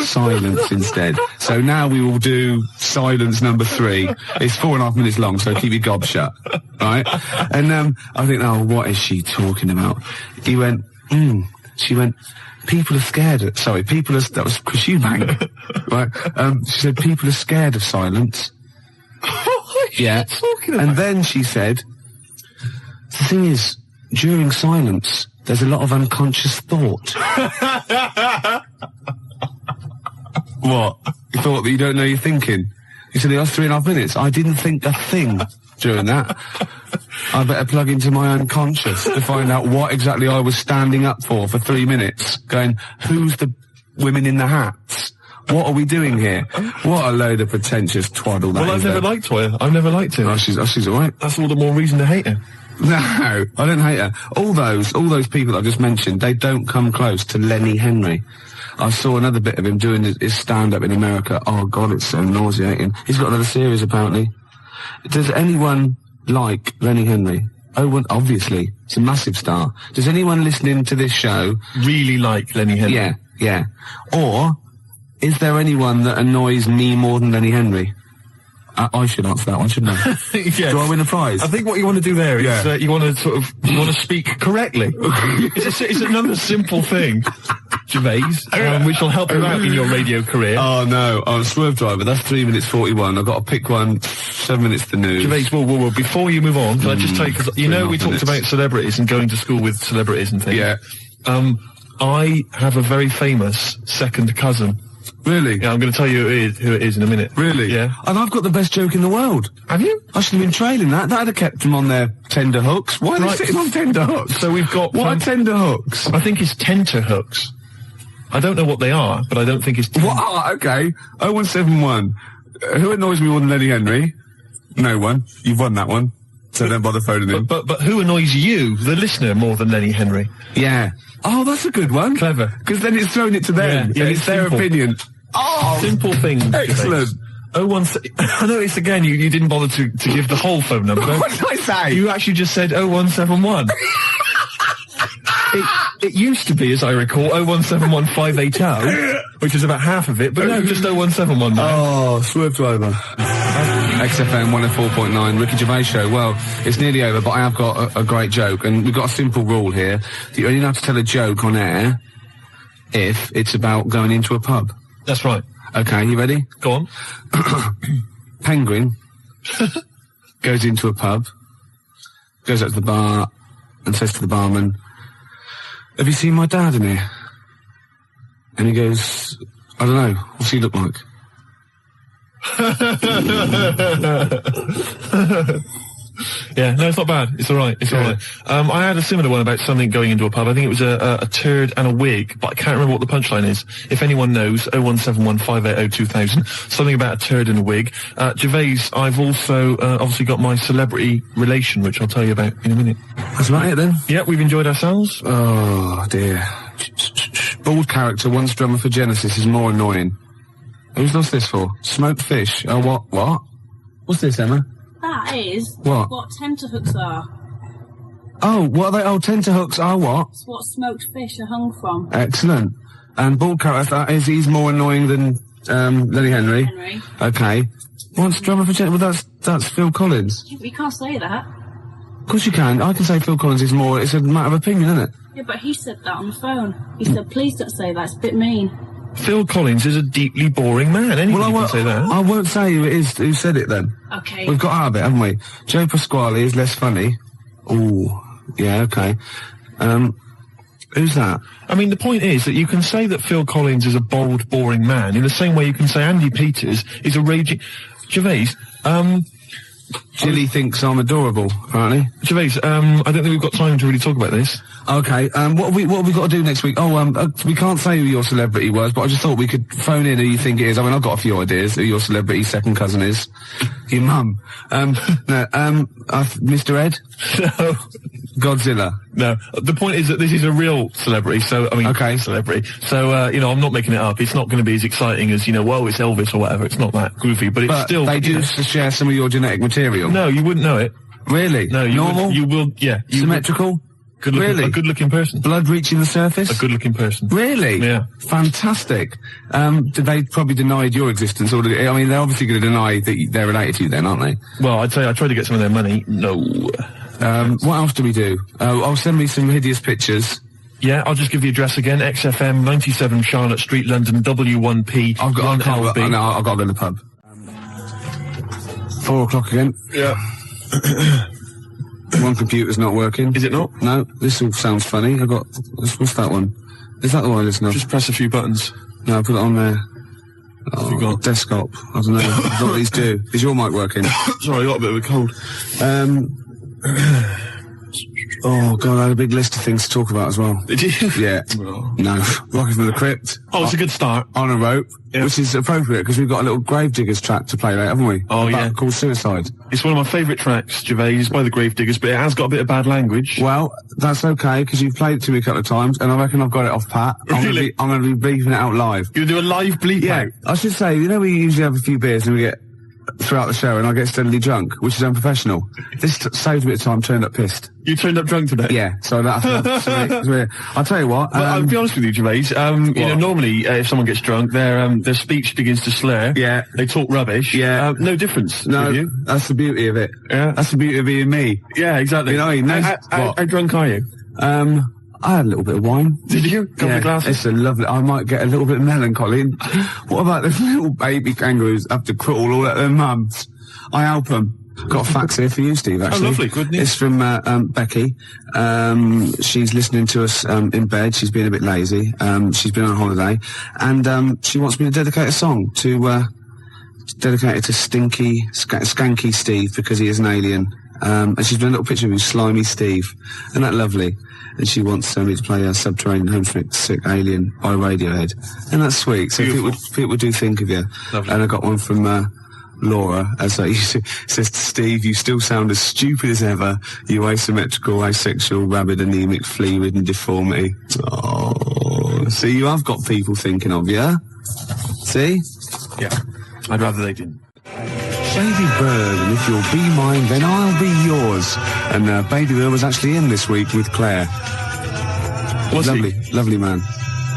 [SPEAKER 1] Silence instead. So now we will do silence number 3. It's 4.5 minutes long, so keep your gob shut. Right? And I think, oh, what is she talking about? He went, She went, people are scared of, that was Chris Eubank. Right? She said, people are scared of silence.
[SPEAKER 5] What is she talking about?
[SPEAKER 1] And then she said, the thing is, during silence, there's a lot of unconscious thought. What? You thought that you don't know you're thinking? He said, it was 3.5 minutes. I didn't think a thing during that. I better plug into my unconscious to find out what exactly I was standing up for 3 minutes. Going, who's the women in the hats? What are we doing here? What a load of pretentious twaddle that is.
[SPEAKER 5] Well, I've never liked Toya. I've never liked her.
[SPEAKER 1] Oh, she's alright.
[SPEAKER 5] That's all the more reason to hate her.
[SPEAKER 1] No, I don't hate her. All those people that I just mentioned, they don't come close to Lenny Henry. I saw another bit of him doing his stand-up in America. Oh, God, it's so nauseating. He's got another series, apparently. Does anyone like Lenny Henry? Oh, well, obviously. It's a massive star. Does anyone listening to this show
[SPEAKER 5] really like Lenny Henry?
[SPEAKER 1] Yeah. Or, is there anyone that annoys me more than Lenny Henry? I should answer that one, shouldn't I?
[SPEAKER 5] Yes.
[SPEAKER 1] Do I win a prize?
[SPEAKER 5] I think what you want to do there is you want to speak correctly. It's another simple thing, Gervais, which will help you out in your radio career.
[SPEAKER 1] Oh no, I'm Swerve Driver. That's 3 minutes 41. I've got to pick one 7 minutes to the news.
[SPEAKER 5] Gervais, whoa. Before you move on, can I just tell you, because you know we talked
[SPEAKER 1] minutes.
[SPEAKER 5] about celebrities and going to school with celebrities and things.
[SPEAKER 1] Yeah.
[SPEAKER 5] I have a very famous second cousin.
[SPEAKER 1] Really?
[SPEAKER 5] Yeah, I'm going to tell you who it is in a minute.
[SPEAKER 1] Really?
[SPEAKER 5] Yeah.
[SPEAKER 1] And I've got the best joke in the world.
[SPEAKER 5] Have you?
[SPEAKER 1] I should have been trailing that. That'd have kept them on their tender hooks. Why are they
[SPEAKER 5] Right.
[SPEAKER 1] sitting on tender hooks?
[SPEAKER 5] So we've got...
[SPEAKER 1] What are tender hooks?
[SPEAKER 5] I think it's tenter hooks. I don't know what they are, but I don't think it's...
[SPEAKER 1] What? Ah, okay. 0171. Who annoys me more than Lenny Henry? No one. You've won that one. So don't bother phoning in.
[SPEAKER 5] But who annoys you, the listener, more than Lenny Henry?
[SPEAKER 1] Yeah. Oh, that's a good one.
[SPEAKER 5] Clever.
[SPEAKER 1] Because then it's thrown it to them.
[SPEAKER 5] Yeah,
[SPEAKER 1] and
[SPEAKER 5] it's
[SPEAKER 1] it's their
[SPEAKER 5] simple.
[SPEAKER 1] opinion. Oh,
[SPEAKER 5] Simple thing.
[SPEAKER 1] excellent.
[SPEAKER 5] I noticed again you didn't bother to give the whole phone number.
[SPEAKER 1] What did I say?
[SPEAKER 5] You actually just said 0171. It used to be, as I recall, 0171 580, which is about half of it, but no, just 0171 now.
[SPEAKER 1] Oh, swerved over. XFM 104.9, Ricky Gervais show. Well, it's nearly over, but I have got a great joke, and we've got a simple rule here. You only have to tell a joke on air if it's about going into a pub.
[SPEAKER 5] That's right.
[SPEAKER 1] Okay, you ready?
[SPEAKER 5] Go on.
[SPEAKER 1] Penguin goes into a pub, goes up to the bar, and says to the barman, "Have you seen my dad in here?" And he goes, "I don't know. What's he look like?"
[SPEAKER 5] Yeah, no, it's not bad. It's alright. It's alright. I had a similar one about something going into a pub. I think it was a turd and a wig, but I can't remember what the punchline is. If anyone knows, 0171 580 2000. Something about a turd and a wig. Gervais, I've also obviously got my celebrity relation, which I'll tell you about in a minute.
[SPEAKER 1] That's about it then.
[SPEAKER 5] Yeah, we've enjoyed ourselves.
[SPEAKER 1] Oh, dear. Bald character, once drummer for Genesis, is more annoying. Who's lost this for? Smoked fish. Oh, what? What's this, Emma?
[SPEAKER 8] That is
[SPEAKER 1] What?
[SPEAKER 8] tenterhooks are.
[SPEAKER 1] Oh, what are they? Oh, tenterhooks are what?
[SPEAKER 8] It's what smoked fish are hung from.
[SPEAKER 1] Excellent. And bald character, he's more annoying than, Lenny Henry.
[SPEAKER 8] Henry.
[SPEAKER 1] Okay. Once drummer for Genesis, well, that's Phil Collins.
[SPEAKER 8] You can't say that.
[SPEAKER 1] Of course you can. I can say Phil Collins is more, it's a matter of opinion, isn't it?
[SPEAKER 8] Yeah, but he said that on the phone. He said, please don't say that, it's a bit mean.
[SPEAKER 5] Phil Collins is a deeply boring man. Anybody can say that.
[SPEAKER 1] I won't say who it is who said it then.
[SPEAKER 8] Okay.
[SPEAKER 1] We've got out of it, haven't we? Joe Pasquale is less funny. Ooh, yeah, okay. Who's that?
[SPEAKER 5] I mean, the point is that you can say that Phil Collins is a bold, boring man in the same way you can say Andy Peters is a raging... Gervais,
[SPEAKER 1] Jilly thinks I'm adorable, apparently.
[SPEAKER 5] Gervais, I don't think we've got time to really talk about this.
[SPEAKER 1] Okay, what have we got to do next week? Oh, we can't say who your celebrity was, but I just thought we could phone in who you think it is. I mean, I've got a few ideas who your celebrity second cousin is. Your mum. Mr. Ed?
[SPEAKER 5] No.
[SPEAKER 1] Godzilla.
[SPEAKER 5] No. The point is that this is a real celebrity, so, I mean, celebrity. So, I'm not making it up. It's not going to be as exciting as, whoa, it's Elvis or whatever. It's not that goofy, but it's still...
[SPEAKER 1] they do share some of your genetic material.
[SPEAKER 5] No, you wouldn't know it.
[SPEAKER 1] Really?
[SPEAKER 5] No,
[SPEAKER 1] Normal?
[SPEAKER 5] You will, yeah.
[SPEAKER 1] Symmetrical?
[SPEAKER 5] Really? A good-looking person.
[SPEAKER 1] Blood reaching the surface?
[SPEAKER 5] A good-looking person.
[SPEAKER 1] Really?
[SPEAKER 5] Yeah.
[SPEAKER 1] Fantastic. They probably denied your existence, or they're obviously going to deny that they're related to you then, aren't they?
[SPEAKER 5] Well, I'd say I tried to get some of their money. No.
[SPEAKER 1] What else do we do? Send me some hideous pictures.
[SPEAKER 5] Yeah, I'll just give the address again. XFM, 97 Charlotte Street, London, W1P,
[SPEAKER 1] I've got
[SPEAKER 5] 1LB.
[SPEAKER 1] I've got to go to the pub. 4 o'clock again.
[SPEAKER 5] Yeah.
[SPEAKER 1] One computer's not working.
[SPEAKER 5] Is it not?
[SPEAKER 1] No, this all sounds funny. What's that one? Is that the one I listen to?
[SPEAKER 5] Just press a few buttons.
[SPEAKER 1] No, put it on there.
[SPEAKER 5] What have you got?
[SPEAKER 1] Desktop. I don't know. I don't know what these do. Is your mic working?
[SPEAKER 5] Sorry, I got a bit of a cold.
[SPEAKER 1] Oh, God, I had a big list of things to talk about as well.
[SPEAKER 5] Did you?
[SPEAKER 1] Yeah.
[SPEAKER 5] Oh.
[SPEAKER 1] No. Rocket from the Crypt.
[SPEAKER 5] Oh, it's a good start.
[SPEAKER 1] On a rope,
[SPEAKER 5] Yeah.
[SPEAKER 1] which is appropriate because we've got a little Gravediggers track to play later, haven't we?
[SPEAKER 5] Oh, yeah.
[SPEAKER 1] Called Suicide.
[SPEAKER 5] It's one of my favourite tracks, Gervais, by the Gravediggers, but it has got a bit of bad language.
[SPEAKER 1] Well, that's okay because you've played it to me a couple of times, and I reckon I've got it off pat.
[SPEAKER 5] Really?
[SPEAKER 1] I'm going to be bleeping it out live.
[SPEAKER 5] You're going to do a live bleep
[SPEAKER 1] Yeah,
[SPEAKER 5] out?
[SPEAKER 1] I should say, we usually have a few beers and we get throughout the show, and I get steadily drunk, which is unprofessional. This saved a bit of time. Turned up pissed.
[SPEAKER 5] You turned up drunk today?
[SPEAKER 1] Yeah, so it's weird. I'll tell you what.
[SPEAKER 5] Well, I'll be honest with you, Gervais. Normally, if someone gets drunk, their speech begins to slur.
[SPEAKER 1] Yeah.
[SPEAKER 5] They talk rubbish.
[SPEAKER 1] Yeah.
[SPEAKER 5] No difference.
[SPEAKER 1] No,
[SPEAKER 5] with you.
[SPEAKER 1] that's the beauty of it.
[SPEAKER 5] Yeah.
[SPEAKER 1] That's the beauty of being me.
[SPEAKER 5] Yeah, exactly.
[SPEAKER 1] You know what I mean?
[SPEAKER 5] How drunk are you?
[SPEAKER 1] I had a little bit of wine.
[SPEAKER 5] Did you? Couple of glasses?
[SPEAKER 1] It's a lovely. I might get a little bit melancholy. What about the little baby kangaroos have to crawl all at their mums? I help them. Got a fax here for you, Steve, actually.
[SPEAKER 5] Oh, lovely. Good news.
[SPEAKER 1] It's from Becky. She's listening to us in bed. She's been a bit lazy. She's been on holiday. And she wants me to dedicate a song to dedicate it to Skanky Steve, because he is an alien. And she's been a little picture of him, Slimy Steve. Isn't that lovely? And she wants me to play a Subterranean Homesick Alien by Radiohead. And that's sweet. So people do think of you.
[SPEAKER 5] Lovely.
[SPEAKER 1] And I got one from Laura, as I says to Steve, you still sound as stupid as ever, you asymmetrical, asexual, rabid, anemic, flea-ridden deformity. Oh, see, you have got people thinking of you. See?
[SPEAKER 5] Yeah. I'd rather they didn't.
[SPEAKER 1] Baby Bird, and if you'll be mine, then I'll be yours. And Baby Bird was actually in this week with Claire.
[SPEAKER 5] Was
[SPEAKER 1] lovely,
[SPEAKER 5] he?
[SPEAKER 1] lovely man.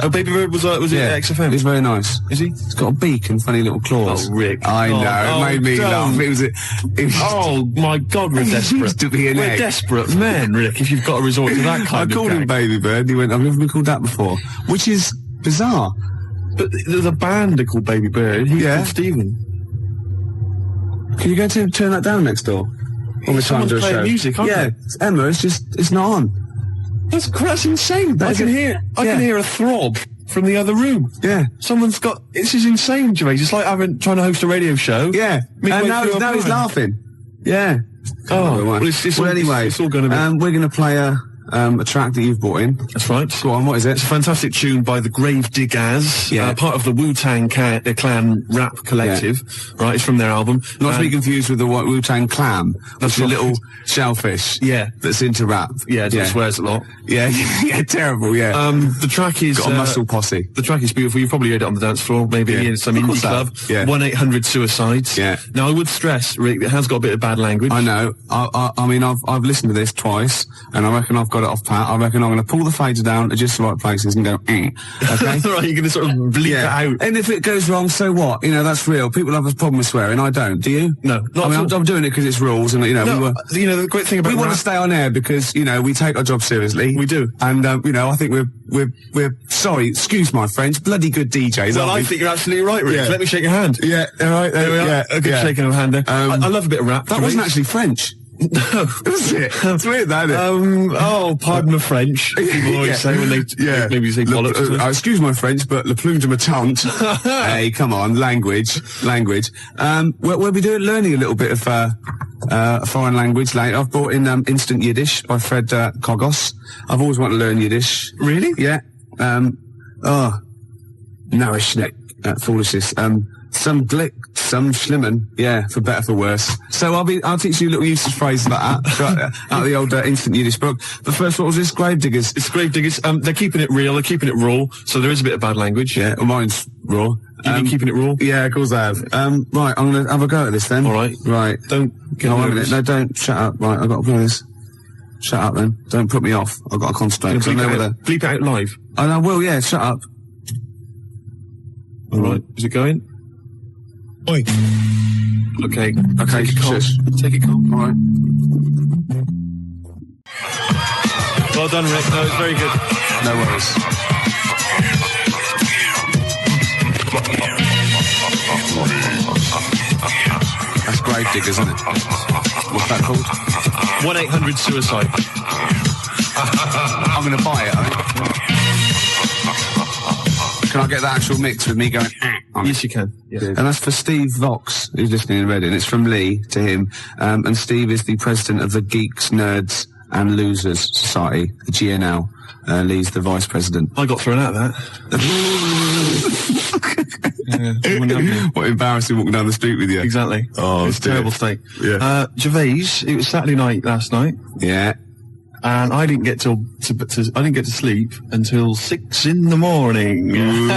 [SPEAKER 5] Oh, Baby Bird was it at XFM?
[SPEAKER 1] He's very nice.
[SPEAKER 5] Is he?
[SPEAKER 1] He's got a beak and funny little claws.
[SPEAKER 5] Oh, Rick.
[SPEAKER 1] I know, it made me laugh. It was
[SPEAKER 5] Oh, my God, we're desperate.
[SPEAKER 1] used to be an
[SPEAKER 5] We're
[SPEAKER 1] egg.
[SPEAKER 5] desperate men, Rick, if you've got to resort to that kind of
[SPEAKER 1] I called him
[SPEAKER 5] gag.
[SPEAKER 1] Baby Bird, and he went, I've never been called that before. Which is bizarre.
[SPEAKER 5] But there's a band are called Baby Bird. He's
[SPEAKER 1] Yeah.
[SPEAKER 5] called Stephen.
[SPEAKER 1] Can you go to turn that down next door? All the time
[SPEAKER 5] Someone's
[SPEAKER 1] to a
[SPEAKER 5] playing
[SPEAKER 1] show.
[SPEAKER 5] music, aren't
[SPEAKER 1] yeah,
[SPEAKER 5] they?
[SPEAKER 1] it's Emma, it's not on.
[SPEAKER 5] That's insane. I can hear a throb from the other room.
[SPEAKER 1] Yeah.
[SPEAKER 5] Someone's got, this is insane, Gervais. It's like trying to host a radio show.
[SPEAKER 1] Yeah.
[SPEAKER 5] midway
[SPEAKER 1] And now
[SPEAKER 5] through a
[SPEAKER 1] he's
[SPEAKER 5] program.
[SPEAKER 1] laughing. Yeah.
[SPEAKER 5] Oh,
[SPEAKER 1] well,
[SPEAKER 5] well,
[SPEAKER 1] anyway,
[SPEAKER 5] it's all going to be...
[SPEAKER 1] we're going to play a track that you've brought in.
[SPEAKER 5] That's right.
[SPEAKER 1] Go on, what is it?
[SPEAKER 5] It's a fantastic tune by the Gravediggers,
[SPEAKER 1] Yeah.
[SPEAKER 5] part of the Wu-Tang Clan rap collective. Right, it's from their album.
[SPEAKER 1] Not to be confused with the Wu-Tang Clam. That's a
[SPEAKER 5] right.
[SPEAKER 1] little shellfish.
[SPEAKER 5] Yeah.
[SPEAKER 1] That's into rap.
[SPEAKER 5] Yeah, it swears a lot.
[SPEAKER 1] Yeah, yeah, terrible, yeah.
[SPEAKER 5] The track is...
[SPEAKER 1] Got a muscle posse.
[SPEAKER 5] The track is beautiful. You've probably heard it on the dance floor, maybe in some
[SPEAKER 1] Of
[SPEAKER 5] indie
[SPEAKER 1] course I
[SPEAKER 5] club.
[SPEAKER 1] have. Yeah.
[SPEAKER 5] 1-800-SUICIDES.
[SPEAKER 1] Yeah.
[SPEAKER 5] Now, I would stress, Rick, it has got a bit of bad language.
[SPEAKER 1] I know. I mean, I've listened to this twice, and I reckon I've got it off pat. I reckon I'm going to pull the fader down at just the right places and go, okay?
[SPEAKER 5] Right, you're going to sort of bleep it out.
[SPEAKER 1] And if it goes wrong, so what? You know, that's real. People have a problem with swearing. I don't. Do you?
[SPEAKER 5] No, not
[SPEAKER 1] I mean,
[SPEAKER 5] at all.
[SPEAKER 1] I'm doing it because it's rules, and you know,
[SPEAKER 5] No, the great thing about
[SPEAKER 1] we want
[SPEAKER 5] rap-
[SPEAKER 1] to stay on air because you know we take our job seriously.
[SPEAKER 5] We do.
[SPEAKER 1] And you know, I think we're sorry. Excuse my French. Bloody good DJs.
[SPEAKER 5] Well,
[SPEAKER 1] aren't
[SPEAKER 5] I
[SPEAKER 1] we?
[SPEAKER 5] think you're absolutely right, Rick.
[SPEAKER 1] Yeah.
[SPEAKER 5] Let me shake your hand.
[SPEAKER 1] Yeah. All right.
[SPEAKER 5] There we are.
[SPEAKER 1] Yeah.
[SPEAKER 5] A good shaking of a hand there. I love a bit of rap.
[SPEAKER 1] That wasn't actually French.
[SPEAKER 5] No.
[SPEAKER 1] Was it? It's weird, that isn't it?
[SPEAKER 5] Oh, pardon the French. People always say when they maybe say bollocks or something.
[SPEAKER 1] Excuse my French, but le plume de ma tante. Hey, come on, language. We'll be learning a little bit of foreign language later. I've brought in Instant Yiddish by Fred Kogos. I've always wanted to learn Yiddish.
[SPEAKER 5] Really?
[SPEAKER 1] Yeah. Narishnek, foolishness. Some glick, some schlimmen, yeah, for better, for worse. So I'll teach you little usage phrases like that, out of the old Instant Yiddish book. But first, what was this? Gravediggers.
[SPEAKER 5] It's Gravediggers. They're keeping it real. They're keeping it raw. So there is a bit of bad language.
[SPEAKER 1] Yeah, well, mine's raw.
[SPEAKER 5] You've been keeping it raw?
[SPEAKER 1] Yeah, of course I have. Right, I'm gonna have a go at this then.
[SPEAKER 5] All right.
[SPEAKER 1] Right.
[SPEAKER 5] Don't get
[SPEAKER 1] No, wait a
[SPEAKER 5] nervous.
[SPEAKER 1] minute. No, don't. Shut up. Right, I've got to play this. Shut up then. Don't put me off. I've got to concentrate. 'cause I know whether...
[SPEAKER 5] Bleep it out live.
[SPEAKER 1] I will, yeah, shut up.
[SPEAKER 5] All right. Is it going?
[SPEAKER 1] Oi.
[SPEAKER 5] Okay.
[SPEAKER 1] Okay,
[SPEAKER 5] Take it calm.
[SPEAKER 1] shush.
[SPEAKER 5] Take it calm.
[SPEAKER 1] All right.
[SPEAKER 5] Well done, Rick. No, it's very good.
[SPEAKER 1] No worries. That's Gravediggers, isn't it? What's that called?
[SPEAKER 5] 1-800-SUICIDE.
[SPEAKER 1] I'm going to buy it, I think. Can I get the actual mix with me going on it?
[SPEAKER 5] Yes, you can. Yeah.
[SPEAKER 1] And that's for Steve Vox, who's listening in Reading. It's from Lee to him. And Steve is the president of the Geeks, Nerds and Losers Society, the GNL. Lee's the vice president.
[SPEAKER 5] I got thrown out of that. Yeah, wouldn't have me.
[SPEAKER 1] What embarrassing walking down the street with you.
[SPEAKER 5] Exactly.
[SPEAKER 1] Oh,
[SPEAKER 5] it's a
[SPEAKER 1] dear.
[SPEAKER 5] terrible state.
[SPEAKER 1] Yeah.
[SPEAKER 5] Gervais, it was Saturday night last night,
[SPEAKER 1] Yeah.
[SPEAKER 5] and I didn't get to sleep until 6 in the morning.
[SPEAKER 1] Ooh.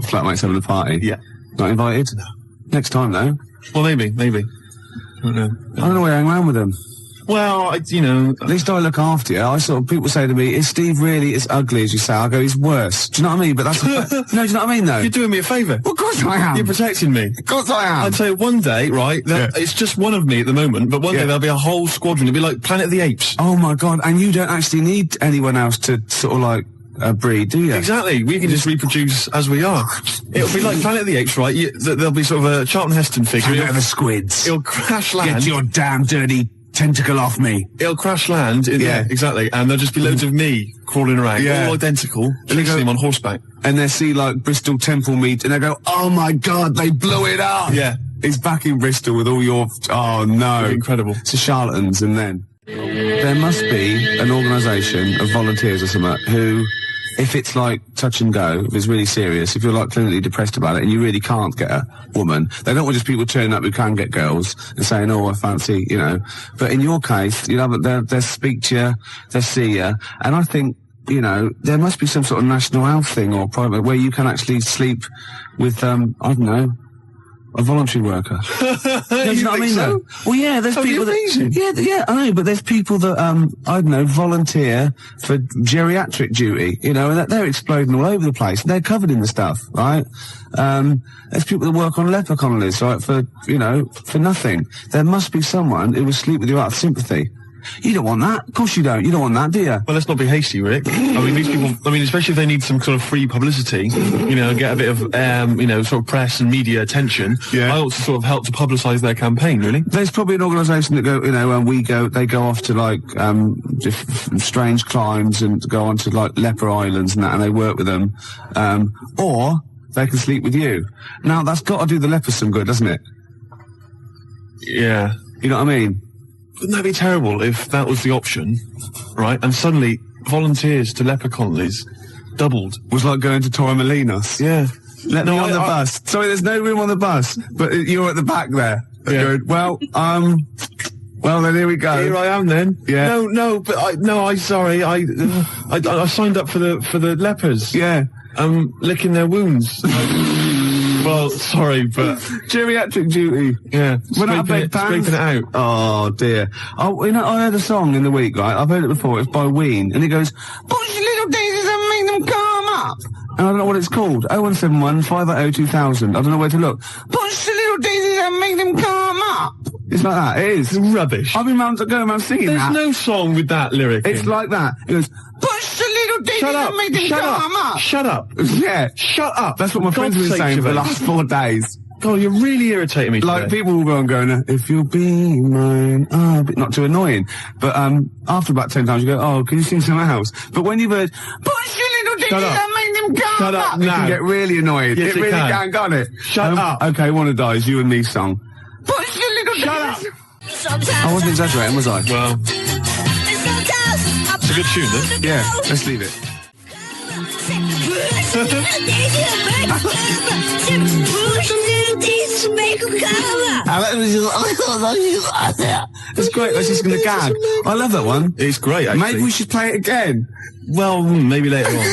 [SPEAKER 1] Flatmates having a party.
[SPEAKER 5] Yeah.
[SPEAKER 1] Not invited? No. Next time though.
[SPEAKER 5] Well, maybe. I don't know.
[SPEAKER 1] I don't know where I hang around with them.
[SPEAKER 5] Well, you know,
[SPEAKER 1] At least I look after you. People say to me, is Steve really as ugly as you say? I go, he's worse. Do you know what I mean? But that's no, do you know what I mean though?
[SPEAKER 5] you're doing me a favour.
[SPEAKER 1] Well, of course I am.
[SPEAKER 5] You're protecting me.
[SPEAKER 1] Of course I am.
[SPEAKER 5] I'd say one day, right, it's just one of me at the moment, but one day there'll be a whole squadron. It'll be like Planet of the Apes.
[SPEAKER 1] Oh my God, and you don't actually need anyone else to sort of like breed, do you?
[SPEAKER 5] Exactly. We can just reproduce as we are. It'll be like Planet of the Apes, right? There'll be sort of a Charlton Heston figure.
[SPEAKER 1] Planet of the Squids.
[SPEAKER 5] It'll crash land.
[SPEAKER 1] Get your damn dirty tentacle off me.
[SPEAKER 5] It'll crash land. Yeah, exactly. And there'll just be loads of me crawling around, all identical, chasing him on horseback.
[SPEAKER 1] And they see like Bristol Temple meet, and they go, "Oh my God, they blew it up."
[SPEAKER 5] Yeah.
[SPEAKER 1] He's back in Bristol with all your. Oh no,
[SPEAKER 5] Incredible.
[SPEAKER 1] It's the charlatans, and then there must be an organisation of volunteers or something who, if it's like touch and go, if it's really serious, if you're like clinically depressed about it and you really can't get a woman, they don't want just people turning up who can get girls and saying, "Oh, I fancy," you know. But in your case, you know, they'll speak to you, they'll see you, and I think, you know, there must be some sort of national health thing or private where you can actually sleep with, I don't know, a voluntary worker. You know what I mean?
[SPEAKER 5] so?
[SPEAKER 1] Well, yeah, there's people that, yeah, I know, but there's people that, I don't know, volunteer for geriatric duty, you know, and they're exploding all over the place. They're covered in the stuff, right? There's people that work on leper colonies, right, for, you know, for nothing. There must be someone who will sleep with you out of sympathy. You don't want that. Of course you don't. You don't want that, do you?
[SPEAKER 5] Well, let's not be hasty, Rick. I mean, these people, especially if they need some sort of free publicity, you know, get a bit of, you know, sort of press and media attention.
[SPEAKER 1] Yeah.
[SPEAKER 5] I ought to sort of help to publicise their campaign, really.
[SPEAKER 1] There's probably an organisation that go, you know, they go off to like, just strange climes and go on to like leper islands and that, and they work with them. Or they can sleep with you. Now, that's got to do the lepers some good, doesn't it?
[SPEAKER 5] Yeah.
[SPEAKER 1] You know what I mean?
[SPEAKER 5] Wouldn't that be terrible if that was the option, right? And suddenly volunteers to leper colonies doubled.
[SPEAKER 1] Was like going to Torremolinos.
[SPEAKER 5] Yeah.
[SPEAKER 1] Let me on the bus. Sorry, there's no room on the bus, but you're at the back there.
[SPEAKER 5] Yeah.
[SPEAKER 1] Going, well, then here we go.
[SPEAKER 5] Here I am then.
[SPEAKER 1] Yeah.
[SPEAKER 5] No, but I signed up for the lepers.
[SPEAKER 1] Yeah.
[SPEAKER 5] Licking their wounds. Well, sorry, but
[SPEAKER 1] geriatric duty.
[SPEAKER 5] yeah,
[SPEAKER 1] Scraping
[SPEAKER 5] it out.
[SPEAKER 1] Oh dear. Oh, you know, I heard a song in the week, right? I've heard it before. It's by Ween, and it goes, "Push your little daisies and make them come up." And I don't know what it's called. 0171 580 2000. I don't know where to look. Push your little daisies and make them come up. It's like that. It is.
[SPEAKER 5] It's rubbish.
[SPEAKER 1] I've been going around singing
[SPEAKER 5] There's
[SPEAKER 1] that.
[SPEAKER 5] no song with that lyric.
[SPEAKER 1] It's
[SPEAKER 5] in.
[SPEAKER 1] like that. It goes, "Push your little daisies
[SPEAKER 5] Shut up!
[SPEAKER 1] and make them
[SPEAKER 5] Shut
[SPEAKER 1] come
[SPEAKER 5] up!
[SPEAKER 1] up."
[SPEAKER 5] Shut up!
[SPEAKER 1] Yeah.
[SPEAKER 5] Shut up!
[SPEAKER 1] That's what my friends have been saying for the last 4 days.
[SPEAKER 5] God, you're really irritating me.
[SPEAKER 1] Like,
[SPEAKER 5] today.
[SPEAKER 1] people will go and go, "If you'll be mine," not too annoying. But, after about 10 times you go, "Oh, can you sing something else?" But when you've heard, "Push your little
[SPEAKER 5] Shut
[SPEAKER 1] daisies
[SPEAKER 5] up.
[SPEAKER 1] and make them come
[SPEAKER 5] Shut up
[SPEAKER 1] up," it
[SPEAKER 5] now.
[SPEAKER 1] can get really annoying.
[SPEAKER 5] Yes,
[SPEAKER 1] it
[SPEAKER 5] it
[SPEAKER 1] really
[SPEAKER 5] can.
[SPEAKER 1] can't it?
[SPEAKER 5] Shut up.
[SPEAKER 1] Okay, Wanna Die is you and me song. Push your little
[SPEAKER 5] Shut up.
[SPEAKER 1] daisies. I wasn't exaggerating, was I?
[SPEAKER 5] Well, it's a good tune, then.
[SPEAKER 1] Yeah, let's leave it. It's great. I was just going to gag. I love that one.
[SPEAKER 5] It's great. Actually.
[SPEAKER 1] Maybe we should play it again.
[SPEAKER 5] Well, maybe later on.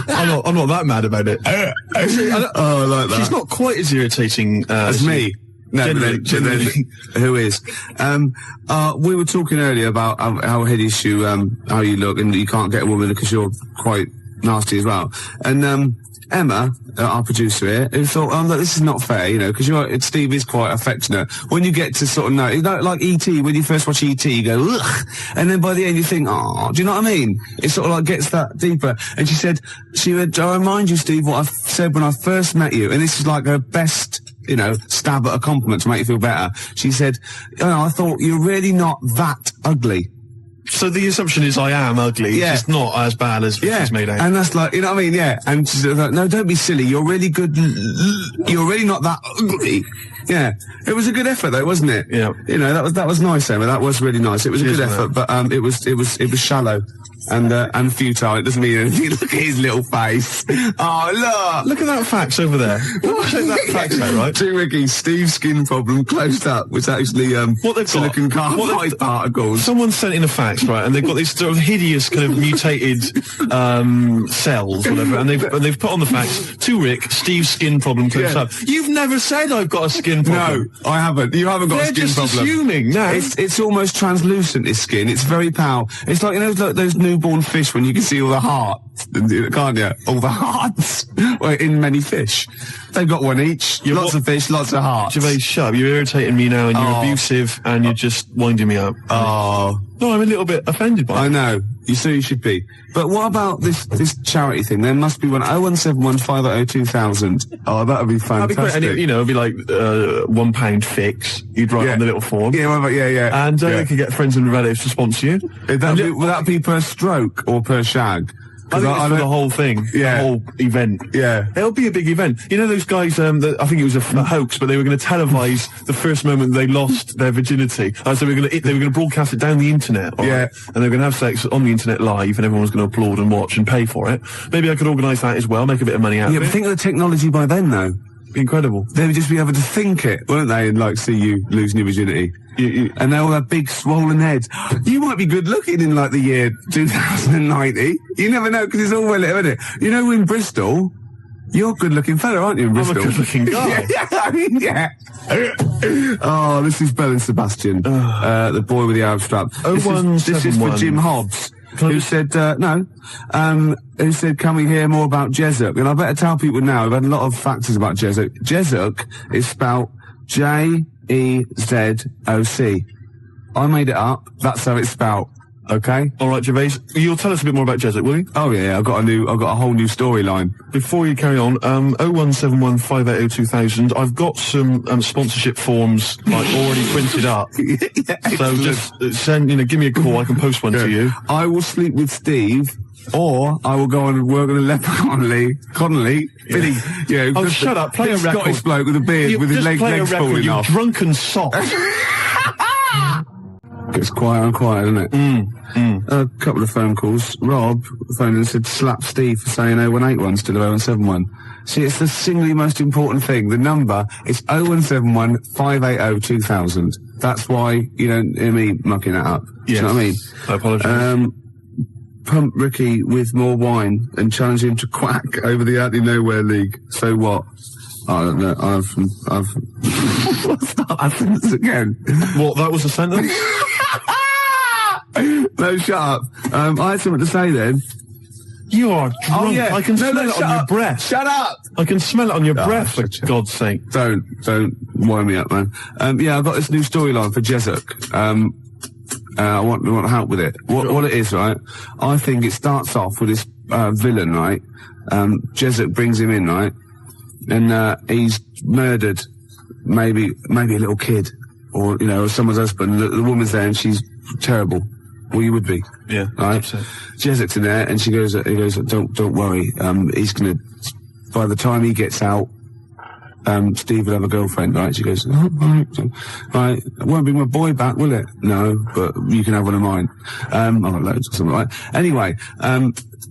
[SPEAKER 5] I'm not that mad about it.
[SPEAKER 1] I like that.
[SPEAKER 5] She's not quite as irritating
[SPEAKER 1] As me. No,
[SPEAKER 5] Generally.
[SPEAKER 1] Who is? We were talking earlier about how hideous you, how you look, and you can't get a woman because you're quite nasty as well. And Emma, our producer here, who thought, look, this is not fair, you know, because Steve is quite affectionate. When you get to sort of know, like E.T., when you first watch E.T., you go, ugh, and then by the end you think, oh, do you know what I mean? It sort of like gets that deeper. And she went, I remind you, Steve, what I said when I first met you, and this is like her best, you know, stab at a compliment to make you feel better. She said, I thought you're really not that ugly.
[SPEAKER 5] So the assumption is I am ugly.
[SPEAKER 1] Yeah.
[SPEAKER 5] It's just not as bad as it's made out.
[SPEAKER 1] And that's like, you know what I mean? Yeah. And she's like, no, don't be silly. You're really good. You're really not that ugly. Yeah. It was a good effort though, wasn't it?
[SPEAKER 5] Yeah.
[SPEAKER 1] You know, that was nice, Emma. That was really nice. It was a
[SPEAKER 5] Cheers,
[SPEAKER 1] good effort, but, it was shallow. and futile. It doesn't mean anything. Look at his little face. Oh,
[SPEAKER 5] Look at that fax over there. Check that fax out, right?
[SPEAKER 1] To Ricky, Steve's skin problem closed up was actually
[SPEAKER 5] What they've
[SPEAKER 1] silicon
[SPEAKER 5] got-
[SPEAKER 1] carbide particles.
[SPEAKER 5] Someone sent in a fax, right, and they've got these sort of hideous kind of mutated cells, whatever, and they've put on the fax, to Rick, Steve's skin problem closed up. You've never said I've got a skin problem.
[SPEAKER 1] No, I haven't. You haven't got
[SPEAKER 5] They're
[SPEAKER 1] a skin
[SPEAKER 5] just
[SPEAKER 1] problem.
[SPEAKER 5] assuming, no.
[SPEAKER 1] It's almost translucent, his skin. It's very pale. It's like, you know, those newborn fish when you can see all the hearts, can't you? All the hearts. Well, in many fish. They've got one each.
[SPEAKER 5] Yeah,
[SPEAKER 1] lots of fish, lots of hearts.
[SPEAKER 5] Gervais, shut up. You're irritating me now, and you're abusive, and you're just winding me up.
[SPEAKER 1] Oh.
[SPEAKER 5] No, I'm a little bit offended by
[SPEAKER 1] I
[SPEAKER 5] it.
[SPEAKER 1] know. You should be. But what about this charity thing? There must be one. 0171 500 2000. Oh, that would be
[SPEAKER 5] That'd be great.
[SPEAKER 1] fantastic.
[SPEAKER 5] And it'd be like £1 fix. You'd write on the little form.
[SPEAKER 1] Yeah, what about, yeah.
[SPEAKER 5] And they could get friends and relatives to sponsor you.
[SPEAKER 1] Would that be per stroke or per shag?
[SPEAKER 5] I think it's for the whole thing,
[SPEAKER 1] Yeah.
[SPEAKER 5] the whole event.
[SPEAKER 1] Yeah.
[SPEAKER 5] It'll be a big event. You know those guys, that, I think it was a hoax, but they were going to televise the first moment they lost their virginity. So they were going to broadcast it down the internet.
[SPEAKER 1] Yeah.
[SPEAKER 5] And they were going to have sex on the internet live, and everyone was going to applaud and watch and pay for it. Maybe I could organise that as well, make a bit of money out
[SPEAKER 1] Yeah,
[SPEAKER 5] of
[SPEAKER 1] but
[SPEAKER 5] it.
[SPEAKER 1] think of the technology by then, though.
[SPEAKER 5] Incredible.
[SPEAKER 1] They would just be able to think it, won't they, and like see you losing your virginity. And they all have big swollen heads. You might be good looking in like the year 2090. You never know, because it's all well, isn't it? You know, in Bristol, you're a good looking fella, aren't you, in
[SPEAKER 5] I'm a
[SPEAKER 1] Bristol?
[SPEAKER 5] good-looking guy.
[SPEAKER 1] yeah. Oh, this is Bell and Sebastian, the boy with the Arab strap. This is for
[SPEAKER 5] 0171.
[SPEAKER 1] Jim Hobbs. Who said, who said, can we hear more about Jessup? And I better tell people now, we've had a lot of factors about Jessup. Jessup is spelt Jezoc. I made it up. That's how it's spelt. Okay?
[SPEAKER 5] All right, Gervais, you'll tell us a bit more about Jessup, will you?
[SPEAKER 1] Oh yeah, I've got a whole new storyline.
[SPEAKER 5] Before you carry on, 0171 580 2000. I've got some sponsorship forms like already printed up. So just send, give me a call. I can post one to you.
[SPEAKER 1] I will sleep with Steve, or I will go on and work on a leper Connolly. Billy,
[SPEAKER 5] Oh, shut up! Play a
[SPEAKER 1] big
[SPEAKER 5] record.
[SPEAKER 1] Scottish bloke with a beard with his legs falling
[SPEAKER 5] you
[SPEAKER 1] off.
[SPEAKER 5] drunken sot.
[SPEAKER 1] Gets quiet and quiet, doesn't it? A couple of phone calls. Rob phoned and said, slap Steve for saying 0181 instead of 0171. See, it's the single most important thing. The number is 0171 580 2000. That's why you don't hear me mucking that up. Do you know what I mean?
[SPEAKER 5] I apologise.
[SPEAKER 1] Pump Ricky with more wine and challenge him to quack over the Out of Nowhere League. So what? I don't know. I've what's that sentence again?
[SPEAKER 5] What? That was a sentence?
[SPEAKER 1] No, shut up. I had something to say then.
[SPEAKER 5] You are drunk. I can smell it on your breath.
[SPEAKER 1] Shut up!
[SPEAKER 5] I can smell it on your breath, for God's sake.
[SPEAKER 1] Don't wind me up, man. I've got this new storyline for Jessup. I want help with it. What it is, right? I think it starts off with this villain, right? Jessup brings him in, right? And he's murdered maybe a little kid, or someone's husband. The woman's there and she's terrible. Well, you would be.
[SPEAKER 5] Yeah.
[SPEAKER 1] Right? Jessup's in there and he goes, don't worry. He's gonna, by the time he gets out, Steve will have a girlfriend, right? She goes, oh, right, it won't bring my boy back, will it? No, but you can have one of mine. I've got loads or something like that. Anyway,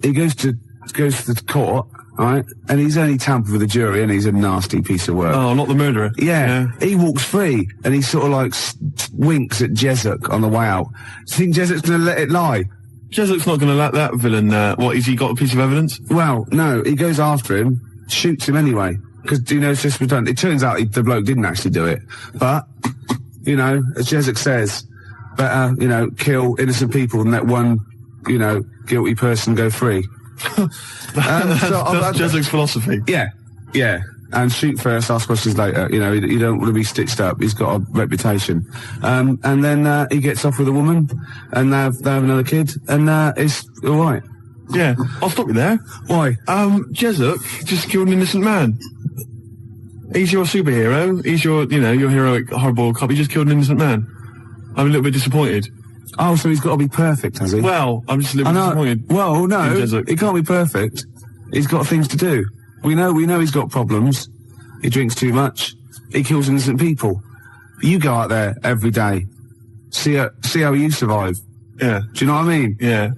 [SPEAKER 1] he goes to the court, right? And he's only tampered with the jury and he's a nasty piece of work.
[SPEAKER 5] Oh, not the murderer.
[SPEAKER 1] Yeah. He walks free and he sort of like winks at Jessup on the way out. Do you think Jessup's gonna let it lie?
[SPEAKER 5] Jessup's not going to let that villain, what, has he got a piece of evidence?
[SPEAKER 1] Well, no, he goes after him, shoots him anyway. Because, it's just redundant. It turns out the bloke didn't actually do it. But, as Jessup says, better, kill innocent people than let one, guilty person go free.
[SPEAKER 5] That's Jessup's philosophy.
[SPEAKER 1] Yeah. And shoot first, ask questions later. You don't want to be stitched up. He's got a reputation. And then he gets off with a woman, and they have another kid, and it's all right.
[SPEAKER 5] Yeah, I'll stop you there.
[SPEAKER 1] Why?
[SPEAKER 5] Jessup just killed an innocent man. He's your superhero. He's your heroic hardboiled cop. He just killed an innocent man. I'm a little bit disappointed.
[SPEAKER 1] Oh, so he's got to be perfect, has he?
[SPEAKER 5] Well, I'm just a little bit disappointed.
[SPEAKER 1] Well, no, he can't be perfect. He's got things to do. We know he's got problems. He drinks too much. He kills innocent people. You go out there every day. See how you survive.
[SPEAKER 2] Yeah.
[SPEAKER 9] Do you know what I mean?
[SPEAKER 2] Yeah.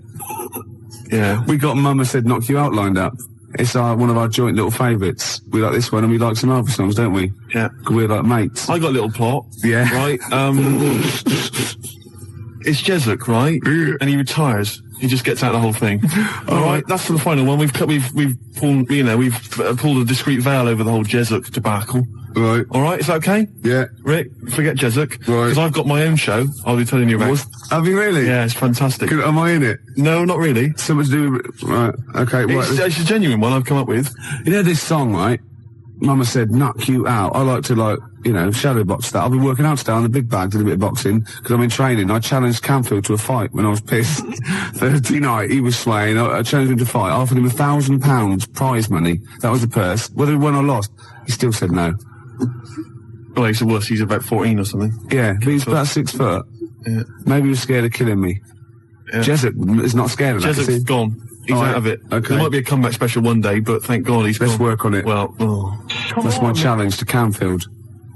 [SPEAKER 2] Yeah.
[SPEAKER 9] We got Mama Said Knock You Out lined up. It's one of our joint little favourites. We like this one and we like some other songs, don't we?
[SPEAKER 2] Yeah.
[SPEAKER 9] 'Cause we're like mates.
[SPEAKER 2] I got a little plot.
[SPEAKER 9] Yeah.
[SPEAKER 2] Right? It's Jesup, right? And he retires. He just gets out of the whole thing. All right, that's for the final one. We've pulled, pulled a discreet veil over the whole Jesup debacle.
[SPEAKER 9] Right.
[SPEAKER 2] All right, is that okay?
[SPEAKER 9] Yeah.
[SPEAKER 2] Rick, forget Jesup.
[SPEAKER 9] Right.
[SPEAKER 2] Because I've got my own show. I'll be telling you about.
[SPEAKER 9] Have you really?
[SPEAKER 2] Yeah, it's fantastic.
[SPEAKER 9] Am I in it?
[SPEAKER 2] No, not really.
[SPEAKER 9] So much to do with... Right, okay, right.
[SPEAKER 2] It's a genuine one I've come up with.
[SPEAKER 9] You know this song, right? Mama Said Knock You Out. I like to, like, you know, shadow box that. I've been working out today on the big bag, did a bit of boxing, because I'm in training. I challenged Canfield to a fight when I was pissed. Thursday night, he was swaying. I challenged him to fight. I offered him £1,000 prize money. That was the purse. Whether he won or lost, he still said no.
[SPEAKER 2] Well, he's a wuss. He's about 14 or something.
[SPEAKER 9] Yeah, but he's about 6 foot.
[SPEAKER 2] Yeah.
[SPEAKER 9] Maybe he was scared of killing me.
[SPEAKER 2] Yeah.
[SPEAKER 9] Jesup is not scared of that.
[SPEAKER 2] Jesup's gone. He's
[SPEAKER 9] Oh,
[SPEAKER 2] out of it.
[SPEAKER 9] okay.
[SPEAKER 2] There might be a comeback special one day, but thank God he's
[SPEAKER 9] Let's
[SPEAKER 2] gone.
[SPEAKER 9] work on it.
[SPEAKER 2] Well,
[SPEAKER 9] That's my challenge to Canfield.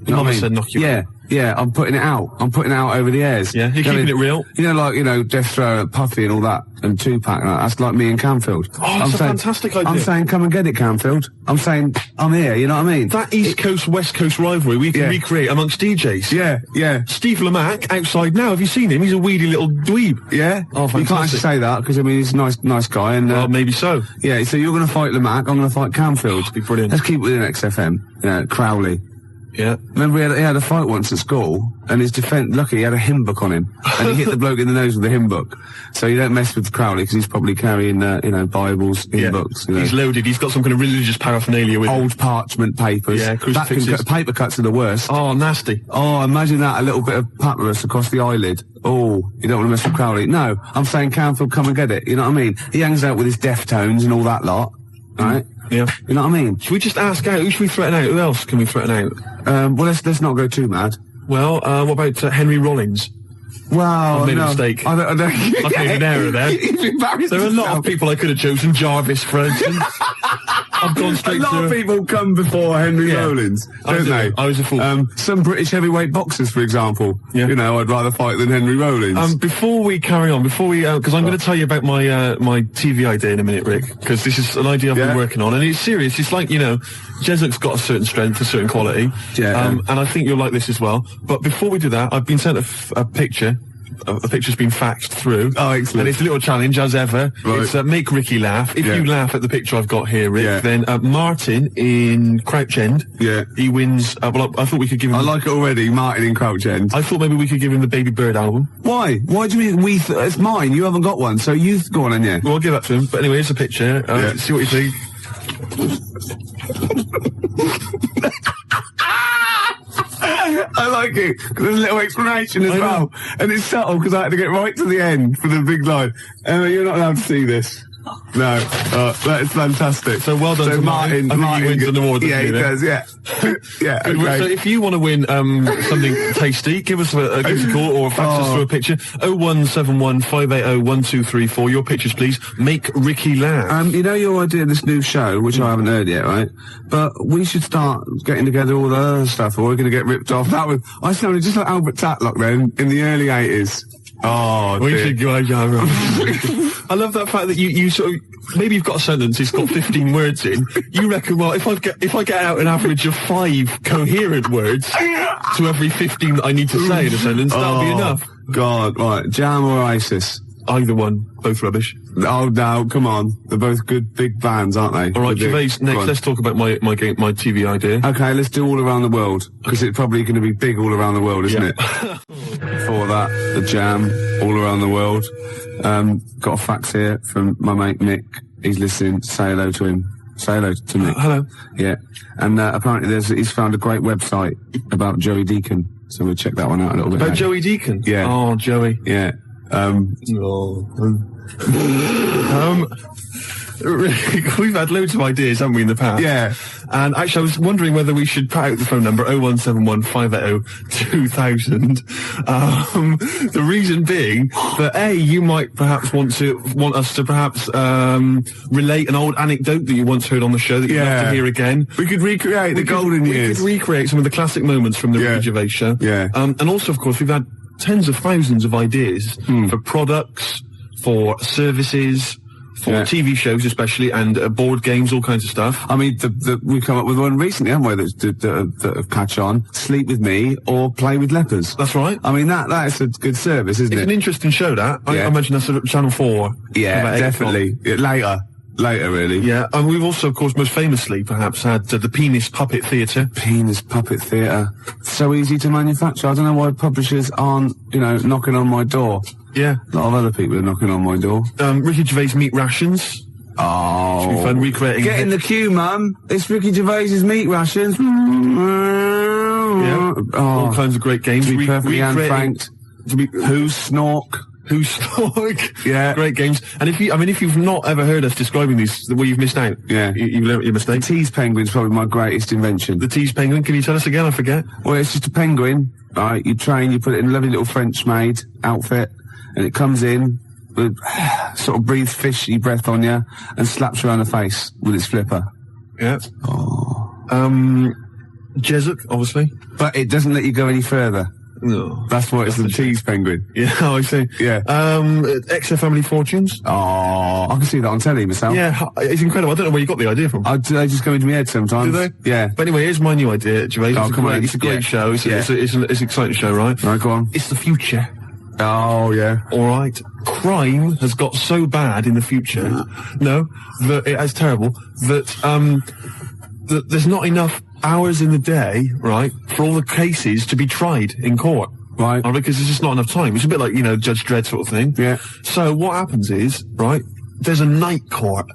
[SPEAKER 9] You know what I
[SPEAKER 2] Mama
[SPEAKER 9] mean?
[SPEAKER 2] said knock you
[SPEAKER 9] Yeah,
[SPEAKER 2] out.
[SPEAKER 9] yeah, I'm putting it out. I'm putting it out over the airs.
[SPEAKER 2] Yeah, you're keeping it real.
[SPEAKER 9] You know, like, you know, Death Row, Puffy and all that, and Tupac and that. That's like me and Canfield.
[SPEAKER 2] Oh, that's a fantastic idea.
[SPEAKER 9] I'm saying, come and get it, Canfield. I'm saying, I'm here, you know what I mean?
[SPEAKER 2] That East Coast, West Coast rivalry we can recreate amongst DJs.
[SPEAKER 9] Yeah, yeah.
[SPEAKER 2] Steve Lamack, outside now, have you seen him? He's a weedy little dweeb.
[SPEAKER 9] Yeah?
[SPEAKER 2] Oh,
[SPEAKER 9] You can't actually
[SPEAKER 2] fantastic.
[SPEAKER 9] say that, because, I mean, he's a nice guy, and...
[SPEAKER 2] Well, maybe so.
[SPEAKER 9] Yeah, so you're going to fight Lamack, I'm going to fight Canfield.
[SPEAKER 2] That'd be brilliant.
[SPEAKER 9] Let's keep it within XFM. You know, Crowley.
[SPEAKER 2] Yeah.
[SPEAKER 9] Remember he had a fight once at school, and his defence, lucky he had a hymn book on him, and he hit the bloke in the nose with the hymn book. So you don't mess with Crowley, because he's probably carrying, you know, Bibles, hymn books, you know.
[SPEAKER 2] He's loaded. He's got some kind of religious paraphernalia with him.
[SPEAKER 9] Old parchment papers.
[SPEAKER 2] Yeah, crucifixes.
[SPEAKER 9] Paper cuts are the worst.
[SPEAKER 2] Oh, nasty.
[SPEAKER 9] Oh, imagine that, a little bit of papyrus across the eyelid. Oh, you don't want to mess with Crowley. No, I'm saying Canfield, come and get it, you know what I mean? He hangs out with his Deftones and all that lot, right?
[SPEAKER 2] Yeah.
[SPEAKER 9] You know what I mean?
[SPEAKER 2] Should we just ask out? Who should we threaten out? Who else can we threaten out?
[SPEAKER 9] Well, let's not go too mad.
[SPEAKER 2] Well, what about Henry Rollins?
[SPEAKER 9] Wow,
[SPEAKER 2] I've made
[SPEAKER 9] no.
[SPEAKER 2] a mistake.
[SPEAKER 9] I don't
[SPEAKER 2] I've made an error there.
[SPEAKER 9] He's embarrassed
[SPEAKER 2] There are a lot
[SPEAKER 9] himself.
[SPEAKER 2] of people I could have chosen. Jarvis, for instance. I've gone
[SPEAKER 9] A
[SPEAKER 2] straight
[SPEAKER 9] lot
[SPEAKER 2] to...
[SPEAKER 9] of people come before Henry
[SPEAKER 2] Yeah.
[SPEAKER 9] Rollins,
[SPEAKER 2] I
[SPEAKER 9] don't they?
[SPEAKER 2] I was a fool.
[SPEAKER 9] Some British heavyweight boxers, for example.
[SPEAKER 2] Yeah.
[SPEAKER 9] You know, I'd rather fight than Henry Rollins.
[SPEAKER 2] Before we carry on, because I'm going to tell you about my my TV idea in a minute, Rick, because this is an idea I've been working on, and it's serious. It's like, you know, Jesup's got a certain strength, a certain quality, and I think you'll like this as well. But before we do that, I've been sent a picture. A picture's been faxed through.
[SPEAKER 9] Oh, excellent.
[SPEAKER 2] And it's a little challenge, as ever.
[SPEAKER 9] Right.
[SPEAKER 2] It's make Ricky laugh. If you laugh at the picture I've got here, Rick, then Martin in Crouch End, he wins. Well, I thought we could give him...
[SPEAKER 9] I like it already, Martin in Crouch End.
[SPEAKER 2] I thought maybe we could give him the Baby Bird album.
[SPEAKER 9] Why? Why do you mean it's mine? You haven't got one, so you go on, yeah.
[SPEAKER 2] Well, I'll give that to him. But anyway, here's a picture. See what you think.
[SPEAKER 9] I like it, 'cause there's a little explanation as well. And it's subtle, because I had to get right to the end for the big line. Emma, you're not allowed to see this. No, that is fantastic.
[SPEAKER 2] So well done to Martin. I think he wins an award.
[SPEAKER 9] Yeah, he does, yeah. Yeah, okay.
[SPEAKER 2] So if you want to win something tasty, give us a call or fax us through a picture. 0171 580 1234. Your pictures, please. Make Ricky laugh.
[SPEAKER 9] You know your idea of this new show, which I haven't heard yet, right? But we should start getting together all the other stuff, or we're going to get ripped off. I sounded just like Albert Tatlock then, in the early 80s. Oh,
[SPEAKER 2] we
[SPEAKER 9] dear.
[SPEAKER 2] should go. I love that fact that you sort of, maybe you've got a sentence, it's got 15 words in. You reckon, well, if I get out an average of 5 coherent words to every 15 that I need to say in a sentence, that'll be enough.
[SPEAKER 9] God, right. Jam or ISIS?
[SPEAKER 2] Either one. Both rubbish.
[SPEAKER 9] Oh, no, come on. They're both good big bands, aren't they?
[SPEAKER 2] All right, Gervais, next, let's talk about my TV idea.
[SPEAKER 9] Okay, let's do All Around the World, because it's probably going to be big all around the world, isn't it? Before that, the Jam, All Around the World. Got a fax here from my mate Nick. He's listening. Say hello to him. Say hello to Nick.
[SPEAKER 2] Hello.
[SPEAKER 9] Yeah. And apparently he's found a great website about Joey Deacon, so we'll check that one out a little bit.
[SPEAKER 2] About Joey Deacon?
[SPEAKER 9] Yeah.
[SPEAKER 2] Oh, Joey.
[SPEAKER 9] Yeah.
[SPEAKER 2] We've had loads of ideas, haven't we, in the past?
[SPEAKER 9] Yeah.
[SPEAKER 2] And actually, I was wondering whether we should put out the phone number 0171 580 2000. The reason being that you might perhaps want us to perhaps relate an old anecdote that you once heard on the show that you'd love to hear again.
[SPEAKER 9] We could recreate the golden years.
[SPEAKER 2] We could recreate some of the classic moments from the Ricky Gervais show.
[SPEAKER 9] Yeah.
[SPEAKER 2] And also, of course, we've had
[SPEAKER 5] tens of thousands of ideas for products, for services, for TV shows especially, and board games, all kinds of stuff.
[SPEAKER 9] I mean, we've come up with one recently, haven't we, that catch on. Sleep with me or play with lepers.
[SPEAKER 5] That's right.
[SPEAKER 9] I mean, that is a good service, isn't
[SPEAKER 5] It's
[SPEAKER 9] it?
[SPEAKER 5] an interesting show, that. I imagine that's at Channel 4.
[SPEAKER 9] Yeah,
[SPEAKER 5] about 8
[SPEAKER 9] definitely.
[SPEAKER 5] o'clock.
[SPEAKER 9] Later, really.
[SPEAKER 5] Yeah, and we've also, of course, most famously, perhaps, had the Penis Puppet Theatre.
[SPEAKER 9] Penis Puppet Theatre. So easy to manufacture. I don't know why publishers aren't, knocking on my door.
[SPEAKER 5] Yeah.
[SPEAKER 9] A lot of other people are knocking on my door.
[SPEAKER 5] Ricky Gervais Meat Rations.
[SPEAKER 9] Oh.
[SPEAKER 5] Should be fun recreating.
[SPEAKER 9] Get in the queue, Mum. It's Ricky Gervais's meat rations.
[SPEAKER 5] Yeah. All kinds of great games.
[SPEAKER 9] To be perfectly unfranked. Who's Snork?
[SPEAKER 5] Who's Snork?
[SPEAKER 9] Yeah.
[SPEAKER 5] Great games. And if you've not ever heard us describing these, well, you've missed out.
[SPEAKER 9] Yeah.
[SPEAKER 5] You've learnt your mistake.
[SPEAKER 9] The tease penguin's probably my greatest invention.
[SPEAKER 5] The tease penguin, can you tell us again? I forget.
[SPEAKER 9] Well, it's just a penguin, right? You train, you put it in a lovely little French-made outfit, and it comes in, with, sort of breathes fishy breath on you, and slaps you around the face with its flipper.
[SPEAKER 5] Yeah.
[SPEAKER 9] Oh.
[SPEAKER 5] Jesup, obviously.
[SPEAKER 9] But it doesn't let you go any further.
[SPEAKER 5] No.
[SPEAKER 9] That's why it's the tease penguin.
[SPEAKER 5] Yeah, I see.
[SPEAKER 9] Yeah.
[SPEAKER 5] XFM Family Fortunes.
[SPEAKER 9] Oh, I can see that on telly myself.
[SPEAKER 5] Yeah, it's incredible. I don't know where you got the idea from.
[SPEAKER 9] They just go into my head sometimes.
[SPEAKER 5] Do they?
[SPEAKER 9] Yeah.
[SPEAKER 5] But anyway, here's my new idea, Gervais.
[SPEAKER 9] Oh, come on.
[SPEAKER 5] It's a great show. It's an exciting show, right?
[SPEAKER 9] Right, go on.
[SPEAKER 5] It's the future.
[SPEAKER 9] Oh, yeah.
[SPEAKER 5] All right. Crime has got so bad in the future, that it's terrible, that there's not enough hours in the day, right, for all the cases to be tried in court.
[SPEAKER 9] Right.
[SPEAKER 5] Because there's just not enough time. It's a bit like, Judge Dredd sort of thing.
[SPEAKER 9] Yeah.
[SPEAKER 5] So what happens is, right, there's a night court.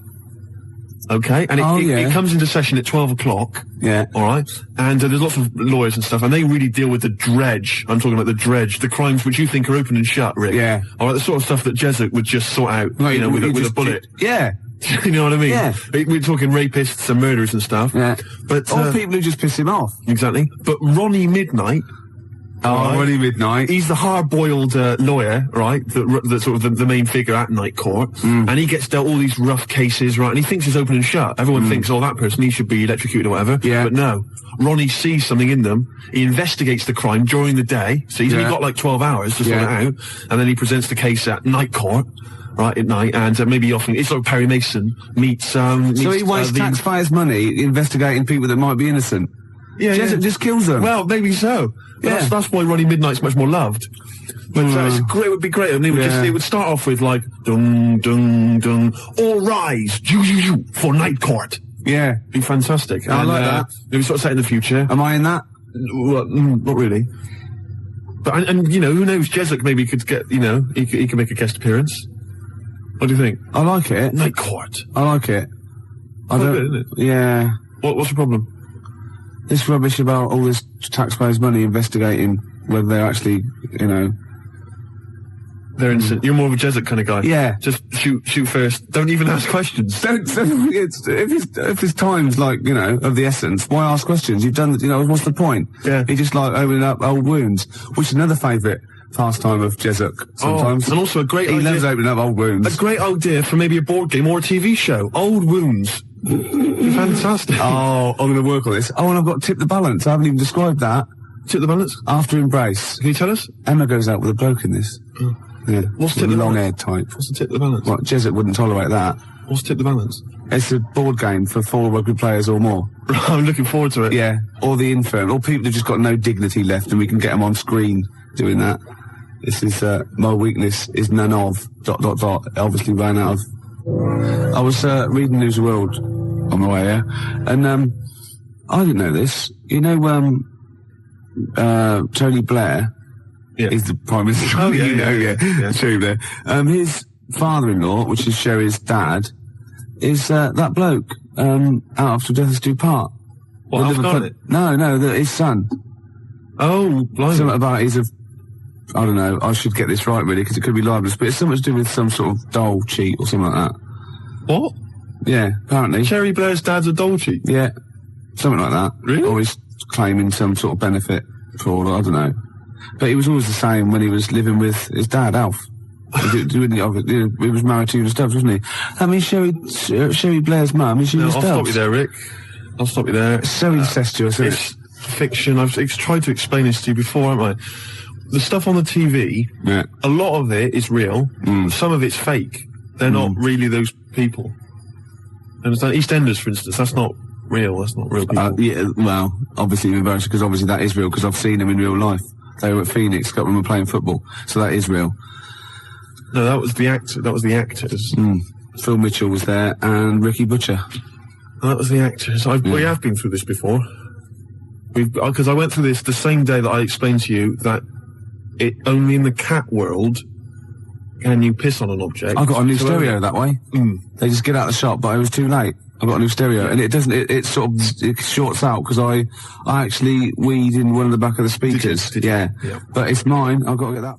[SPEAKER 5] Okay? And it comes into session at 12 o'clock.
[SPEAKER 9] Yeah.
[SPEAKER 5] All right? And there's lots of lawyers and stuff, and they really deal with the dredge. I'm talking about the dredge, the crimes which you think are open and shut, Rick.
[SPEAKER 9] Yeah.
[SPEAKER 5] All right, the sort of stuff that Jesup would just sort out, with a bullet.
[SPEAKER 9] Yeah.
[SPEAKER 5] You know what I mean?
[SPEAKER 9] Yeah.
[SPEAKER 5] We're talking rapists and murderers and stuff.
[SPEAKER 9] Yeah.
[SPEAKER 5] But,
[SPEAKER 9] or people who just piss him off.
[SPEAKER 5] Exactly. But Ronnie Midnight.
[SPEAKER 9] Ronnie Midnight.
[SPEAKER 5] He's the hard-boiled lawyer, right? That's sort of the main figure at Night Court. And he gets dealt all these rough cases, right? And he thinks it's open and shut. Everyone thinks, that person, he should be electrocuted or whatever.
[SPEAKER 9] Yeah.
[SPEAKER 5] But no. Ronnie sees something in them. He investigates the crime during the day. So he's only got like 12 hours to sort it out. And then he presents the case at Night Court. Right, at night, and maybe often, it's like Perry Mason meets,
[SPEAKER 9] so he wastes taxpayers' money investigating people that might be innocent.
[SPEAKER 5] Yeah,
[SPEAKER 9] Jesup just kills them.
[SPEAKER 5] Well, maybe so.
[SPEAKER 9] Yeah.
[SPEAKER 5] That's why Ronnie Midnight's much more loved. But it would be great. And it would start off with like, dung, dung, dung, all rise, for Night Court.
[SPEAKER 9] Yeah.
[SPEAKER 5] Be fantastic.
[SPEAKER 9] I like that.
[SPEAKER 5] It was sort of set in the future.
[SPEAKER 9] Am I in that?
[SPEAKER 5] Well, not really. But, and who knows, Jesup maybe could get, he could make a guest appearance. What do you think?
[SPEAKER 9] I like it.
[SPEAKER 5] Night Court.
[SPEAKER 9] I like it. I don't.
[SPEAKER 5] Good, isn't it?
[SPEAKER 9] Yeah.
[SPEAKER 5] What's the problem?
[SPEAKER 9] This rubbish about all this taxpayers' money investigating whether they're actually,
[SPEAKER 5] They're innocent. You're more of a Jesup kind of guy.
[SPEAKER 9] Yeah.
[SPEAKER 5] Just shoot first. Don't even ask questions.
[SPEAKER 9] If his time's like, of the essence, why ask questions? You've done, what's the point?
[SPEAKER 5] Yeah.
[SPEAKER 9] He just like opening up old wounds, which is another favourite pastime of Jesup sometimes.
[SPEAKER 5] And also a great idea.
[SPEAKER 9] He loves opening up old wounds.
[SPEAKER 5] A great idea for maybe a board game or a TV show. Old wounds. Fantastic.
[SPEAKER 9] Oh, I'm going to work on this. Oh, and I've got Tip the Balance. I haven't even described that.
[SPEAKER 5] Tip the Balance?
[SPEAKER 9] After Embrace.
[SPEAKER 5] Can you tell us?
[SPEAKER 9] Emma goes out with a bloke in this. Yeah.
[SPEAKER 5] What's Tip the
[SPEAKER 9] long-haired type.
[SPEAKER 5] What's the Tip the Balance?
[SPEAKER 9] Well, Jesup wouldn't tolerate that.
[SPEAKER 5] What's Tip the Balance?
[SPEAKER 9] It's a board game for 4 rugby players or more.
[SPEAKER 5] I'm looking forward to it.
[SPEAKER 9] Yeah. Or the infirm. Or people who've just got no dignity left and we can get them on screen doing that. This is, my weakness is none of, ... obviously ran out of. I was, reading News of the World on the way here, and, I didn't know this. Tony Blair is the Prime Minister.
[SPEAKER 5] Oh, yeah.
[SPEAKER 9] Tony Blair. His father-in-law, which is Sherry's dad, is, that bloke, out after Death Us Do Part.
[SPEAKER 5] What, Alf Garnett?
[SPEAKER 9] No, his son.
[SPEAKER 5] Oh, blimey.
[SPEAKER 9] Something about I don't know, I should get this right really, because it could be libelous, but it's something to do with some sort of doll cheat or something like that.
[SPEAKER 5] What?
[SPEAKER 9] Yeah, apparently.
[SPEAKER 5] Cherry Blair's dad's a doll cheat?
[SPEAKER 9] Yeah, something like that.
[SPEAKER 5] Really?
[SPEAKER 9] Or he's claiming some sort of benefit fraud, I don't know. But he was always the same when he was living with his dad, Alf. He was married to Una Stubbs, wasn't he? I mean, Sherry Blair's mum is Una Stubbs.
[SPEAKER 5] I'll stop you there, Rick. I'll stop you there.
[SPEAKER 9] It's so incestuous, isn't
[SPEAKER 5] it? It's fiction. I've tried to explain this to you before, haven't I? the stuff on the TV,
[SPEAKER 9] Yeah.
[SPEAKER 5] a lot of it is real. Some of it's fake. They're not really those people. Understand? EastEnders, for instance, that's not real. That's not real people.
[SPEAKER 9] Yeah, well, obviously embarrassing because obviously that is real because I've seen them in real life. They were at Phoenix, got them playing football, so that is real.
[SPEAKER 5] No, that was the actor. That was the actors.
[SPEAKER 9] Phil Mitchell was there and Ricky Butcher.
[SPEAKER 5] That was the actors. We have been through this before. Because I went through this the same day that I explained to you that it only in the cat world can you piss on an object.
[SPEAKER 9] I got a new stereo that way. They just get out of the shop, but it was too late. I got a new stereo, and it doesn't. It sort of it shorts out because I actually weed in one of the back of the speakers.
[SPEAKER 5] Did you?
[SPEAKER 9] Yeah, but it's mine. I've got to get that.